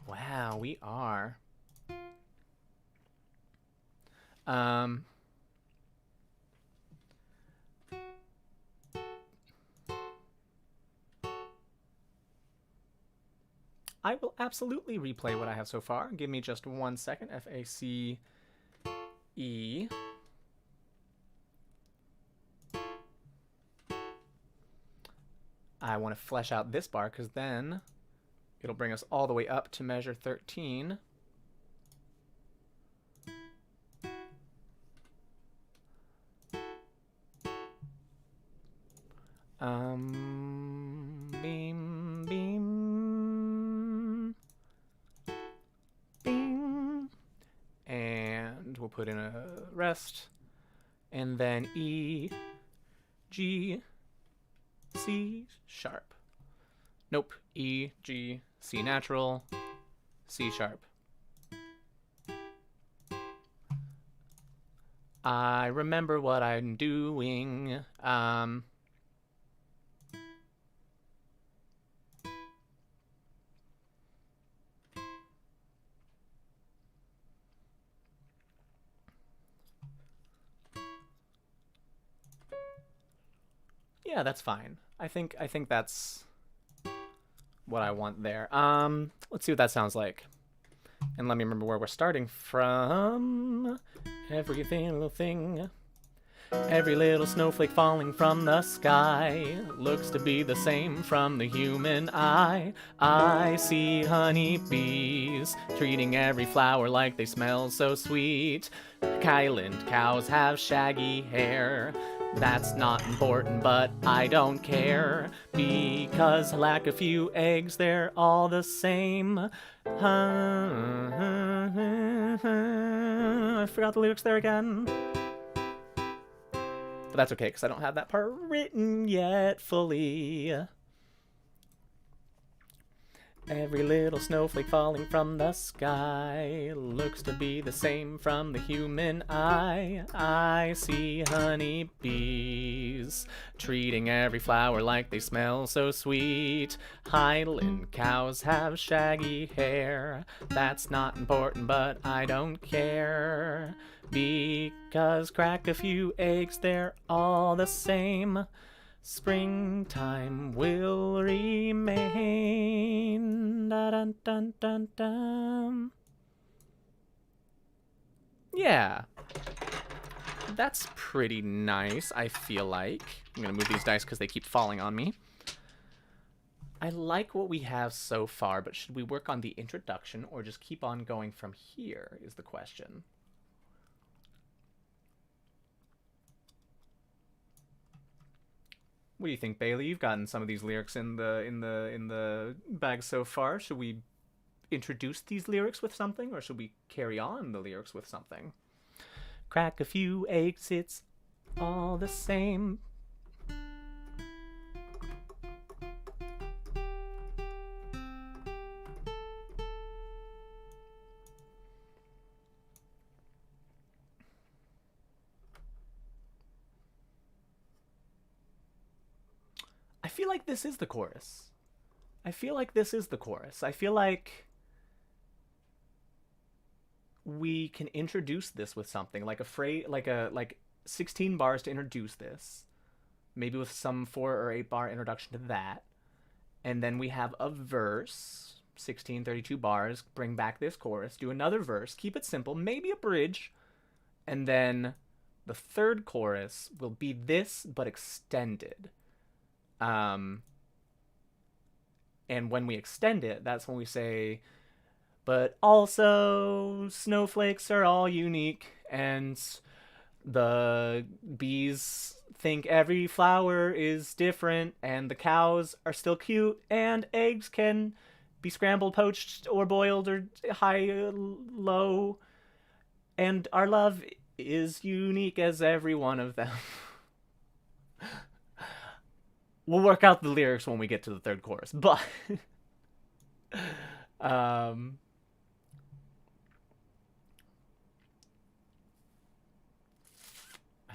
Speaker 1: Wow, we are. I will absolutely replay what I have so far. Give me just 1 second. F, A, C, E. I want to flesh out this bar because then it'll bring us all the way up to measure 13. Beam, beam, beam. And we'll put in a rest. And then E, G, C sharp. Nope. E, G, C natural, C sharp. I remember what I'm doing. Yeah, that's fine. I think that's what I want there. Let's see what that sounds like. And let me remember where we're starting from. Everything, little thing. Every little snowflake falling from the sky looks to be the same from the human eye. I see honeybees treating every flower like they smell so sweet. Kyland cows have shaggy hair. That's not important, but I don't care, because lack a few eggs, they're all the same. I forgot the lyrics there again. But that's okay, because I don't have that part written yet fully. Every little snowflake falling from the sky looks to be the same from the human eye. I see honeybees treating every flower like they smell so sweet. Highland cows have shaggy hair. That's not important, but I don't care. Because crack a few eggs, they're all the same. Springtime will remain. Dun, dun, dun, dun. Yeah. That's pretty nice, I feel like. I'm gonna move these dice because they keep falling on me. I like what we have so far, but should we work on the introduction or just keep on going from here is the question. What do you think, Bailey? You've gotten some of these lyrics in the bag so far. Should we introduce these lyrics with something, or should we carry on the lyrics with something? Crack a few eggs, it's all the same. I feel like this is the chorus. I feel like we can introduce this with something like a phrase, like 16 bars to introduce this, maybe with some 4 or 8 bar introduction to that, and then we have a verse, 16, 32 bars, bring back this chorus, do another verse, keep it simple, maybe a bridge, and then the third chorus will be this but extended. And when we extend it, that's when we say, but also snowflakes are all unique, and the bees think every flower is different, and the cows are still cute, and eggs can be scrambled, poached, or boiled, or high, low, and our love is unique as every one of them. We'll work out the lyrics when we get to the third chorus, but I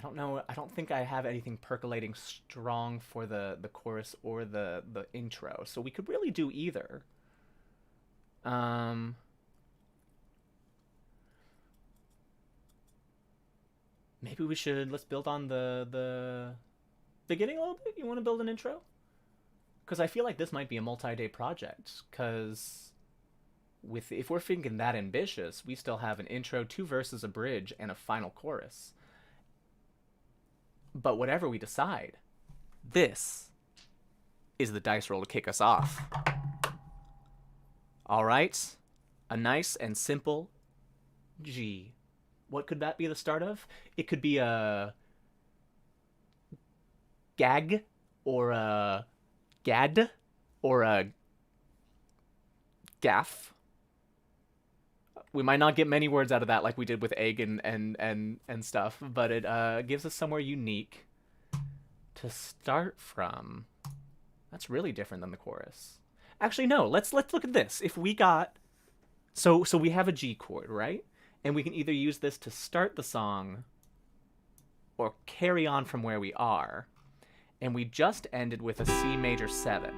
Speaker 1: don't know. I don't think I have anything percolating strong for the chorus or the intro, so we could really do either. Maybe we should, let's build on the beginning a little bit. You want to build an intro? Because I feel like this might be a multi-day project, because if we're thinking that ambitious, we still have an intro, 2 verses, a bridge, and a final chorus. But whatever we decide, this is the dice roll to kick us off. All right, a nice and simple G. What could that be the start of? It could be a gag, or a gad, or a gaff. We might not get many words out of that like we did with egg and stuff, but it gives us somewhere unique to start from. That's really different than the chorus. Actually, no, let's look at this. If we got, so we have a G chord, right? And we can either use this to start the song or carry on from where we are. And we just ended with a C major 7.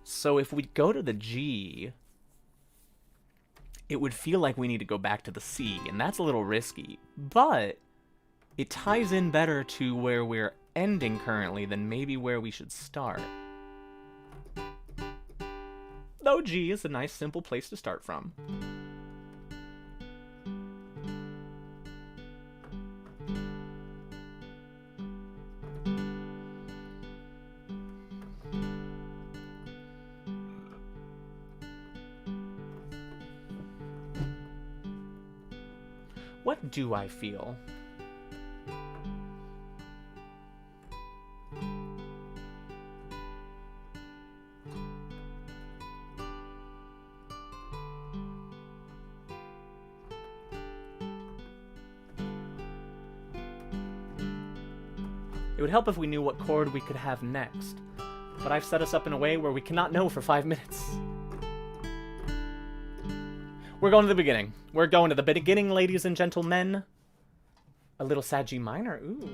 Speaker 1: So if we go to the G, it would feel like we need to go back to the C, and that's a little risky. But it ties in better to where we're ending currently than maybe where we should start. Though G is a nice simple place to start from. What do I feel? It would help if we knew what chord we could have next, but I've set us up in a way where we cannot know for 5 minutes. We're going to the beginning. We're going to the beginning, ladies and gentlemen. A little sad G minor, ooh.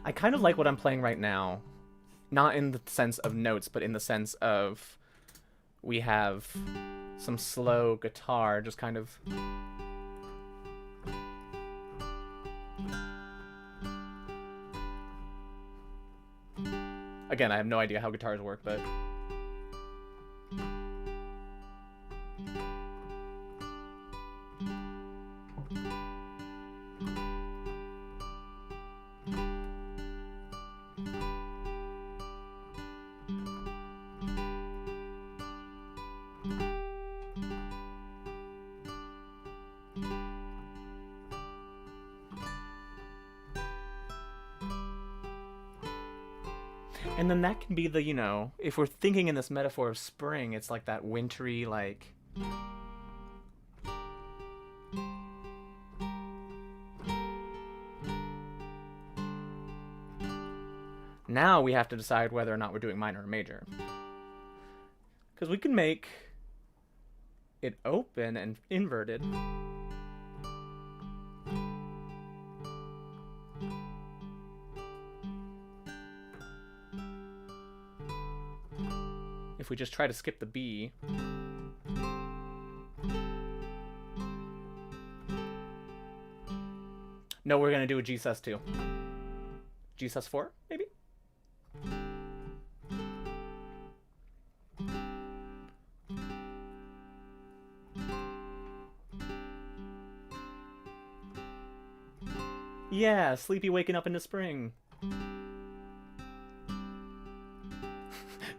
Speaker 1: I kind of like what I'm playing right now. Not in the sense of notes, but in the sense of we have some slow guitar just kind of... Again, I have no idea how guitars work, but... And then that can be the, you know, if we're thinking in this metaphor of spring, it's like that wintry, like... Now we have to decide whether or not we're doing minor or major. Because we can make it open and inverted. If we just try to skip the B. No, we're going to do a G sus2. G sus4, maybe? Yeah, sleepy waking up into spring.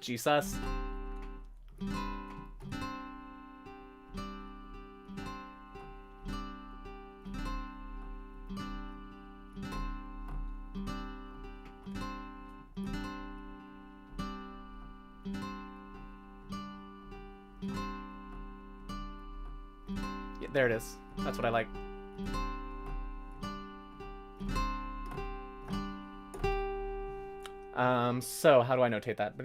Speaker 1: G sus. Yeah, there it is. That's what I like. So how do I notate that?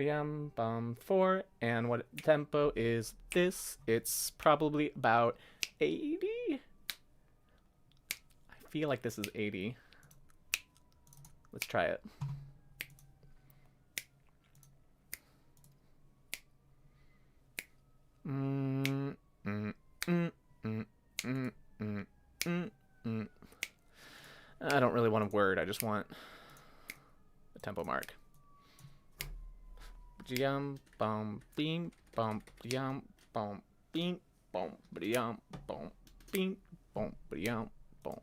Speaker 1: Bum 4, and what tempo is this? It's probably about 80. I feel like this is 80. Let's try it. I don't really want a word. I just want a tempo mark. Yum bum beam bum yum bum beam bum yum bum beam bum yum bum.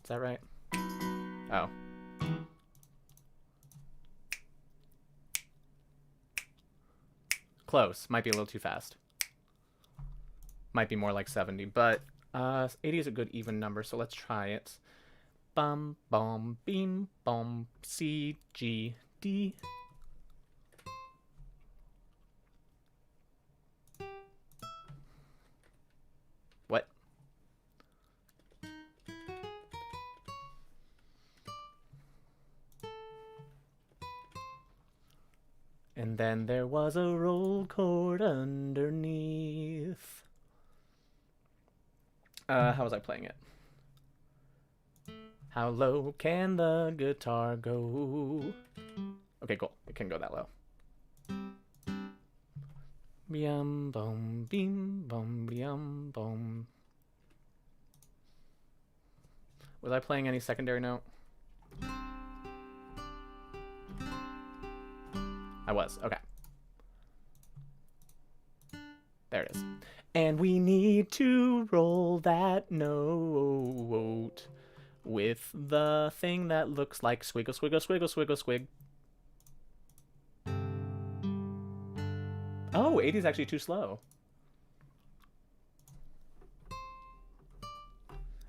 Speaker 1: Is that right? Oh. Close. Might be a little too fast. Might be more like 70, but 80 is a good even number, so let's try it. Bum, bum, beam, bum, C, G, D. What? And then there was a roll chord underneath. How was I playing it? How low can the guitar go? Okay, cool. It can go that low. Yum bum beam bum yum bum. Was I playing any secondary note? I was. Okay. There it is. And we need to roll that note. with the thing that looks like squiggle, squiggle, squiggle, squiggle, squig. Oh, 80 is actually too slow.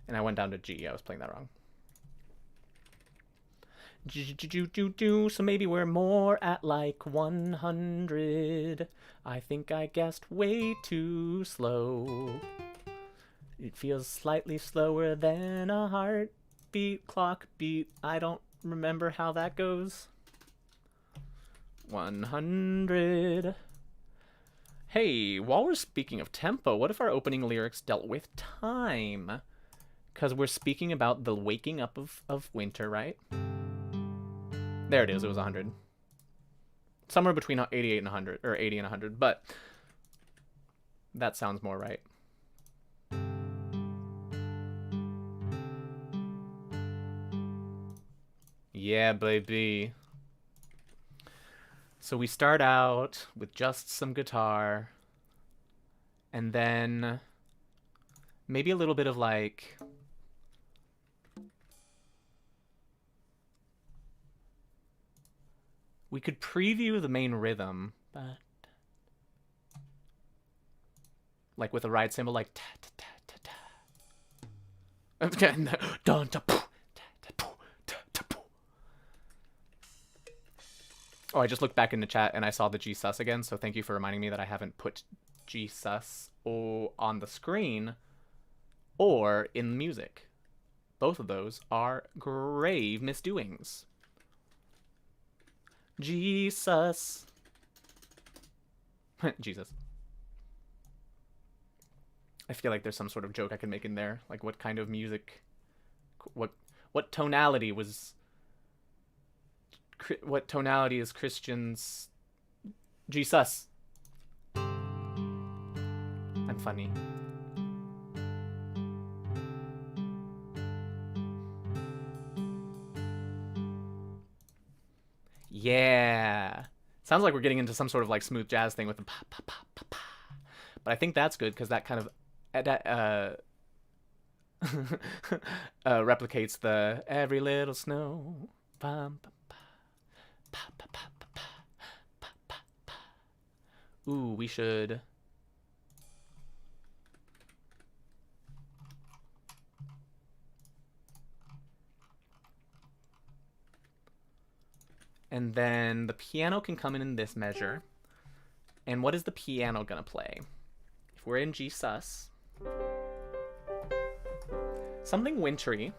Speaker 1: And I went down to G. I was playing that wrong. So maybe we're more at like 100. I think I guessed way too slow. It feels slightly slower than a heartbeat, clock beat. I don't remember how that goes. 100. Hey, while we're speaking of tempo, what if our opening lyrics dealt with time? Because we're speaking about the waking up of winter, right? There it is. It was 100. Somewhere between 88 and 100, or 80 and 100, but that sounds more right. Yeah, baby. So we start out with just some guitar, and then maybe a little bit of like... We could preview the main rhythm, but like with a ride cymbal, like ta ta ta ta ta. Oh, I just looked back in the chat and I saw the G sus again, so thank you for reminding me that I haven't put G sus on the screen or in the music. Both of those are grave misdoings. Jesus. Jesus. I feel like there's some sort of joke I can make in there. Like what kind of music, what tonality was, what tonality is Christian's Jesus? I'm funny. Yeah. Sounds like we're getting into some sort of like smooth jazz thing with the pa pa pa pa pa. But I think that's good because that kind of replicates the every little snow. Pa, pa, pa, pa, pa, pa, pa, pa, pa, pa. Ooh, we should... And then the piano can come in this measure. And what is the piano gonna play? If we're in G sus, something wintry.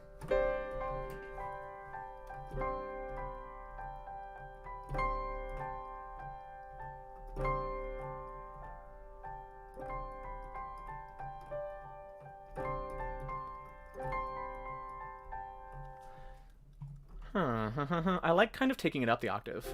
Speaker 1: I like kind of taking it up the octave.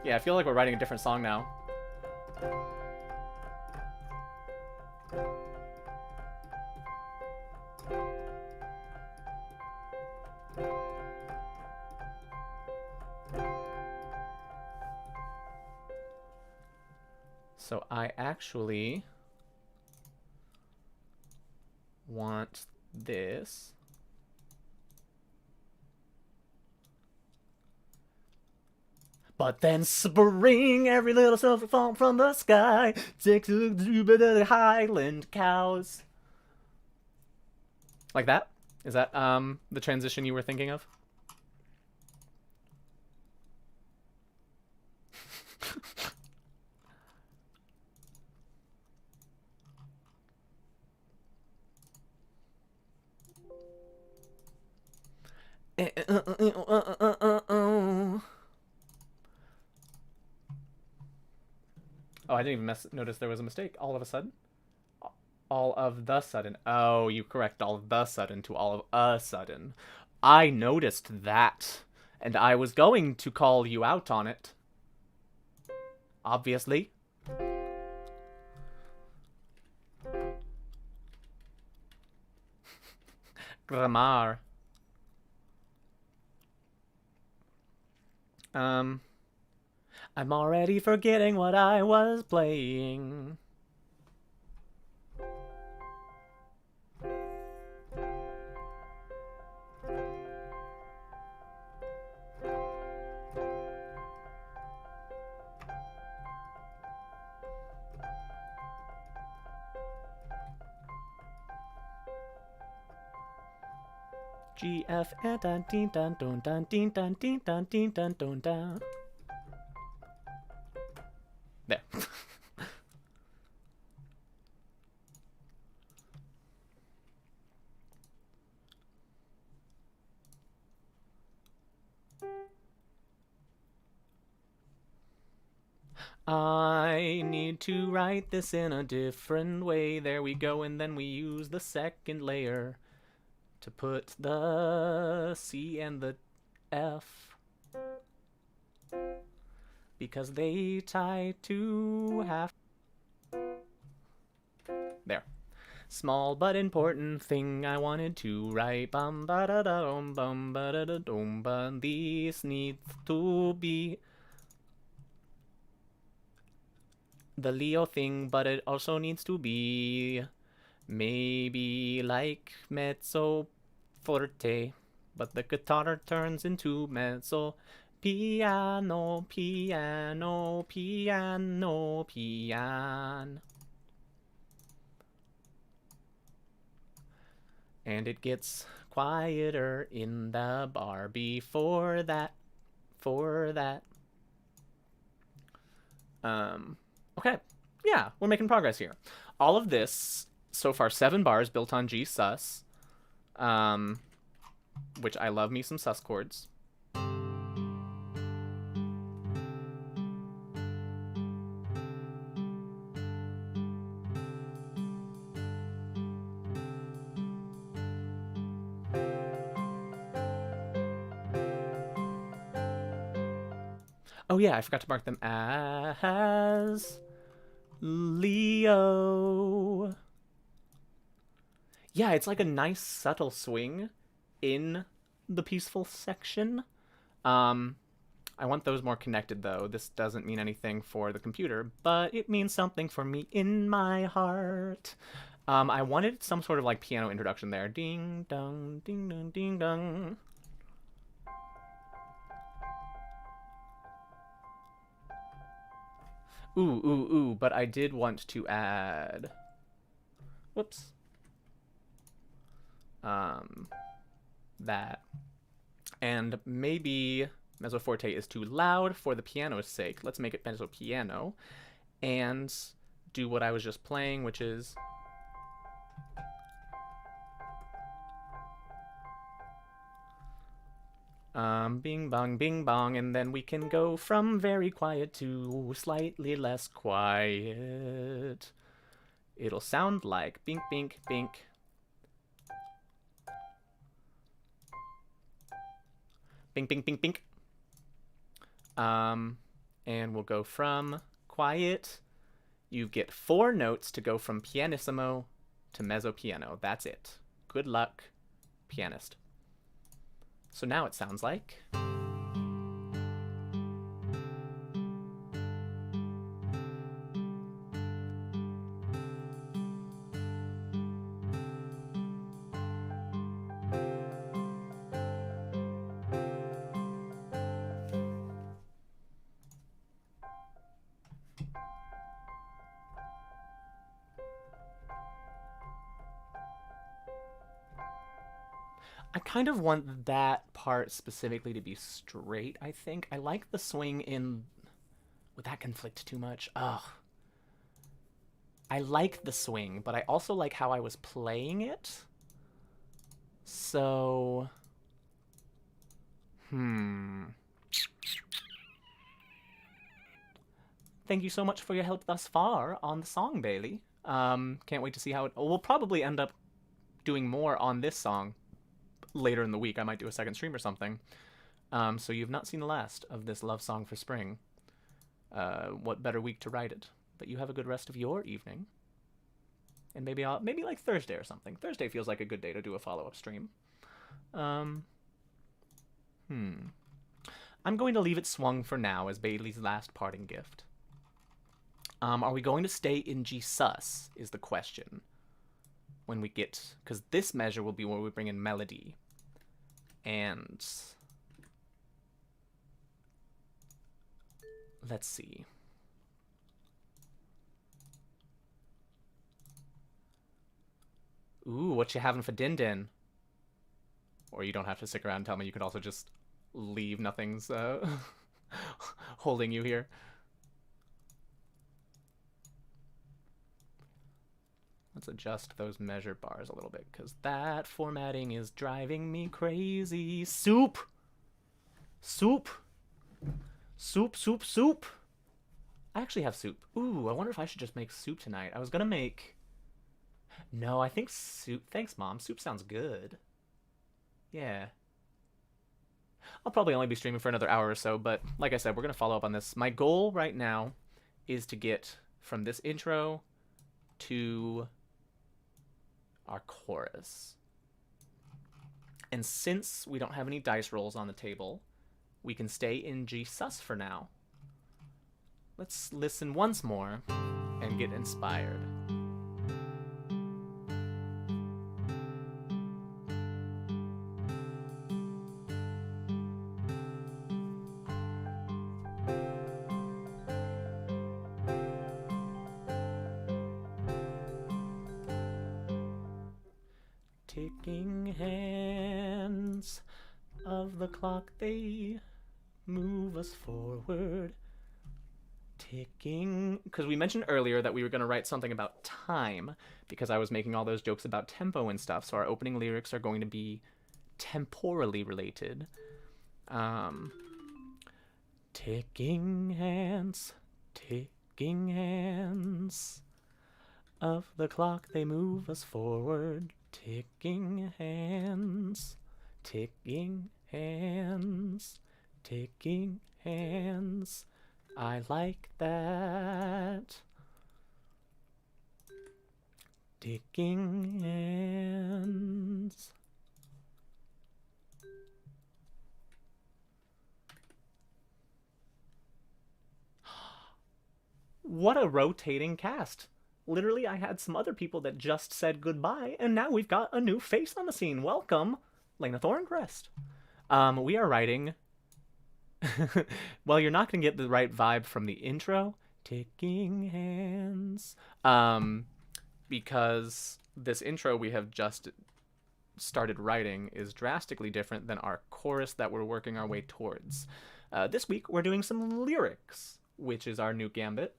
Speaker 1: Yeah, I feel like we're writing a different song now. So I actually want this. But then spring, every little silver fall from the sky, takes to the Highland cows. Like that? Is that the transition you were thinking of? Oh, I didn't even notice there was a mistake all of a sudden. All of the sudden. Oh, you correct all of the sudden to all of a sudden. I noticed that, and I was going to call you out on it. obviously. Grammar. I'm already forgetting what I was playing. G F and dun dun dun dun dun dun dun dun dun dun dun dun. There. I need to write this in a different way. There we go, and then we use the second layer to put the C and the F because they tie to half. There. Small but important thing I wanted to write. Bum ba da da dum bum ba da da dum ba. This needs to be the Leo thing, but it also needs to be maybe like mezzo forte, but the guitar turns into mezzo piano, piano, piano, piano. And it gets quieter in the bar before that, for that. Okay, yeah, we're making progress here. All of this, so far 7 bars built on G sus, which I love me some sus chords. Oh yeah, I forgot to mark them as Leo. Yeah, it's like a nice subtle swing in the peaceful section. I want those more connected though. This doesn't mean anything for the computer, but it means something for me in my heart. I wanted some sort of like piano introduction there. Ding dong, ding dong, ding dong. Ooh, but I did want to add... Whoops. That. And maybe mezzo forte is too loud for the piano's sake. Let's make it mezzo piano and do what I was just playing, which is... bing bong, and then we can go from very quiet to slightly less quiet. It'll sound like bink, bink, bink. Bink, bink, bink, bink. And we'll go from quiet. You get 4 notes to go from pianissimo to mezzo piano. That's it. Good luck, pianist. So now it sounds like... I kind of want that part specifically to be straight, I think. I like the swing in... Would that conflict too much? Ugh. I like the swing, but I also like how I was playing it. So... Thank you so much for your help thus far on the song, Bailey. Can't wait to see how it... We'll probably end up doing more on this song later in the week. I might do a second stream or something. So you've not seen the last of this love song for spring. what better week to write it? But you have a good rest of your evening. And maybe like Thursday or something. Thursday feels like a good day to do a follow-up stream. I'm going to leave it swung for now as Bailey's last parting gift. Are we going to stay in G sus is the question. When we get, because this measure will be where we bring in melody. And let's see. Ooh, what you having for Din Din? Or you don't have to stick around and tell me. You could also just leave. Nothing's holding you here. Let's adjust those measure bars a little bit, because that formatting is driving me crazy. Soup! Soup! Soup, soup, soup! I actually have soup. Ooh, I wonder if I should just make soup tonight. I was gonna make... No, I think soup... Thanks, Mom. Soup sounds good. Yeah. I'll probably only be streaming for another hour or so, but like I said, we're gonna follow up on this. My goal right now is to get from this intro to our chorus. And since we don't have any dice rolls on the table, we can stay in G sus for now. Let's listen once more and get inspired. Ticking hands of the clock, they move us forward. Ticking, because we mentioned earlier that we were going to write something about time, because I was making all those jokes about tempo and stuff, so our opening lyrics are going to be temporally related. Ticking hands of the clock, they move us forward. Ticking hands, ticking hands, ticking hands. I like that. Ticking hands. What a rotating cast. Literally, I had some other people that just said goodbye, and now we've got a new face on the scene. Welcome, Lena Thorncrest. We are writing... Well, you're not going to get the right vibe from the intro. Ticking hands. Because this intro we have just started writing is drastically different than our chorus that we're working our way towards. This week, we're doing some lyrics, which is our new gambit.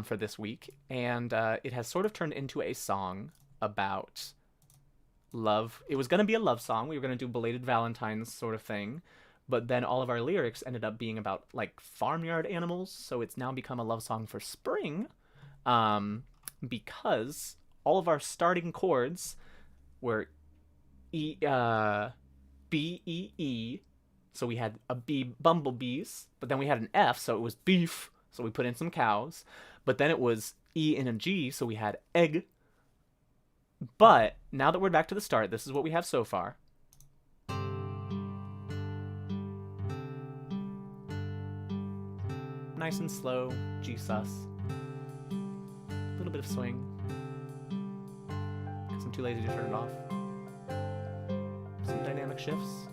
Speaker 1: For this week, and it has sort of turned into a song about love. It was going to be a love song. We were going to do belated Valentine's sort of thing, but then all of our lyrics ended up being about like farmyard animals, so it's now become a love song for spring, because all of our starting chords were B, E, E, so we had a B, bumblebees, but then we had an F, so it was beef, so we put in some cows, but then it was E and a G, so we had egg. But now that we're back to the start, this is what we have so far. Nice and slow, G sus. A little bit of swing. Because I'm too lazy to turn it off. Some dynamic shifts.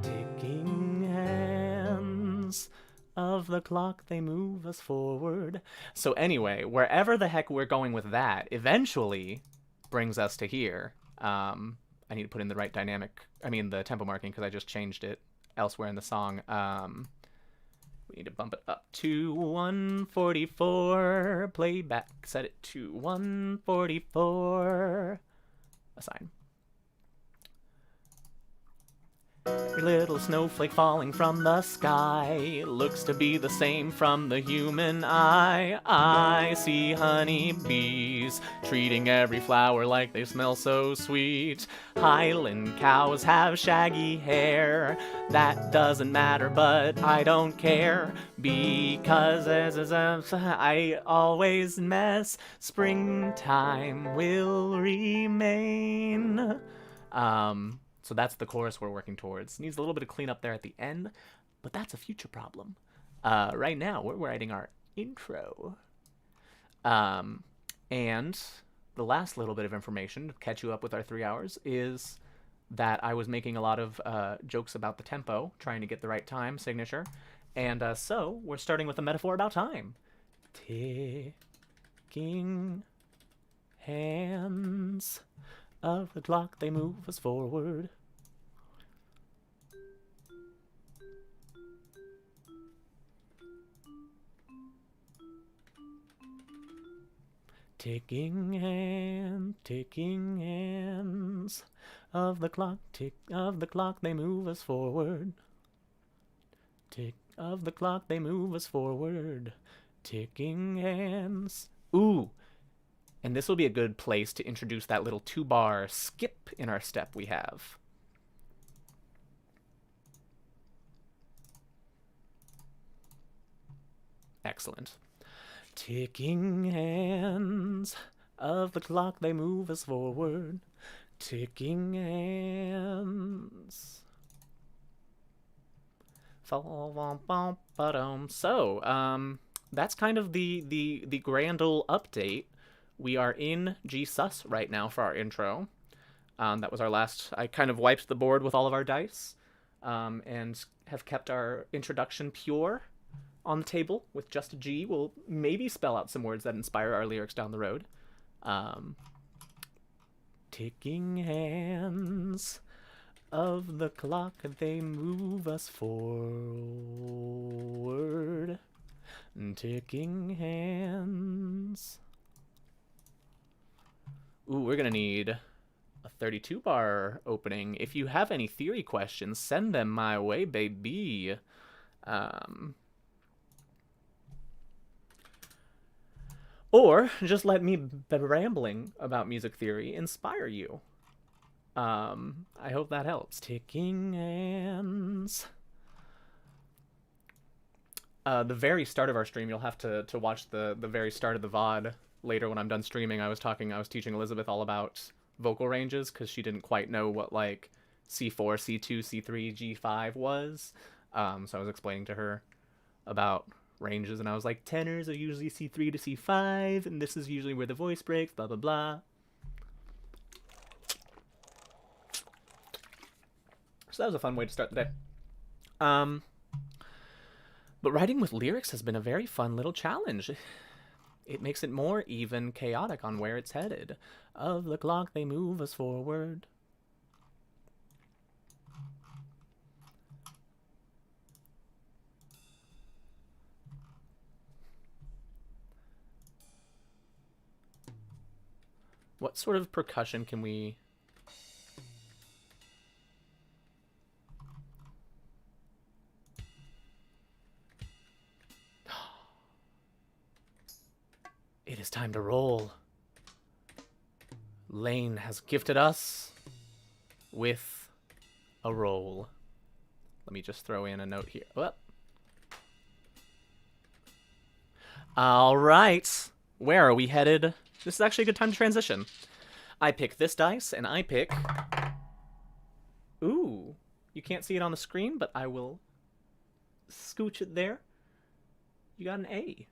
Speaker 1: Ticking hands of the clock, they move us forward. So anyway, wherever the heck we're going with that eventually brings us to here. I need to put in the right dynamic, the tempo marking, because I just changed it elsewhere in the song. We need to bump it up to 144. Playback, set it to 144. Assign. Your little snowflake falling from the sky looks to be the same from the human eye. I see honeybees treating every flower like they smell so sweet. Highland cows have shaggy hair. That doesn't matter, but I don't care because I always mess. Springtime will remain. So that's the chorus we're working towards. Needs a little bit of cleanup there at the end, but that's a future problem. Right now, we're writing our intro. And the last little bit of information to catch you up with our 3 hours is that I was making a lot of jokes about the tempo, trying to get the right time signature. And so we're starting with a metaphor about time. Ticking hands of the clock, they move us forward. Ticking hands of the clock, tick of the clock, they move us forward. Tick of the clock, they move us forward. Ticking hands. Ooh! And this will be a good place to introduce that little 2-bar skip in our step we have. Excellent. Ticking hands of the clock, they move us forward. Ticking hands. So, that's kind of the grand ol' update. We are in G sus right now for our intro. That was our last. I kind of wiped the board with all of our dice, and have kept our introduction pure on the table with just a G. We'll maybe spell out some words that inspire our lyrics down the road. Ticking hands of the clock, they move us forward. Ticking hands. Ooh, we're gonna need a 32-bar opening. If you have any theory questions, send them my way, baby. Or just let me rambling about music theory inspire you. I hope that helps. Ticking hands. The very start of our stream, you'll have to watch the very start of the VOD later when I'm done streaming. I was teaching Elizabeth all about vocal ranges because she didn't quite know what like C4, C2, C3, G5 was. So I was explaining to her about ranges, and I was like, tenors are usually C3 to C5, and this is usually where the voice breaks, blah, blah, blah. So that was a fun way to start the day. But writing with lyrics has been a very fun little challenge. It makes it more even chaotic on where it's headed. Of the clock, they move us forward. What sort of percussion can we... It is time to roll. Lane has gifted us with a roll. Let me just throw in a note here. Oh. All right. Where are we headed? This is actually a good time to transition. I pick this dice, and I pick... Ooh. You can't see it on the screen, but I will scooch it there. You got an A.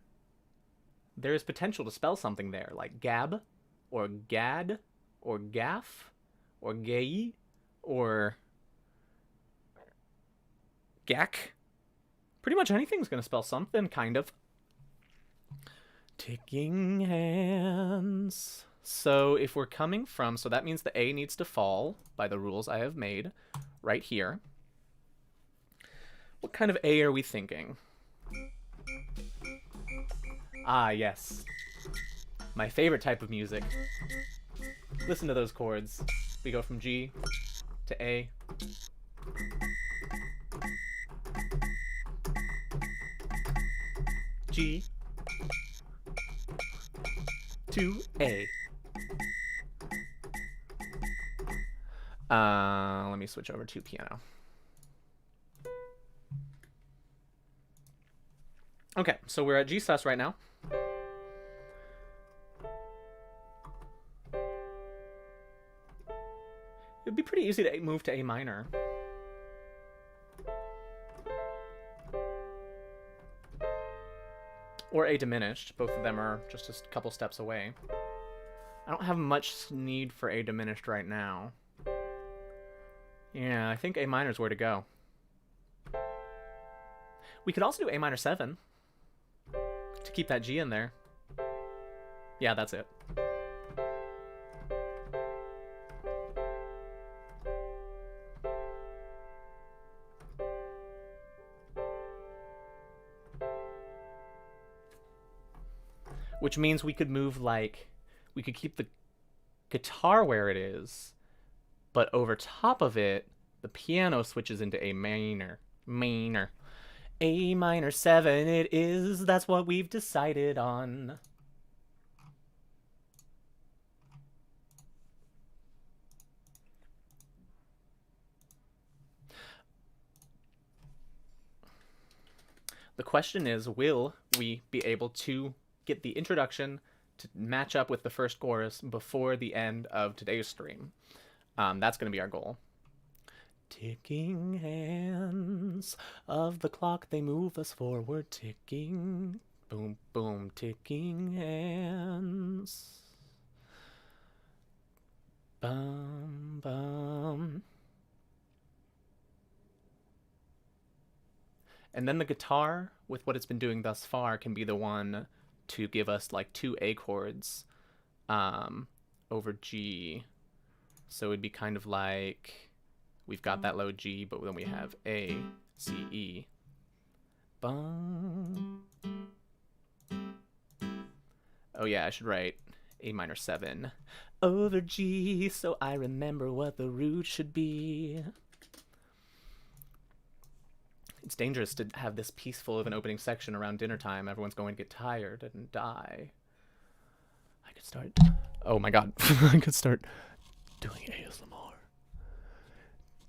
Speaker 1: There is potential to spell something there, like gab, or gad, or gaff, or gay, or gack. Pretty much anything's going to spell something, kind of. Ticking hands. So if we're coming from, so that means the A needs to fall by the rules I have made right here. What kind of A are we thinking? Ah, yes. My favorite type of music. Listen to those chords. We go from G to A G to A. Let me switch over to piano. Okay, so we're at G sus right now. It'd be pretty easy to move to A minor. Or A diminished. Both of them are just a couple steps away. I don't have much need for A diminished right now. Yeah, I think A minor is where to go. We could also do A minor 7 to keep that G in there. Yeah, that's it. Which means we could move, like, we could keep the guitar where it is, but over top of it, the piano switches into A minor. A minor 7 it is, that's what we've decided on. The question is, will we be able to get the introduction to match up with the first chorus before the end of today's stream? That's going to be our goal. Ticking hands of the clock, they move us forward. Ticking, boom, boom, ticking hands. Bum, bum. And then the guitar, with what it's been doing thus far, can be the one to give us like 2 A chords over G. So it'd be kind of like we've got that low G, but then we have A, C, E. Bum. Oh yeah, I should write A minor 7 over G, so I remember what the root should be. It's dangerous to have this peaceful of an opening section around dinner time. Everyone's going to get tired and die. I could start... Oh my god. I could start doing ASMR.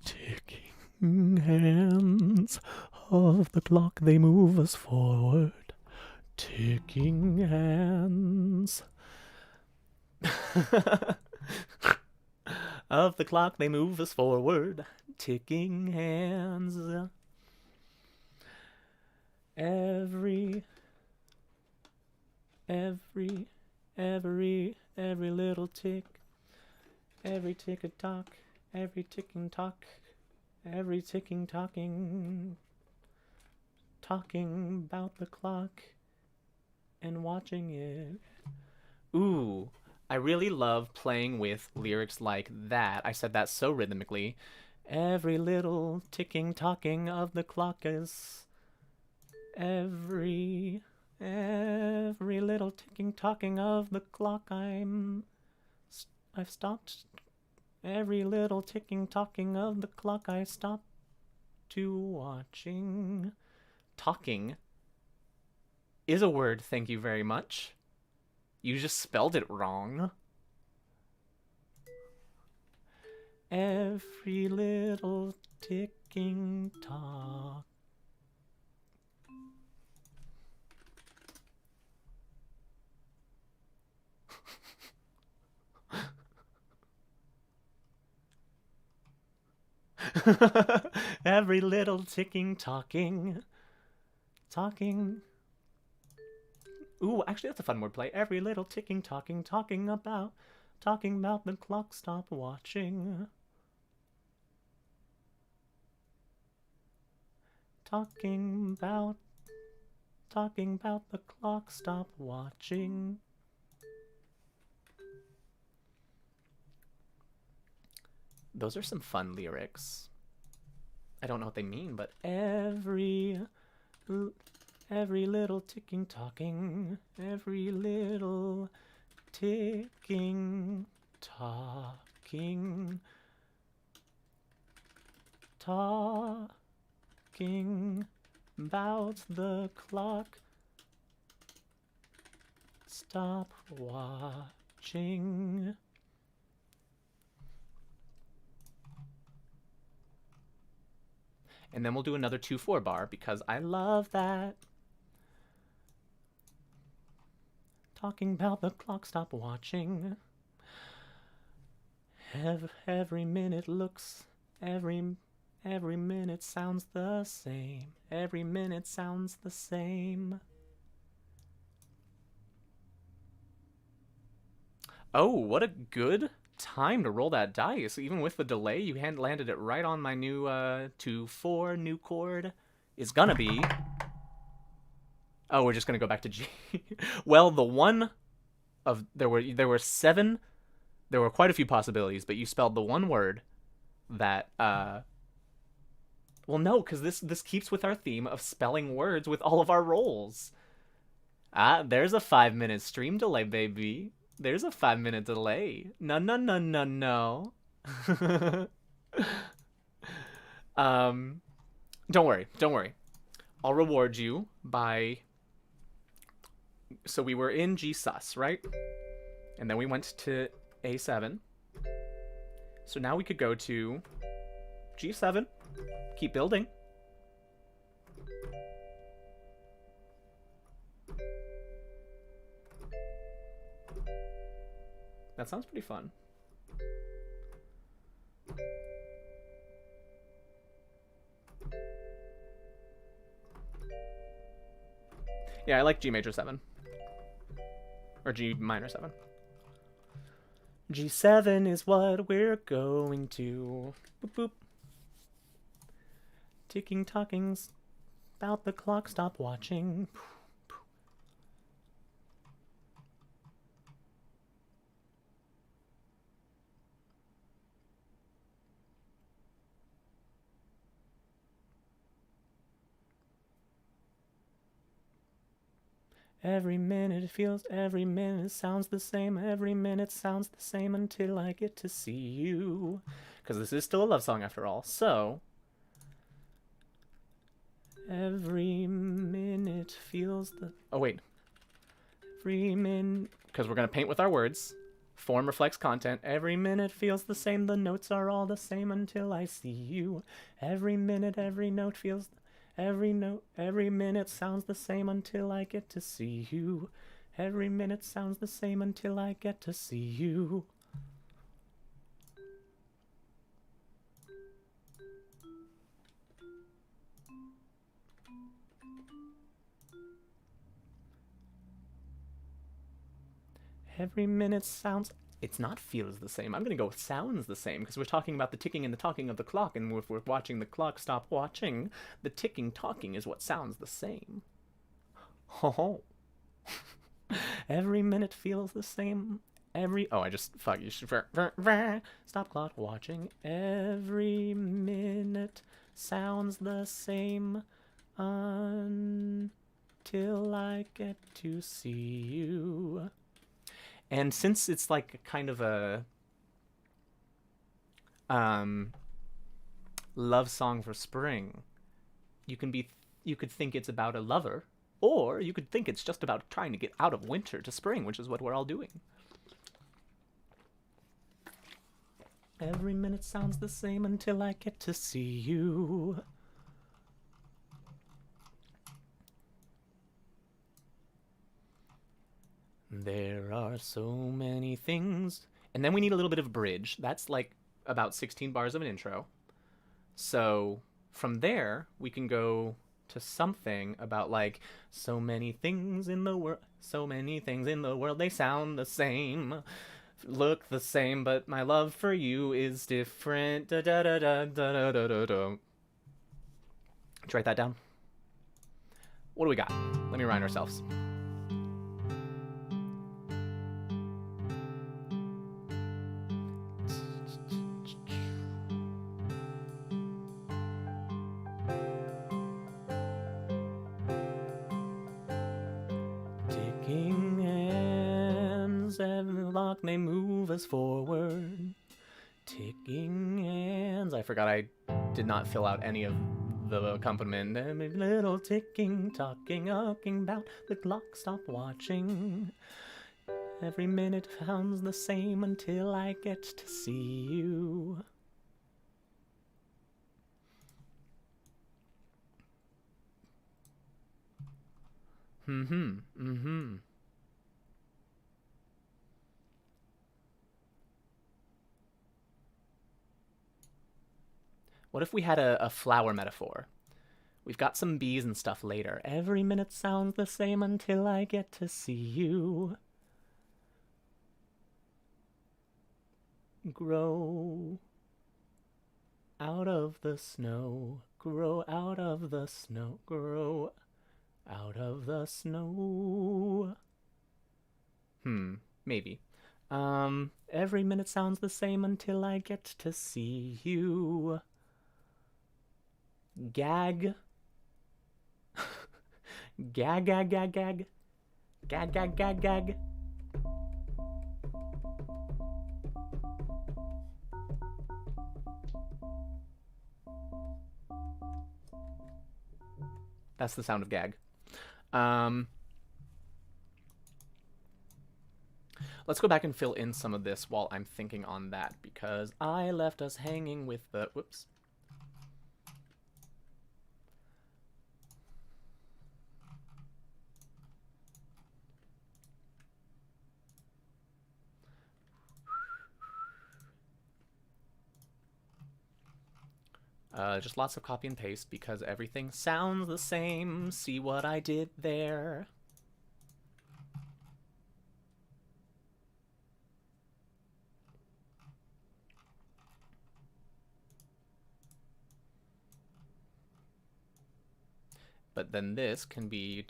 Speaker 1: Ticking hands of the clock, they move us forward. Ticking hands of the clock, they move us forward. Ticking hands... Every little tick, every tick a tock, every ticking tock, every ticking talking about the clock and watching it. Ooh, I really love playing with lyrics like that. I said that so rhythmically. Every little ticking talking of the clock is... Every little ticking talking of the clock, I've stopped. Every little ticking talking of the clock, I stopped to watching. Talking is a word, thank you very much. You just spelled it wrong. Every little ticking talk. Every little ticking talking. Ooh, actually that's a fun wordplay. Every little ticking talking about the clock, stop watching. Talking about the clock, stop watching. Those are some fun lyrics. I don't know what they mean, but every little ticking talking, every little ticking talking talking about the clock. Stop watching. And then we'll do another 2/4 bar because I love that. Talking about the clock, stop watching. Every minute looks, every minute sounds the same. Every minute sounds the same. Oh, what a good time to roll that dice. Even with the delay, you hand landed it right on my new 2/4 new chord. Is gonna be. Oh, we're just gonna go back to G. Well, the one of there were 7. There were quite a few possibilities, but you spelled the one word that well, no, because this keeps with our theme of spelling words with all of our rolls. Ah, there's a 5-minute stream delay, baby. There's a 5-minute delay. No, no, no, no, no. Don't worry, don't worry. I'll reward you by. So we were in G sus, right? And then we went to A7. So now we could go to G7. Keep building. That sounds pretty fun. Yeah, I like G major 7. Or G minor 7. G7 is what we're going to. Boop, boop. Ticking, talking's about the clock, stop watching. Every minute feels, every minute sounds the same, every minute sounds the same until I get to see you. Because this is still a love song after all, so. Every minute feels the. Oh, wait. Every minute. Because we're going to paint with our words. Form reflects content. Every minute feels the same, the notes are all the same until I see you. Every minute, every note feels. Every minute sounds the same until I get to see you. Every minute sounds the same until I get to see you. Every minute sounds. It's not feels the same. I'm going to go with sounds the same because we're talking about the ticking and the talking of the clock, and if we're watching the clock stop watching, the ticking talking is what sounds the same. Oh. Every minute feels the same. Oh, I just fuck you. Stop clock watching. Every minute sounds the same until I get to see you. And since it's like kind of a love song for spring, you could think it's about a lover, or you could think it's just about trying to get out of winter to spring, which is what we're all doing. Every minute sounds the same until I get to see you. There are so many things. And then we need a little bit of a bridge. That's like about 16 bars of an intro. So from there, we can go to something about like, so many things in the world, they sound the same, look the same, but my love for you is different. Da da da da da da da da. Let's write that down. What do we got? Let me remind ourselves. Ticking hands and the clock, they move us forward. Ticking hands. I forgot I did not fill out any of the accompaniment. Every little ticking, talking about the clock stop watching. Every minute sounds the same until I get to see you. What if we had a flower metaphor? We've got some bees and stuff later. Every minute sounds the same until I get to see you. Grow out of the snow. Grow out of the snow. Grow out of the snow. Maybe. Every minute sounds the same until I get to see you. Gag. Gag, gag, gag, gag. Gag, gag, gag, gag. That's the sound of gag. Let's go back and fill in some of this while I'm thinking on that, because I left us hanging with the... Whoops. Just lots of copy and paste because everything sounds the same. See what I did there? But then this can be...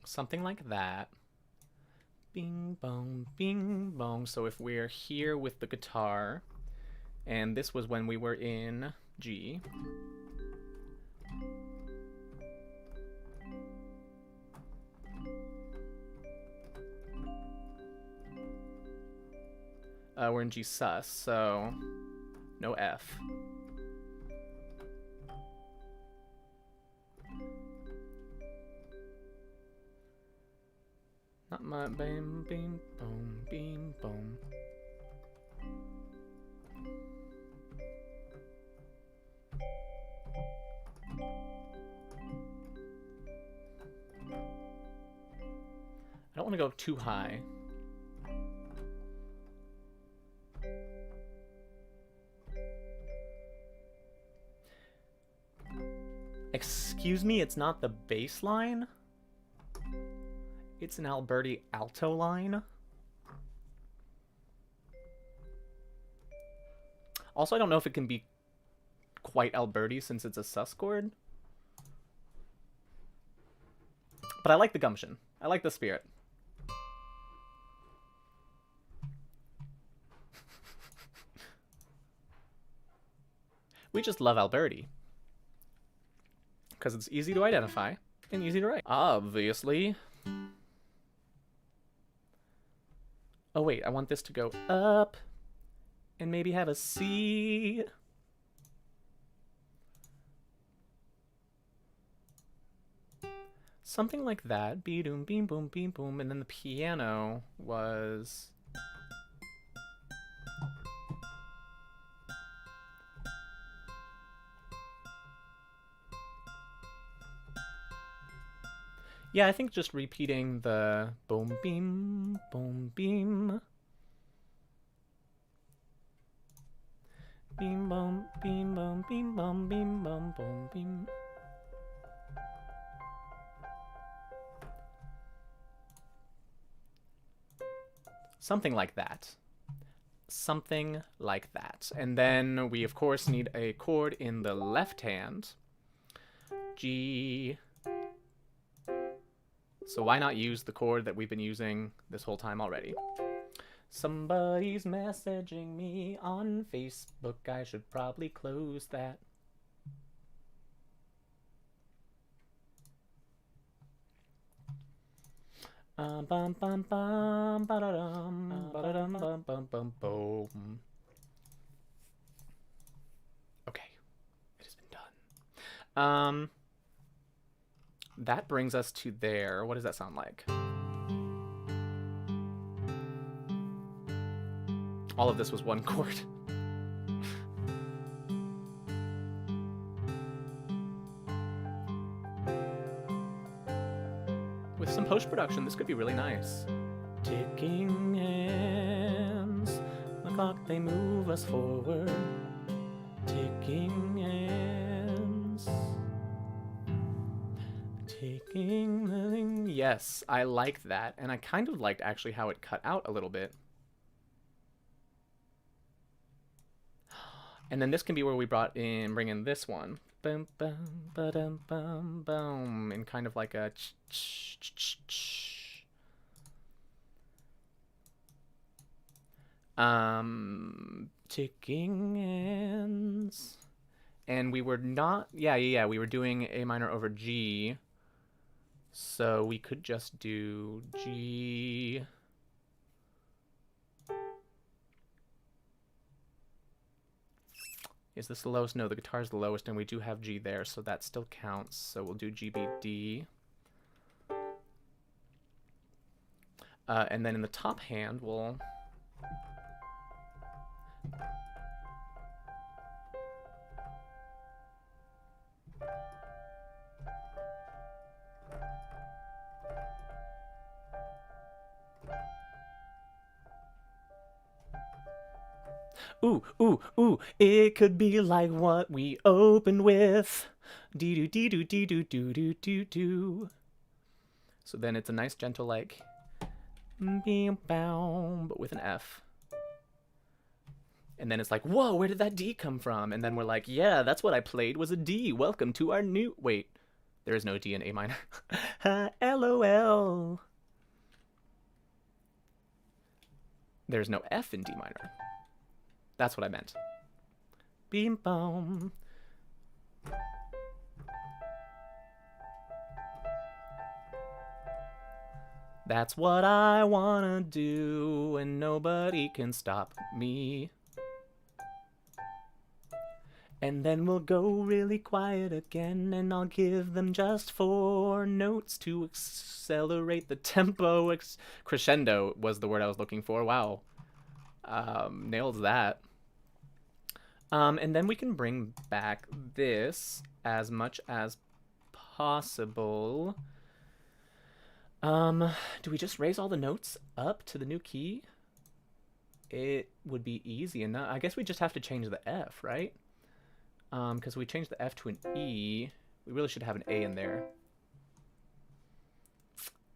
Speaker 1: something like that. Bing, bong, bing, bong. So if we're here with the guitar, and this was when we were in G. We're in G sus, so no F. Not my bam, bing, boom, beam, boom. I don't want to go too high. Excuse me, it's not the bass line? It's an Alberti alto line. Also, I don't know if it can be quite Alberti since it's a sus chord. But I like the gumption. I like the spirit. We just love Alberti. Because it's easy to identify and easy to write. Obviously. Oh wait, I want this to go up and maybe have a C. Something like that. Be-doom, beam, boom, beam, boom. And then the piano was... yeah, I think just repeating the boom, beam, boom, beam. Beam, boom, beam, boom, beam, boom, beam, boom, boom, beam. Something like that. Something like that. And then we, of course, need a chord in the left hand. G... so why not use the chord that we've been using this whole time already? Somebody's messaging me on Facebook. I should probably close that. Bum bum bum ba-da-dum ba-da-dum bum bum boom. Okay, it has been done. That brings us to there. What does that sound like? All of this was one chord. With some post-production, this could be really nice. Ticking hands, the clock, they move us forward. Ticking hands, ticking. Yes, I liked that, and I kind of liked actually how it cut out a little bit. And then this can be where we bring in this one. Boom, boom, ba-dum, boom, boom, and kind of like a ticking hands. And we were not, yeah, we were doing A minor over G. So we could just do G. Is this the lowest? No, the guitar's the lowest, and we do have G there, so that still counts. So we'll do G, B, D. And then in the top hand, we'll... Ooh, ooh, ooh, it could be like what we opened with. Dee-doo-dee-doo-dee-doo-doo-doo-doo. So then it's a nice gentle like, but with an F. And then it's like, whoa, where did that D come from? And then we're like, yeah, that's what I played was a D. Welcome to our new... Wait, there is no D in A minor. LOL. There's no F in D minor. That's what I meant. Beam boom. That's what I wanna do, and nobody can stop me. And then we'll go really quiet again, and I'll give them just 4 notes to accelerate the tempo. Crescendo was the word I was looking for. Wow. Nails that. And then we can bring back this as much as possible. Do we just raise all the notes up to the new key? It would be easy enough. I guess we just have to change the F, right? Because we changed the F to an E. We really should have an A in there.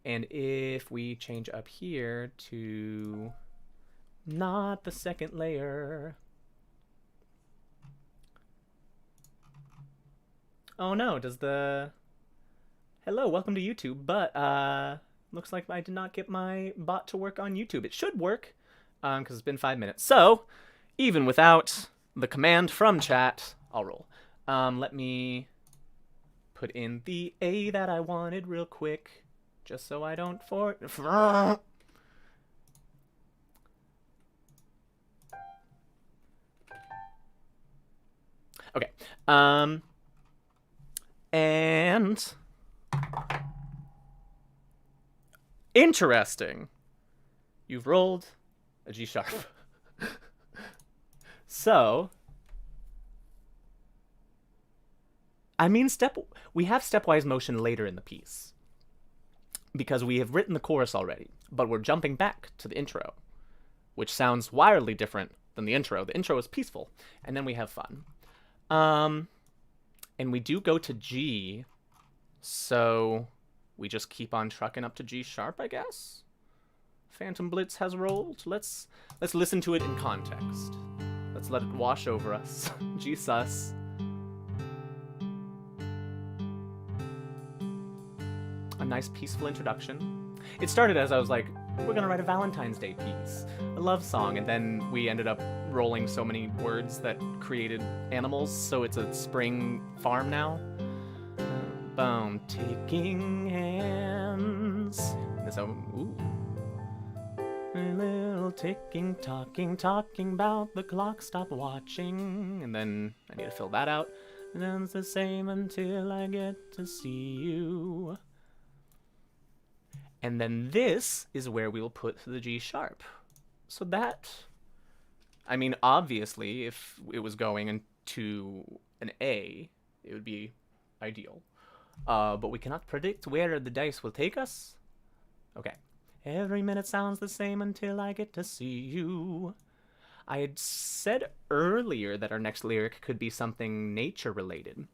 Speaker 1: And if we change up here to not the second layer... Oh no, does the... Hello, welcome to YouTube, but looks like I did not get my bot to work on YouTube. It should work, because it's been 5 minutes. So, even without the command from chat, I'll roll. Let me put in the A that I wanted real quick, just so I don't Okay. And interesting. You've rolled a G sharp. So, I mean, we have stepwise motion later in the piece because we have written the chorus already, but we're jumping back to the intro, which sounds wildly different than the intro. The intro is peaceful, and then we have fun. And we do go to G, so we just keep on trucking up to G sharp, I guess. Phantom Blitz has rolled. Let's listen to it in context. Let's let it wash over us. G sus. A nice peaceful introduction. It started as I was like, we're gonna write a Valentine's Day piece, a love song, and then we ended up rolling so many words that created animals, so it's a spring farm now. Boom, taking hands. So, ooh. A little ticking, talking about the clock, stop watching. And then I need to fill that out. And then it's the same until I get to see you. And then this is where we'll put the G sharp. So that, I mean, obviously, if it was going into an A, it would be ideal. But we cannot predict where the dice will take us. Okay. Every minute sounds the same until I get to see you. I had said earlier that our next lyric could be something nature related.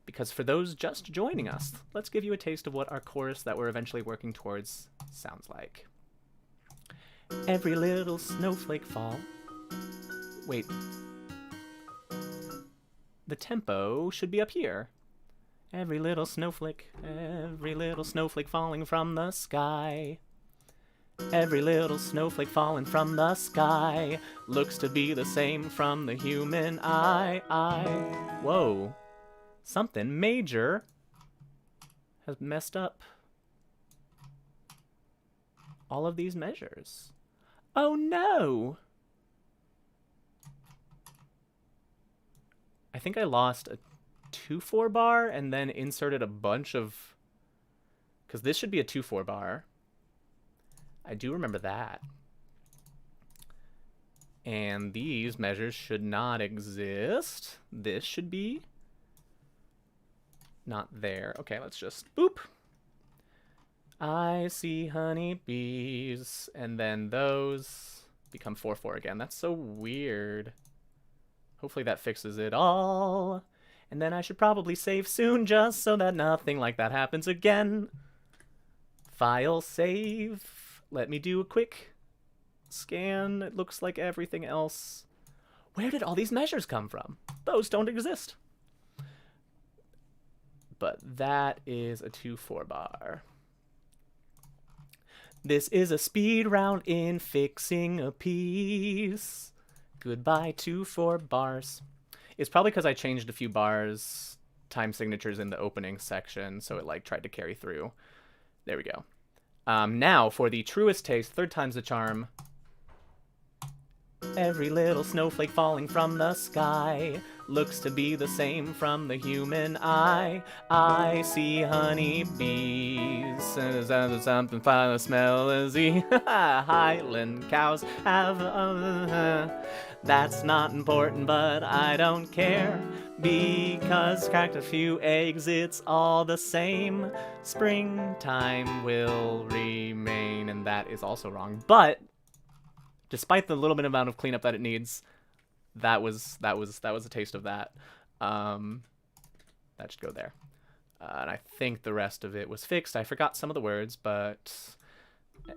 Speaker 1: Because for those just joining us, let's give you a taste of what our chorus that we're eventually working towards sounds like. Every little snowflake fall. Wait. The tempo should be up here. Every little snowflake falling from the sky. Every little snowflake falling from the sky looks to be the same from the human eye. Whoa. Something major has messed up all of these measures. Oh no! I think I lost a 2/4 bar and then inserted a bunch of... Because this should be a 2/4 bar. I do remember that. And these measures should not exist. This should be not there. Okay, let's just boop. I see honeybees, and then those become 4/4 again. That's so weird. Hopefully that fixes it all. And then I should probably save soon just so that nothing like that happens again. File save. Let me do a quick scan. It looks like everything else. Where did all these measures come from? Those don't exist. But that is a 2/4 bar. This is a speed round in fixing a piece. Goodbye 2/4 bars. It's probably because I changed a few bars, time signatures in the opening section, so it like tried to carry through. There we go. Now for the truest taste, third time's the charm. Every little snowflake falling from the sky looks to be the same from the human eye. I see honeybees. Something by the smell is Highland cows have That's not important, but I don't care. Because cracked a few eggs, it's all the same. Springtime will remain. And that is also wrong. But despite the little bit amount of cleanup that it needs, that was a taste of that. That should go there. And I think the rest of it was fixed. I forgot some of the words, but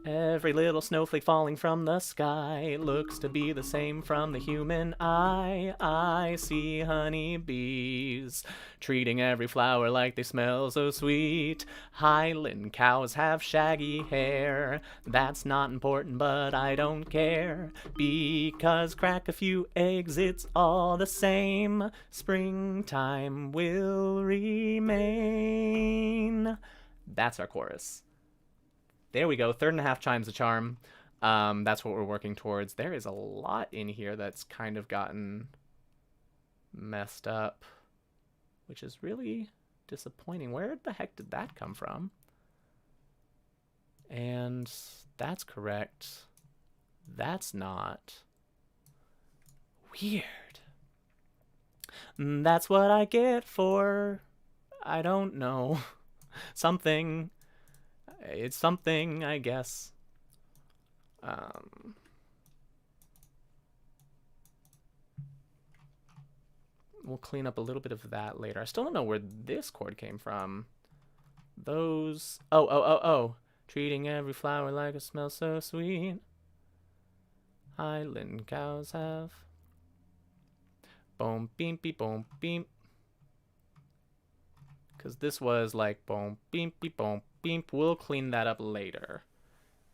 Speaker 1: every little snowflake falling from the sky looks to be the same from the human eye. I see honeybees treating every flower like they smell so sweet. Highland cows have shaggy hair. That's not important, but I don't care. Because crack a few eggs, it's all the same. Springtime will remain. That's our chorus. There we go. 3.5 chimes the charm. That's what we're working towards. There is a lot in here that's kind of gotten messed up, which is really disappointing. Where the heck did that come from? And that's correct. That's not. Weird. That's what I get for, I don't know, something. It's something, I guess. We'll clean up a little bit of that later. I still don't know where this chord came from. Those... Oh. Treating every flower like it smells so sweet. Highland cows have... Boom, beam, beep, boom, beam. Because this was like boom, beam, beep, boom, beam. We'll clean that up later.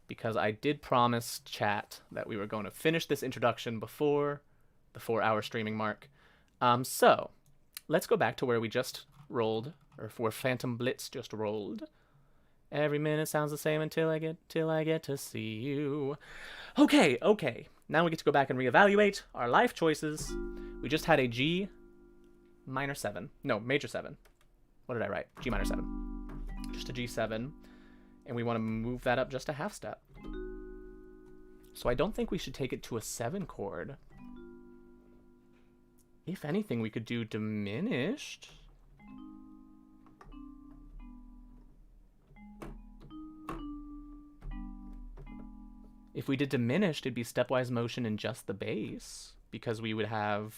Speaker 1: because I did promise chat that we were going to finish this introduction before the 4-hour streaming mark. So let's go back to where we just rolled, or where Phantom Blitz just rolled. Every minute sounds the same until I get to see you. Okay. Now we get to go back and reevaluate our life choices. We just had a G minor 7. No, major 7. What did I write? G minor 7. Just a G7. And we want to move that up just a half step. So I don't think we should take it to a 7 chord. If anything, we could do diminished. If we did diminished, it'd be stepwise motion in just the bass, because we would have...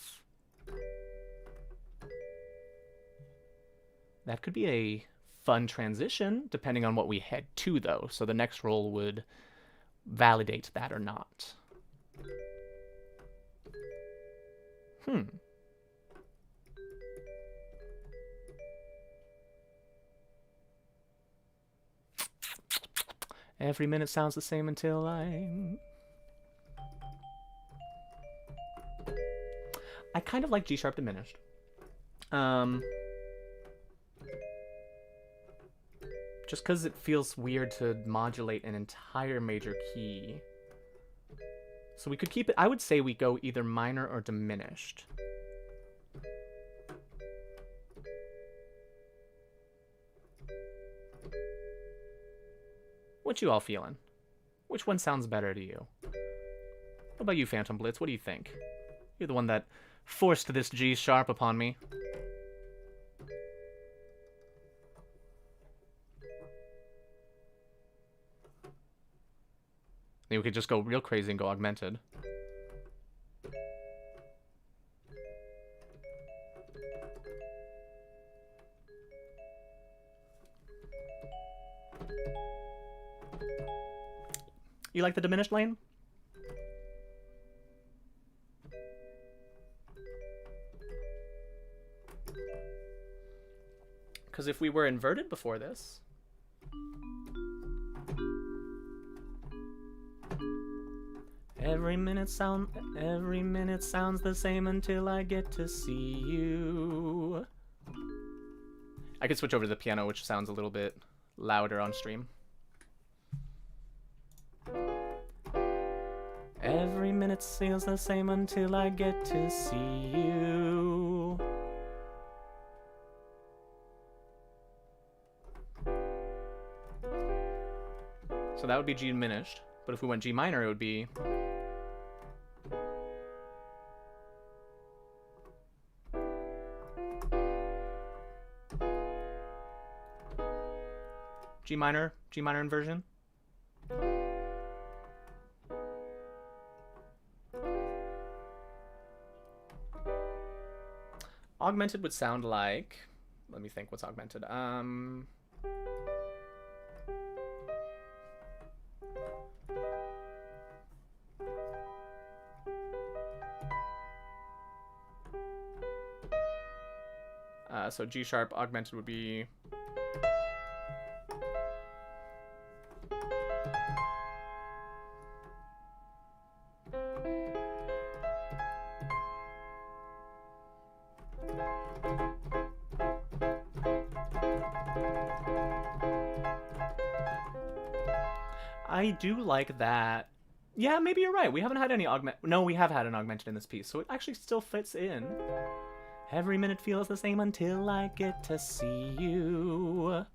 Speaker 1: That could be a fun transition, depending on what we head to, though. So the next roll would validate that or not. Every minute sounds the same until I kind of like G sharp diminished. Just because it feels weird to modulate an entire major key. So we could keep it, I would say we go either minor or diminished. What you all feeling? Which one sounds better to you? What about you, Phantom Blitz? What do you think? You're the one that forced this G sharp upon me. Maybe we could just go real crazy and go augmented. You like the diminished lane? Because if we were inverted before this... Every minute sounds the same until I get to see you. I could switch over to the piano, which sounds a little bit louder on stream. Every minute feels the same until I get to see you. So that would be G diminished. But if we went G minor, it would be... G minor inversion. Augmented would sound like... Let me think, what's augmented? So G sharp augmented would be... I do like that. Yeah, maybe you're right. We haven't had any augment... No, we have had an augmented in this piece, so it actually still fits in. Every minute feels the same until I get to see you.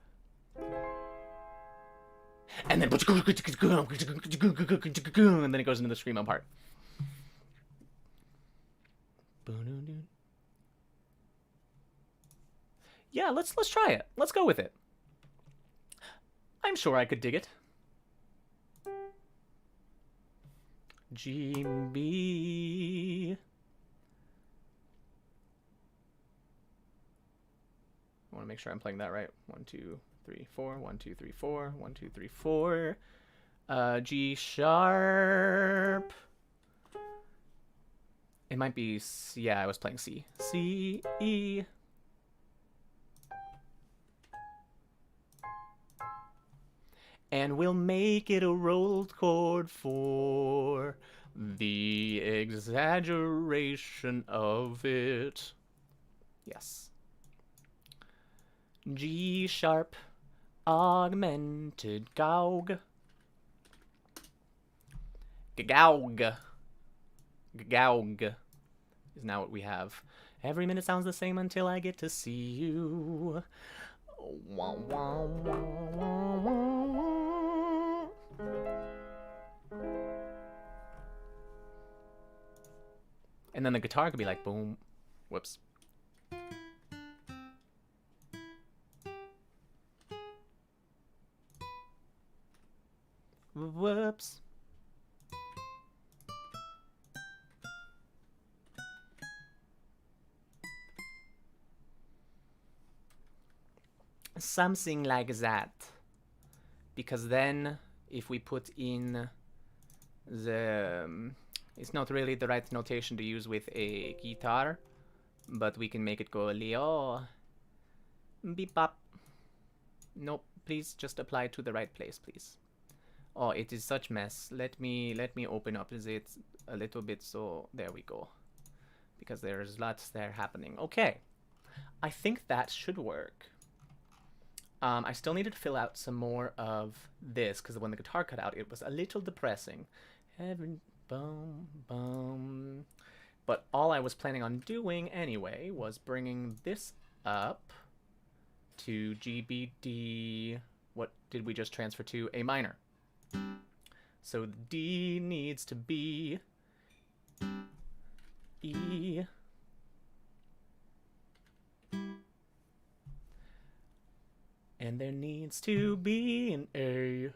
Speaker 1: And then... And then it goes into the screamo part. Yeah, let's try it. Let's go with it. I'm sure I could dig it. G, B. I want to make sure I'm playing that right. 1, 2, 3, 4. 1, 2, 3, 4. 1, 2, 3, 4. G sharp. It might be C. Yeah, I was playing C. C, E. And we'll make it a rolled chord for the exaggeration of it. Yes. G sharp augmented gaug. Gaug. Gaug is now what we have. Every minute sounds the same until I get to see you. Wah, wah, wah, wah, wah. And then the guitar could be like boom. Whoops. Whoops. Something like that. Because then, if we put in the... it's not really the right notation to use with a guitar, but we can make it go Leo. Beep bop. Nope, please just apply it to the right place, please. Oh, it is such mess. Let me open up it a little bit, so there we go. Because there's lots there happening. Okay, I think that should work. I still needed to fill out some more of this, because when the guitar cut out, it was a little depressing. Heaven, bum, bum. But all I was planning on doing anyway was bringing this up to G, B, D. What did we just transfer to? A minor. So D needs to be E. And there needs to be an A.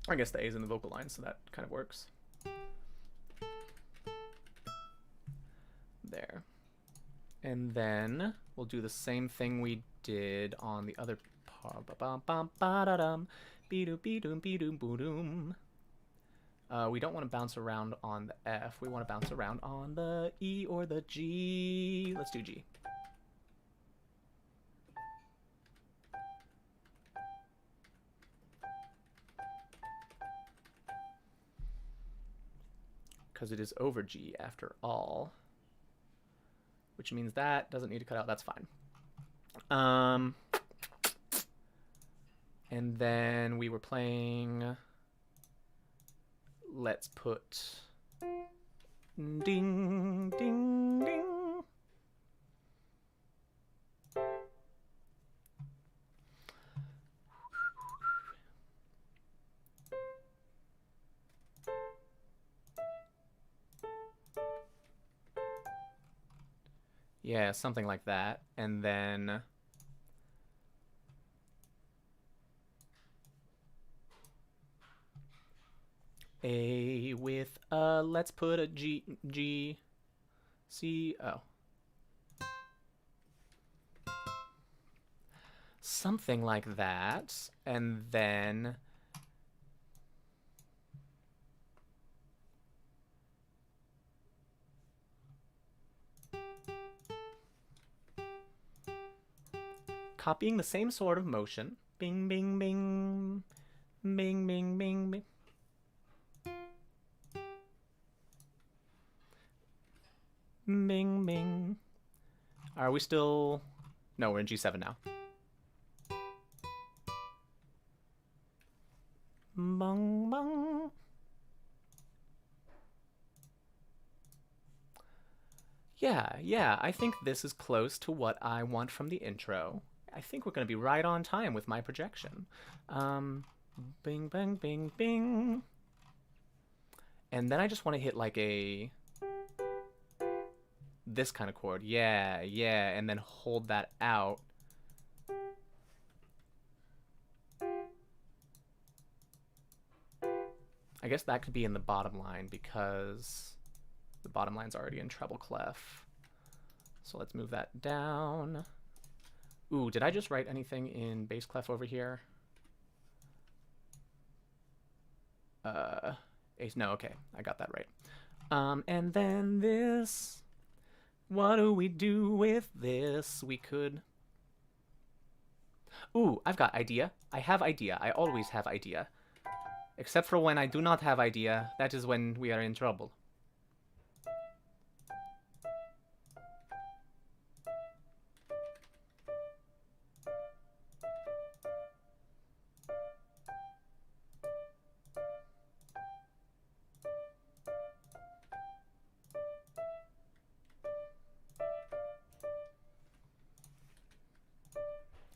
Speaker 1: I guess the A is in the vocal line, so that kind of works. There. And then we'll do the same thing we did on the other part. We don't want to bounce around on the F. We want to bounce around on the E or the G. Let's do G. Because it is over G after all. Which means that doesn't need to cut out. That's fine. And then we were playing... Let's put... Ding, ding, ding. Yeah, something like that. And then... A with let's put a G, C, oh. Something like that. And then... Copying the same sort of motion. Bing, bing, bing. Bing, bing, bing, bing. Bing, bing. Are we still... No, we're in G7 now. Bong, bong. Yeah, I think this is close to what I want from the intro. I think we're going to be right on time with my projection. Bing, bang, bing, bing. And then I just want to hit like a... this kind of chord. Yeah, and then hold that out. I guess that could be in the bottom line because the bottom line's already in treble clef. So let's move that down. Ooh, did I just write anything in bass clef over here? Ace, no, okay, I got that right. And then this, what do we do with this? We could, Ooh, I've got idea. I have idea. I always have idea. Except for when I do not have idea. That is when we are in trouble.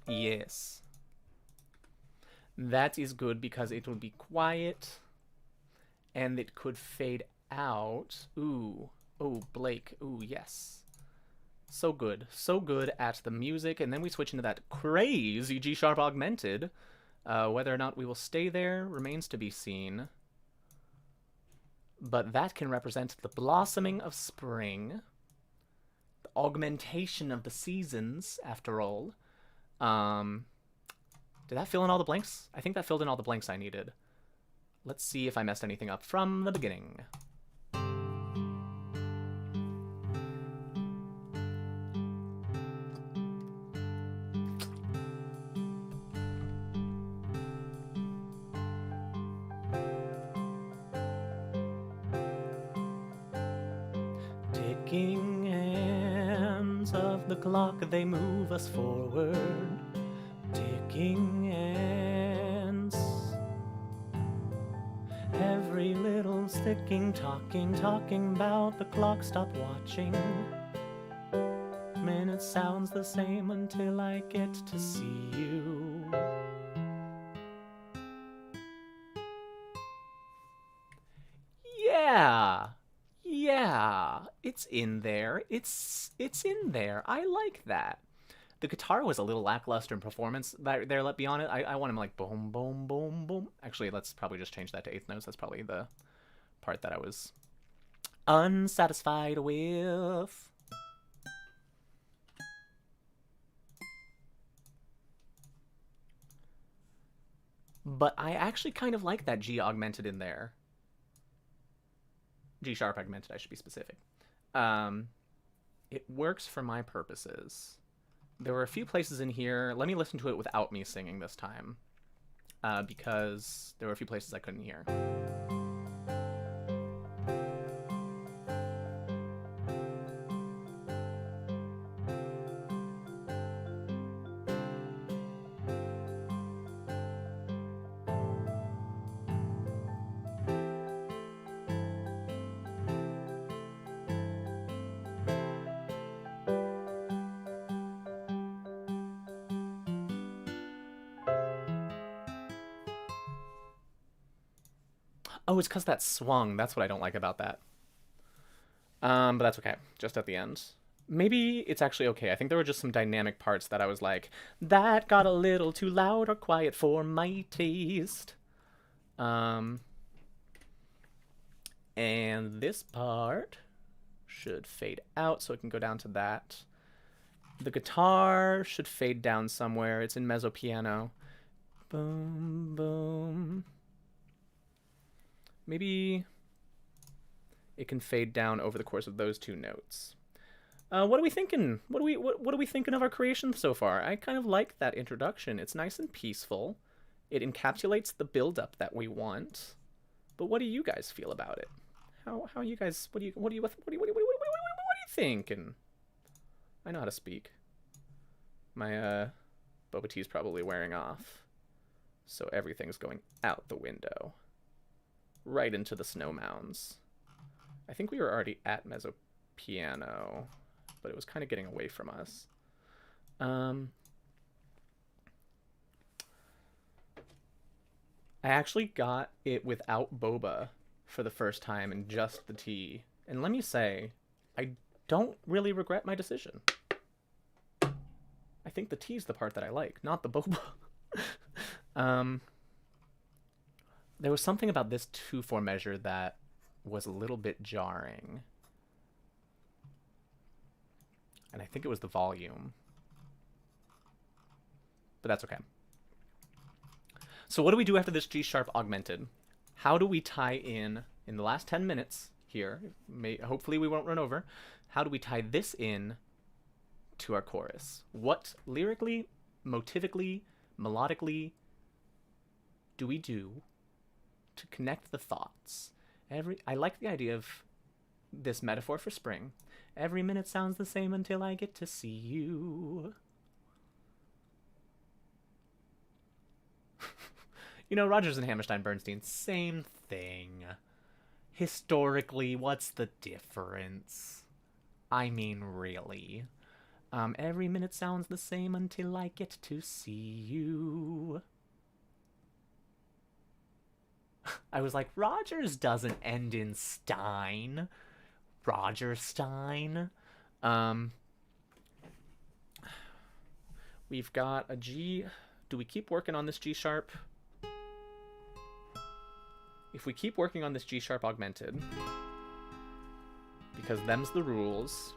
Speaker 1: Yes. That is good because it will be quiet and it could fade out. Ooh. Oh, Blake. Ooh, yes. So good. So good at the music. And then we switch into that crazy G sharp augmented. Whether or not we will stay there remains to be seen. But that can represent the blossoming of spring. The augmentation of the seasons, after all. Did that fill in all the blanks? I think that filled in all the blanks I needed. Let's see if I messed anything up from the beginning. Ticking hands of the clock, they move us forward. Ticking hands. Every little sticking, talking about the clock, stop watching. Minute sounds the same until I get to see you. Yeah. Yeah. It's in there. It's in there. I like that. The guitar was a little lackluster in performance there, let be on it. I want him like boom, boom, boom, boom. Actually, let's probably just change that to eighth notes. That's probably the part that I was unsatisfied with. But I actually kind of like that G augmented in there. G sharp augmented, I should be specific. It works for my purposes. There were a few places in here. Let me listen to it without me singing this time. Because there were a few places I couldn't hear. Oh, it's because that swung. That's what I don't like about that. But that's okay. Just at the end. Maybe it's actually okay. I think there were just some dynamic parts that I was like, that got a little too loud or quiet for my taste. And this part should fade out so it can go down to that. The guitar should fade down somewhere. It's in mezzo piano. Boom, boom. Maybe it can fade down over the course of those two notes. What are we thinking? What are we thinking of our creation so far? I kind of like that introduction. It's nice and peaceful. It encapsulates the build-up that we want. But what do you guys feel about it? How you guys? What do you think? And I know how to speak. My boba tea is probably wearing off, so everything's going out the window, right into the snow mounds. I think we were already at mezzo piano, but it was kind of getting away from us. I actually got it without boba for the first time and just the tea. And let me say, I don't really regret my decision. I think the tea's the part that I like, not the boba. There was something about this 2/4 measure that was a little bit jarring. And I think it was the volume. But that's okay. So what do we do after this G sharp augmented? How do we tie in the last 10 minutes here? Hopefully we won't run over. How do we tie this in to our chorus? What lyrically, motivically, melodically do we do to connect the thoughts? I like the idea of this metaphor for spring. Every minute sounds the same until I get to see you. You know, Rodgers and Hammerstein Bernstein, same thing. Historically, what's the difference? I mean, really. Every minute sounds the same until I get to see you. I was like, Rodgers doesn't end in Stein. Rogerstein. We've got a G. Do we keep working on this G sharp? If we keep working on this G sharp augmented, because them's the rules,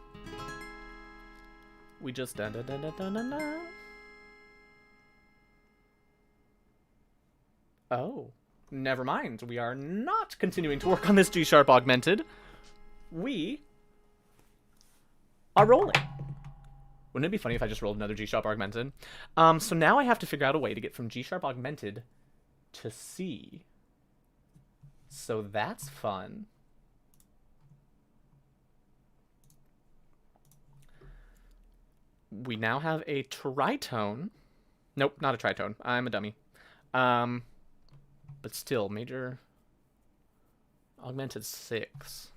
Speaker 1: we just da da da da da da da. Oh, never mind. We are not continuing to work on this G sharp augmented. We are rolling. Wouldn't it be funny if I just rolled another G sharp augmented? So now I have to figure out a way to get from G sharp augmented to C. So that's fun. We now have a tritone. Nope, not a tritone. I'm a dummy. But still, major augmented 6.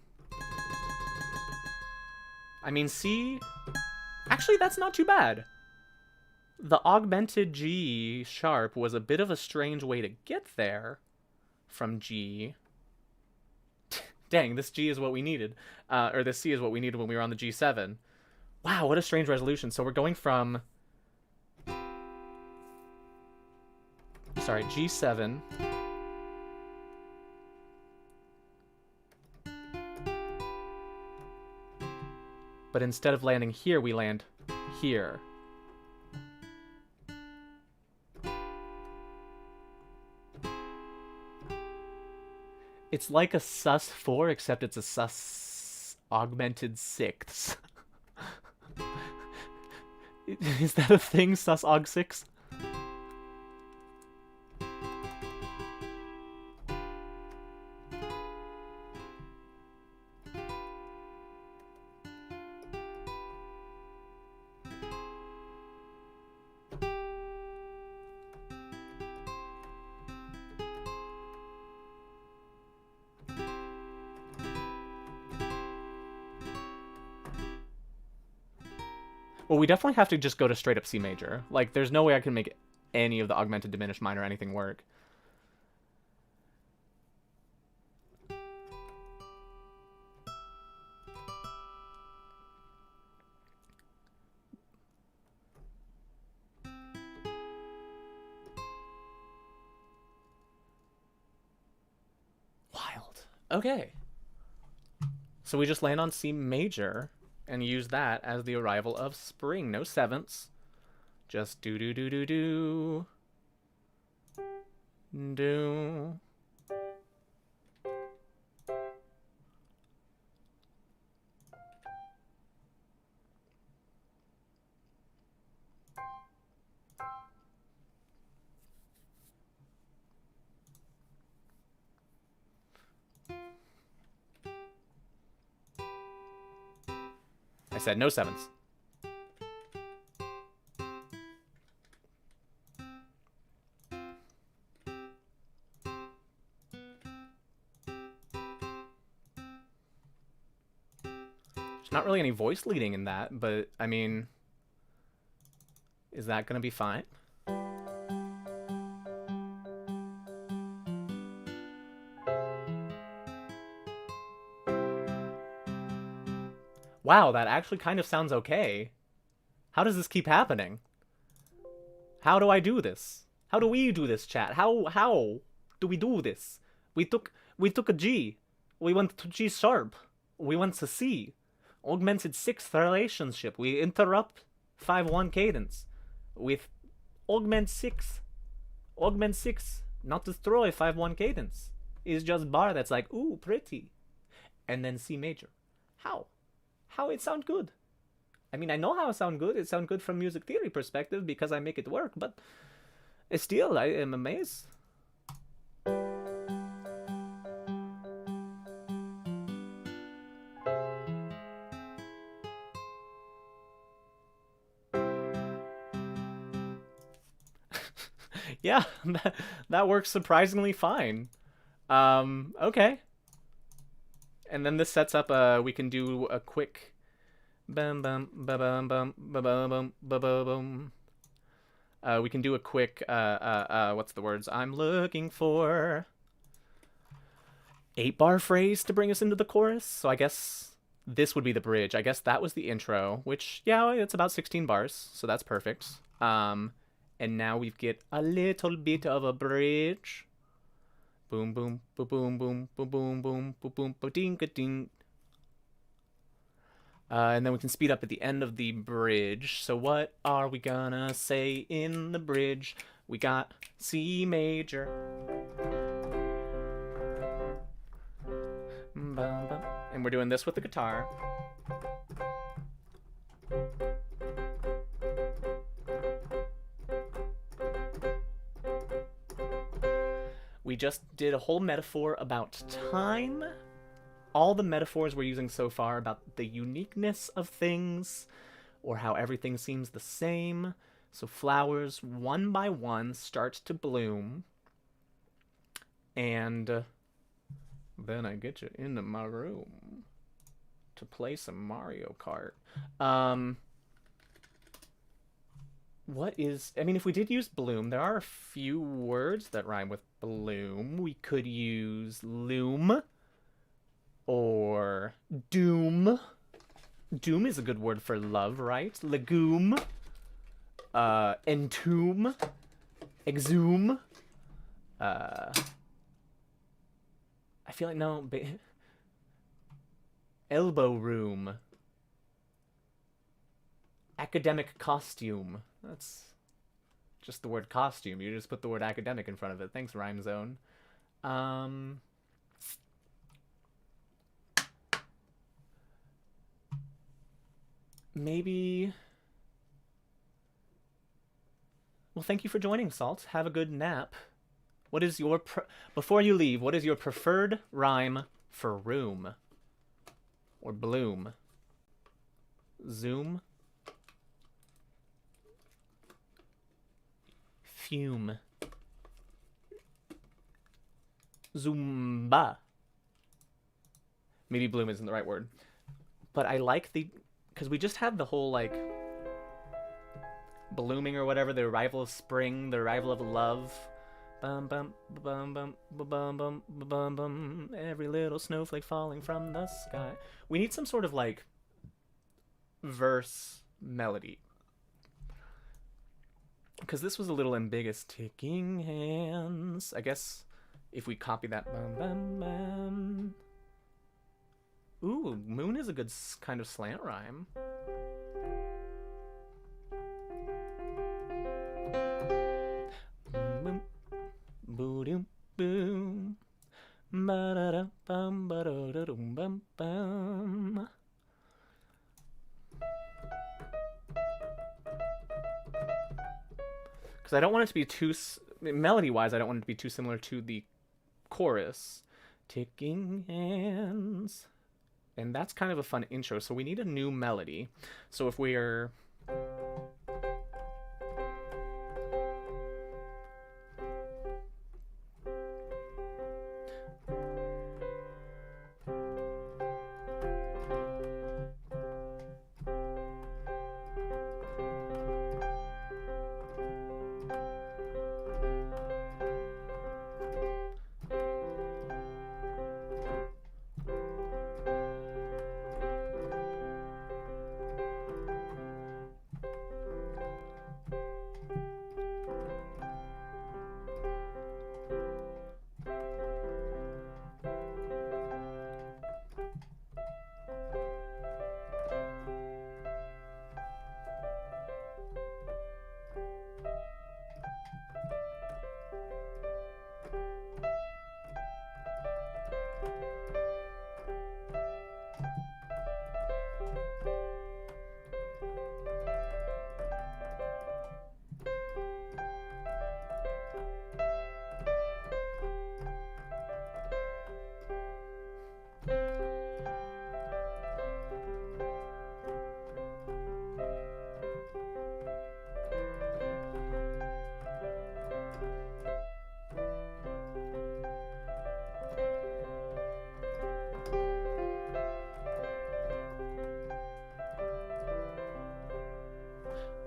Speaker 1: I mean, C... Actually, that's not too bad. The augmented G sharp was a bit of a strange way to get there from G. Dang, this G is what we needed. Or this C is what we needed when we were on the G7. Wow, what a strange resolution. So we're going from... Sorry, G7... But instead of landing here, we land here. It's like a sus4, except it's a sus augmented sixths. Is that a thing, sus aug 6? Well, we definitely have to just go to straight up C major. Like, there's no way I can make any of the augmented diminished minor or anything work. Wild. Okay. So we just land on C major and use that as the arrival of spring. No sevenths. Just do do do do do. Do. I said no sevenths. There's not really any voice leading in that, but I mean, is that gonna be fine? Wow, that actually kind of sounds okay. How does this keep happening? How do I do this? How do we do this, chat? How do we do this? We took a G. We went to G sharp. We went to C. Augmented sixth relationship. We interrupt 5-1 cadence with augment 6. Augment 6, not destroy 5-1 cadence. Is just bar that's like, ooh, pretty. And then C major. How? How it sound good? I mean, I know how it sound good. It sound good from music theory perspective because I make it work, but still, I am amazed. Yeah, that works surprisingly fine. Okay. And then this sets up we can do a quick bum bum ba bum bum ba bum bum ba bum. We can do a quick what's the words I'm looking for? 8-bar phrase to bring us into the chorus. So I guess this would be the bridge. I guess that was the intro, which yeah, it's about 16 bars, so that's perfect. And now we get a little bit of a bridge. Boom boom boom boom boom boom boom boom boom boom ding ding. And then we can speed up at the end of the bridge. So what are we gonna say in the bridge? We got C major. And we're doing this with the guitar. We just did a whole metaphor about time. All the metaphors we're using so far about the uniqueness of things or how everything seems the same. So flowers, one by one, start to bloom. And then I get you into my room to play some Mario Kart. What is... I mean, if we did use bloom, there are a few words that rhyme with bloom. We could use loom or doom. Doom is a good word for love, right? Legume. Entomb. Exhume. I feel like no... Elbow room. Academic costume. That's just the word costume. You just put the word academic in front of it. Thanks, Rhyme Zone. Maybe... Well, thank you for joining, Salt. Have a good nap. What is your... Before you leave, what is your preferred rhyme for room? Or bloom? Zoom? Fume. Zumba. Maybe bloom isn't the right word. But I like the... Because we just had the whole, like... blooming or whatever, the arrival of spring, the arrival of love. Bum bum bum bum bum bum bum bum. Every little snowflake falling from the sky. We need some sort of, like, verse melody. Because this was a little ambiguous. Ticking hands. I guess if we copy that. Bum, bum, bum. Ooh, moon is a good kind of slant rhyme. Boom, boom, boom. Ba-da-da-bum, ba-da-da-dum, bum. Because I don't want it to be too... Melody-wise, I don't want it to be too similar to the chorus. Ticking hands. And that's kind of a fun intro, so we need a new melody. So if we're...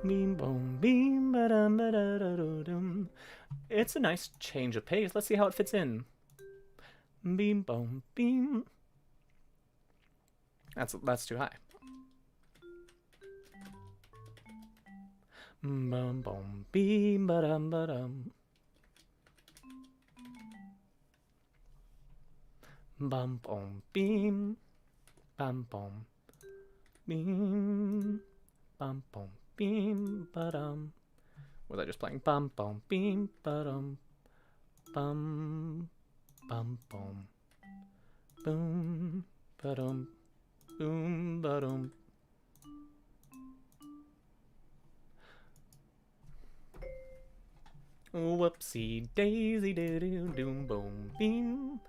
Speaker 1: Beam boom beam ba dum ba da da do dum. It's a nice change of pace. Let's see how it fits in. Beam boom beam. That's too high. Bum bum beam ba dum ba dum. Bum bum beam. Bum bum beam. Bum bum beam ba dum. Was I just playing bum bum beam ba dum? Bum bum bum. Boom ba dum. Boom ba dum. Whoopsie daisy doo doo doom boom beam.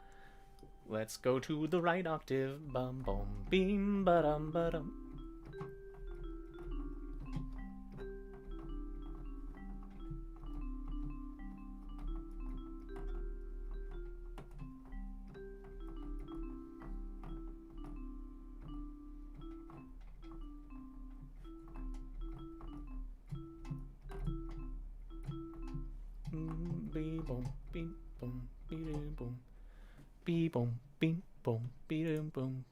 Speaker 1: Let's go to the right octave. Bum bum beam ba dum ba dum. Beep boom beep boom beep boom beep boom beep boom beep boom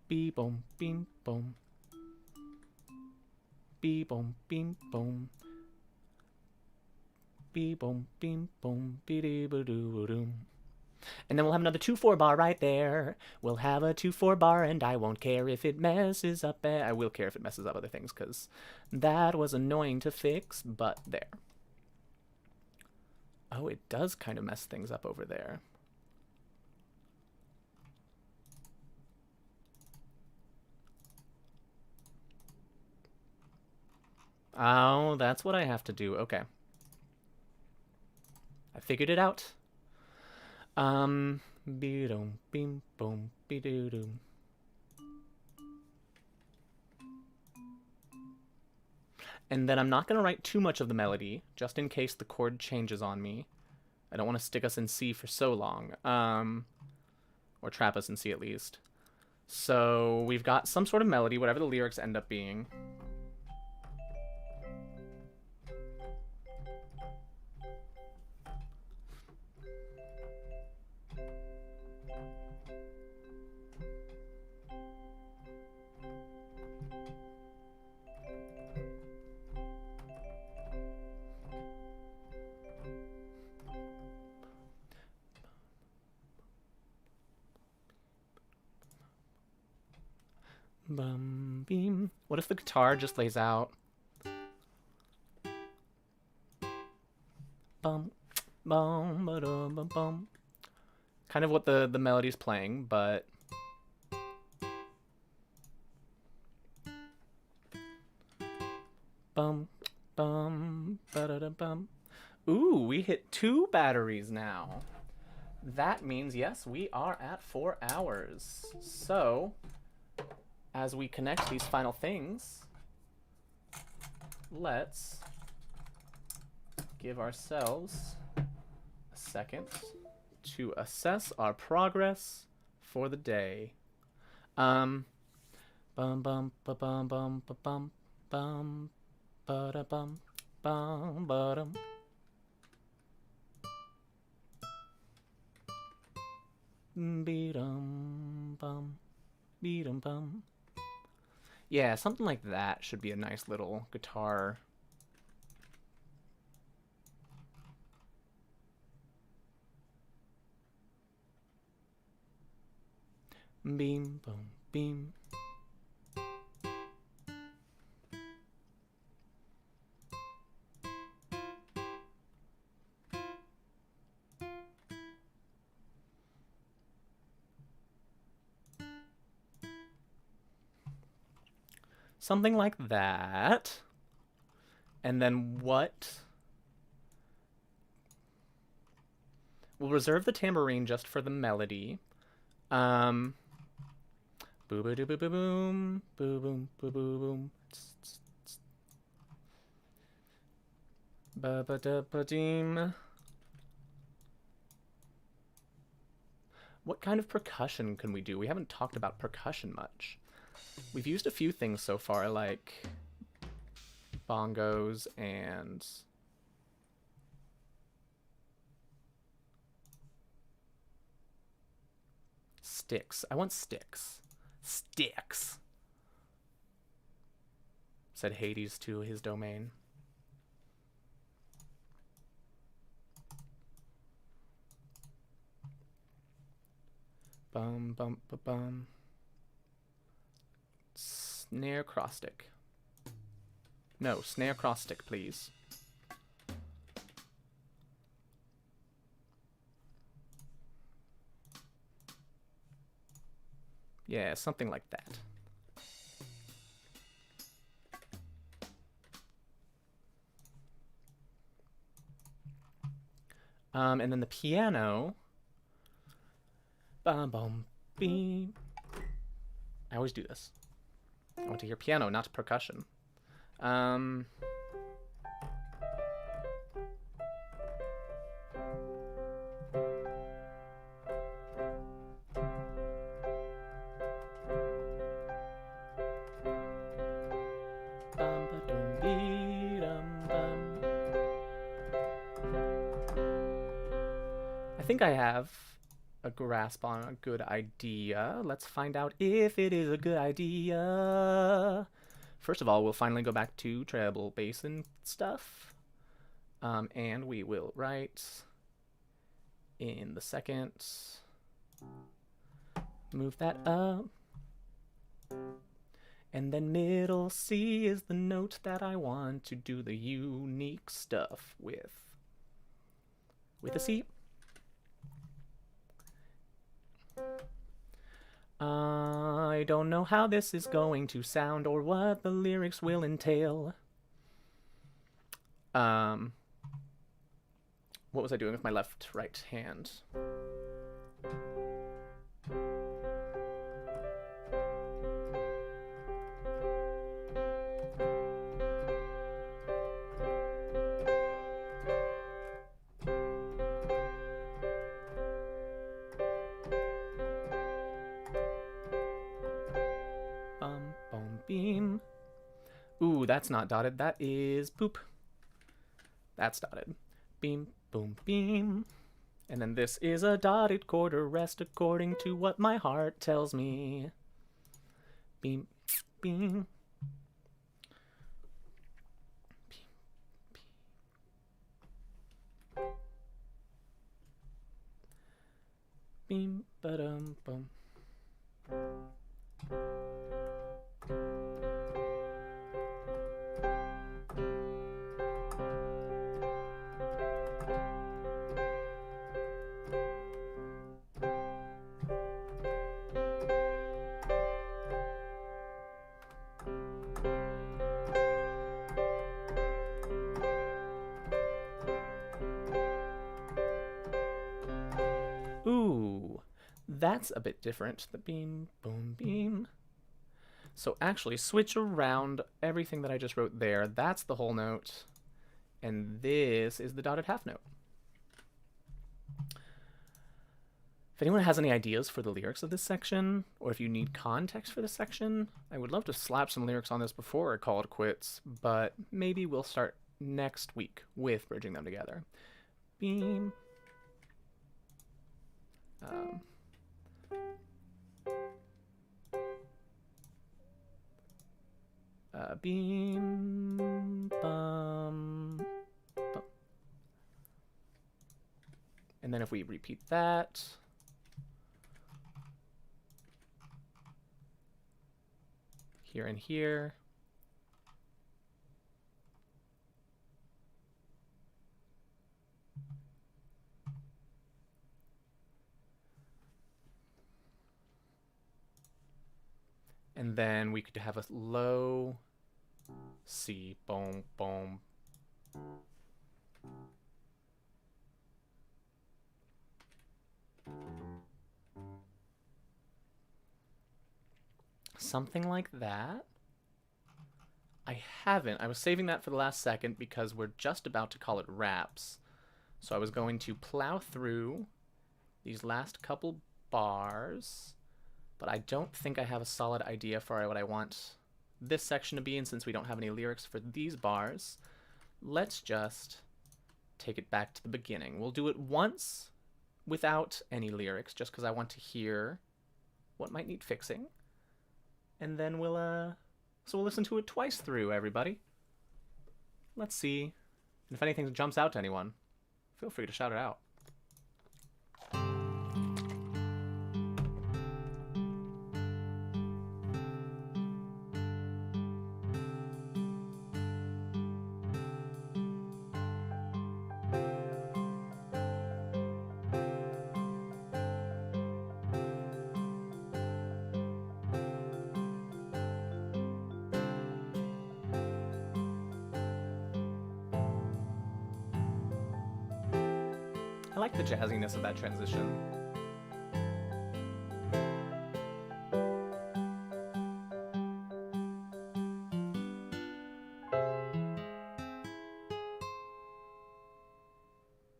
Speaker 1: beep boom beep boom beep boom beep boom beep boom beep boom beep boom. And then we'll have another 2/4 bar right there. We'll have a 2/4 bar, and I won't care if it messes up. I will care if it messes up other things, because that was annoying to fix, but there. Oh, it does kind of mess things up over there. Oh, that's what I have to do. Okay. I figured it out. Be-dum, beam, boom, be-doo-dum. And then I'm not going to write too much of the melody, just in case the chord changes on me. I don't want to stick us in C for so long. Or trap us in C at least. So we've got some sort of melody, whatever the lyrics end up being. Bum, beam. What if the guitar just lays out? Bum, bum, ba-dum, bum, bum. Kind of what the melody's playing, but... Bum, bum, ba-da-da-bum. Ooh, we hit 2 batteries now. That means, yes, we are at 4 hours. So, as we connect these final things, let's give ourselves a second to assess our progress for the day. Bum bum ba bum bum ba bum bum ba da bum bum ba dum. Be-dum bum be-dum bum. Yeah, something like that should be a nice little guitar. Beam, boom, beam. Something like that. And then what? We'll reserve the tambourine just for the melody. Boo boo doo boo boo boom. Boo boom boo boo boom. Ba ba da ba deem. What kind of percussion can we do? We haven't talked about percussion much. We've used a few things so far, like bongos and sticks. I want sticks. Sticks, said Hades to his domain. Bum, bum, ba, bum. Snare cross stick. No, snare cross stick, please. Yeah, something like that. And then the piano. Bum, bum, beep. I always do this. I want to hear piano, not percussion. I think I have a grasp on a good idea. Let's find out if it is a good idea. First of all, we'll finally go back to treble bass and stuff. And we will write in the second. Move that up. And then middle C is the note that I want to do the unique stuff with a C. I don't know how this is going to sound or what the lyrics will entail. What was I doing with my right hand? Beam. Ooh, that's not dotted. That is poop. That's dotted. Beam, boom, beam. And then this is a dotted quarter rest according to what my heart tells me. Beam, beam. Beam, ba-dum, bum. Ooh, that's a bit different. The beam, boom, beam. So actually switch around everything that I just wrote there. That's the whole note. And this is the dotted half note. If anyone has any ideas for the lyrics of this section, or if you need context for this section, I would love to slap some lyrics on this before I call it quits, but maybe we'll start next week with bridging them together. Beam. Beam, bum, bum. And then if we repeat that, here and here, and then we could have a low C, boom, boom. Something like that. I haven't. I was saving that for the last second because we're just about to call it raps. So I was going to plow through these last couple bars. But I don't think I have a solid idea for what I want this section to be, and since we don't have any lyrics for these bars, let's just take it back to the beginning. We'll do it once without any lyrics, just because I want to hear what might need fixing. And then we'll listen to it twice through, everybody. Let's see. And if anything jumps out to anyone, feel free to shout it out. I like the jazziness of that transition.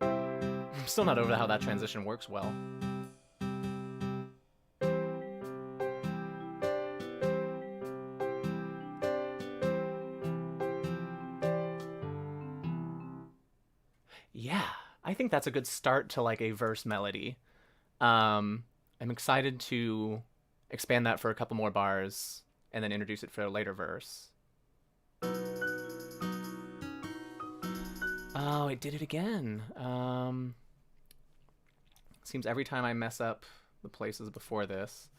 Speaker 1: I'm still not over how that transition works well. Yeah, I think that's a good start to like a verse melody. I'm excited to expand that for a couple more bars and then introduce it for a later verse. Oh, it did it again. Seems every time I mess up the places before this,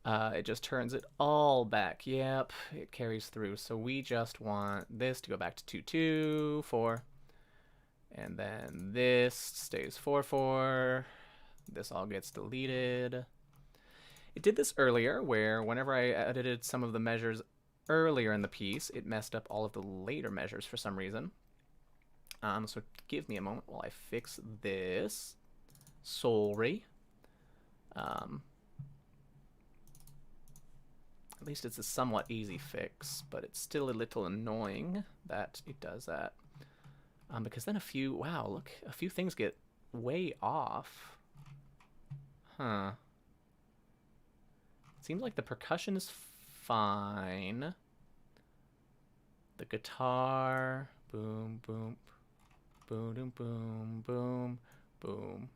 Speaker 1: it just turns it all back. Yep, it carries through. So we just want this to go back to 2, 2, 4. And then this stays 4, 4. This all gets deleted. It did this earlier, where whenever I edited some of the measures earlier in the piece, it messed up all of the later measures for some reason. So give me a moment while I fix this. Sorry. At least it's a somewhat easy fix, but it's still a little annoying that it does that. Because then a few things get way off. Huh. Seems like the percussion is fine. The guitar, boom, boom, boom, boom, boom, boom, boom.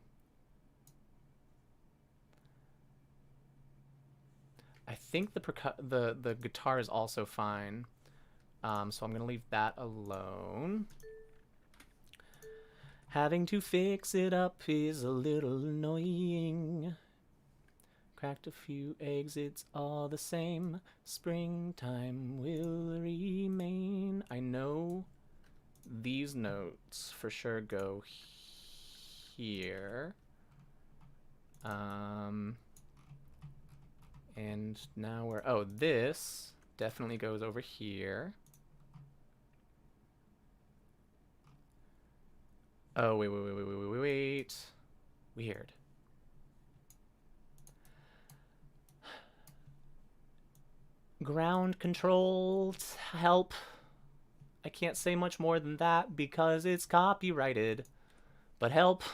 Speaker 1: I think the guitar is also fine. So I'm gonna leave that alone. Having to fix it up is a little annoying. Cracked a few eggs, it's all the same. Springtime will remain. I know these notes for sure go here. And now this definitely goes over here. Oh, wait. Weird. Ground controls help. I can't say much more than that because it's copyrighted. But help.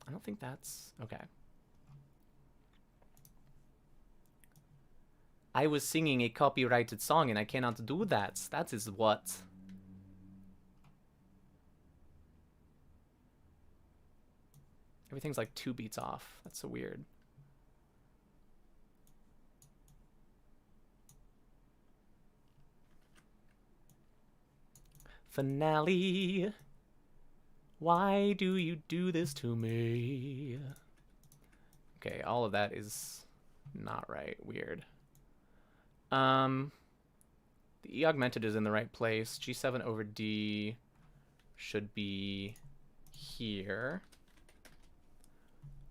Speaker 1: I don't think that's... okay. I was singing a copyrighted song and I cannot do that. That is what? Everything's like 2 beats off. That's so weird. Finale. Why do you do this to me? Okay, all of that is not right. Weird. The E augmented is in the right place. G7 over D should be here.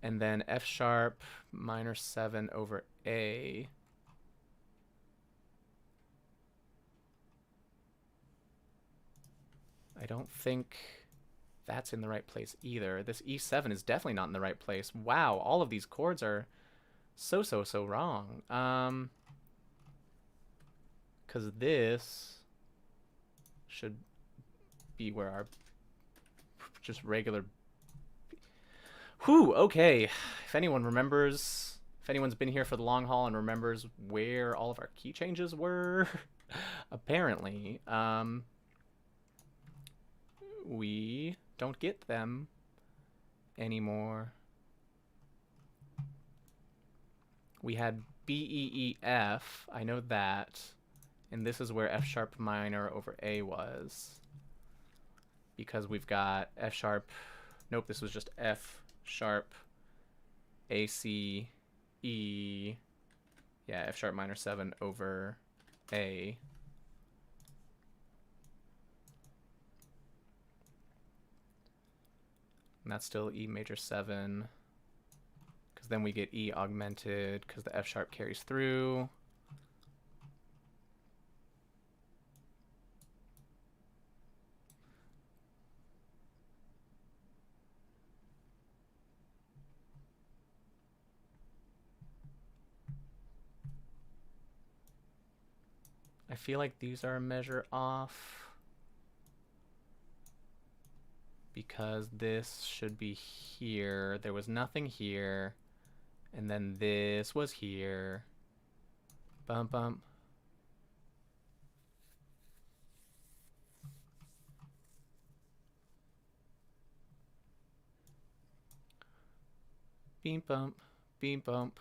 Speaker 1: And then F sharp minor 7 over A. I don't think that's in the right place either. This E7 is definitely not in the right place. Wow, all of these chords are so wrong. Because this should be where our just regular. Whew, okay. If anyone remembers, if anyone's been here for the long haul and remembers where all of our key changes were, apparently, we don't get them anymore. We had B, E, E, F. I know that. And this is where F sharp minor over A was. Because we've got F sharp. Nope, this was just F sharp, A, C, E. Yeah, F sharp minor 7 over A. And that's still E major 7. Because then we get E augmented because the F sharp carries through. I feel like these are a measure off because this should be here. There was nothing here. And then this was here. Bump, bump. Beam bump, beam bump.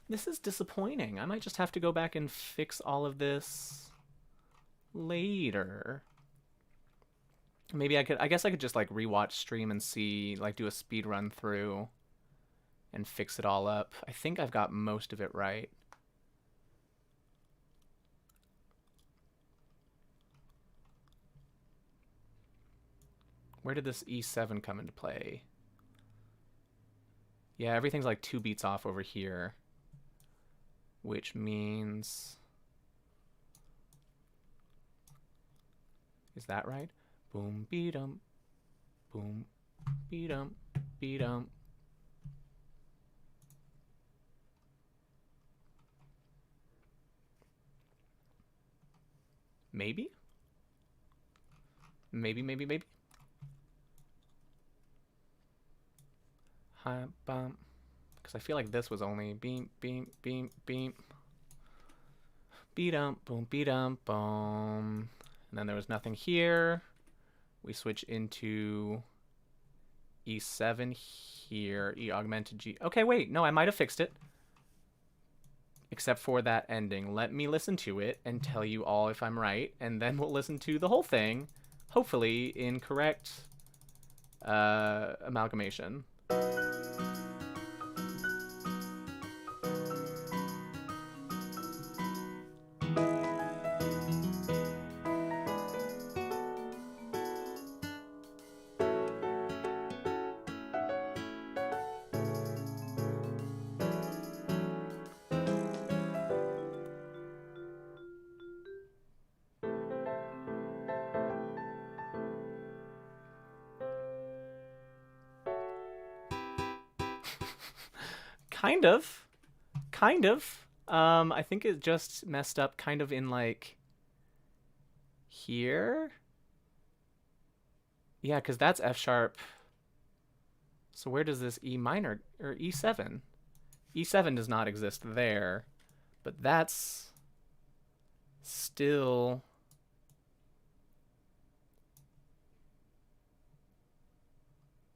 Speaker 1: This is disappointing. I might just have to go back and fix all of this later. Maybe I guess I could just like rewatch stream and see, like do a speed run through and fix it all up. I think I've got most of it right. Where did this E7 come into play? Yeah, everything's like 2 beats off over here. Which means... Is that right? Boom, beat-em. Boom, beat-em, beat-em. Maybe? Maybe. High bump. Because I feel like this was only beam, beam, beam, beam. Beat-em, boom, beat-em, boom. And then there was nothing here. We switch into E7 here. E augmented G. Okay, wait. No, I might have fixed it. Except for that ending. Let me listen to it and tell you all if I'm right. And then we'll listen to the whole thing. Hopefully in correct amalgamation. Kind of. I think it just messed up kind of in like here. Yeah, because that's F sharp. So where does this E minor or E7? E7 does not exist there, but that's still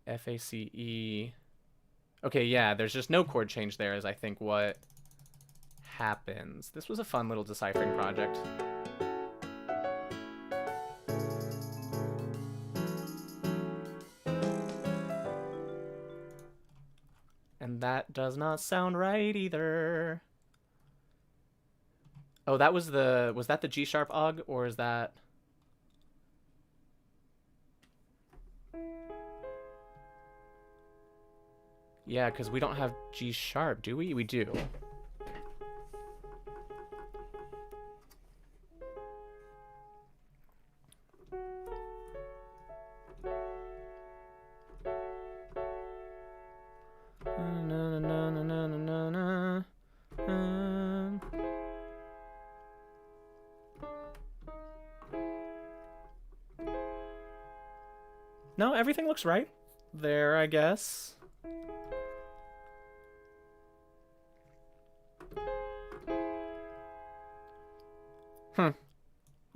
Speaker 1: FACE. Okay, yeah, there's just no chord change there is I think what happens. This was a fun little deciphering project. And that does not sound right either. Oh, that was that the G sharp aug or is that... Yeah, because we don't have G sharp, do we? We do. No, everything looks right there, I guess.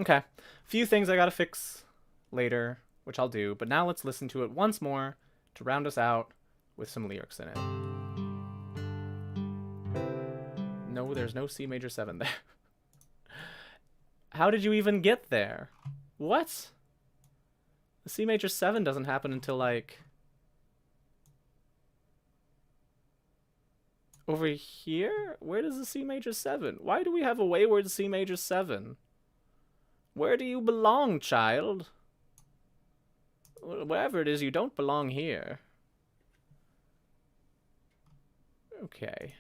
Speaker 1: Okay. Few things I gotta fix later, which I'll do, but now let's listen to it once more to round us out with some lyrics in it. No, there's no C major 7 there. How did you even get there? What? The C major 7 doesn't happen until, like, over here? Where does the C major 7? Why do we have a wayward C major 7? Where do you belong, child? Wherever it is, you don't belong here. Okay.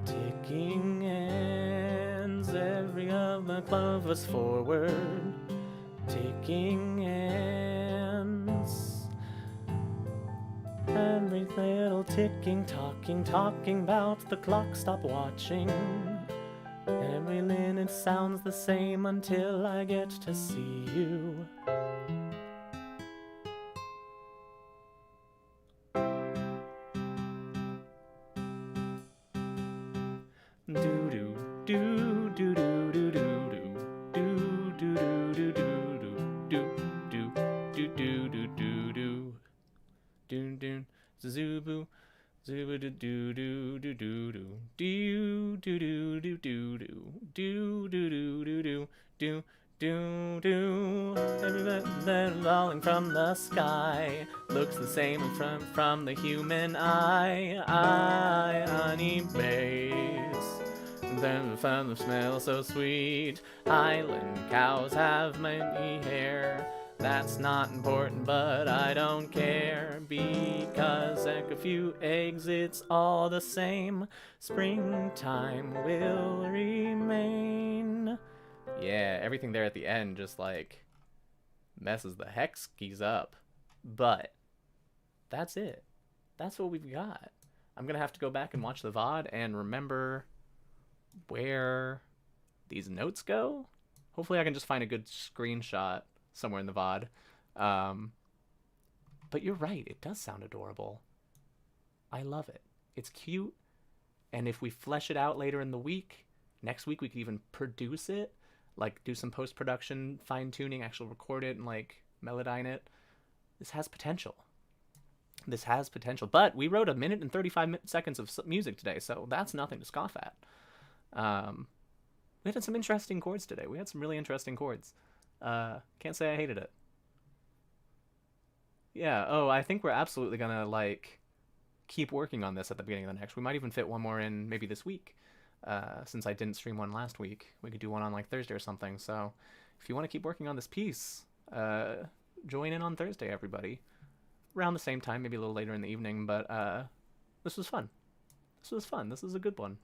Speaker 1: Ticking hands, every of the clovers forward. Ticking hands, every little ticking, talking about the clock, stop watching. Every minute sounds the same until I get to see you. Zubu, zubu do do do do do do do do do do do do do do do do do do. Everything falling from the sky looks the same from the human eye. Honey base. Then the smell so sweet. Island cows have many hair. That's not important, but I don't care, because like a few eggs, it's all the same. Springtime will remain. Yeah, everything there at the end just like messes the hexkeys up. But that's it. That's what we've got. I'm gonna have to go back and watch the VOD and remember where these notes go. Hopefully I can just find a good screenshot somewhere in the VOD. But you're right, it does sound adorable. I love it. It's cute, and if we flesh it out later in the week, next week we could even produce it, like do some post-production fine-tuning, actually record it and like melodyne it. This has potential. This has potential. But we wrote 1 minute and 35 seconds of music today, so that's nothing to scoff at. We had some interesting chords today. We had some really interesting chords. Can't say I hated it. Yeah, oh, I think we're absolutely gonna, like, keep working on this at the beginning of the next. We might even fit one more in maybe this week. Since I didn't stream one last week. We could do one on, like, Thursday or something. So, if you want to keep working on this piece, join in on Thursday, everybody. Around the same time, maybe a little later in the evening, but, this was fun. This was fun. This is a good one.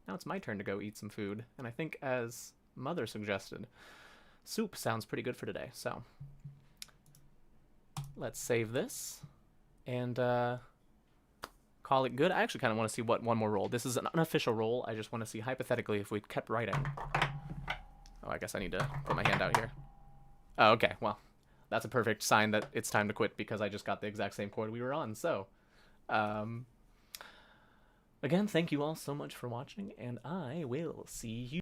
Speaker 1: Now it's my turn to go eat some food, and I think, as Mother suggested, soup sounds pretty good for today, so let's save this and call it good. I actually kind of want to see what one more roll. This is an unofficial roll. I just want to see hypothetically if we kept writing. Oh, I guess I need to put my hand out here. Oh, okay. Well, that's a perfect sign that it's time to quit because I just got the exact same chord we were on. So, again, thank you all so much for watching, and I will see you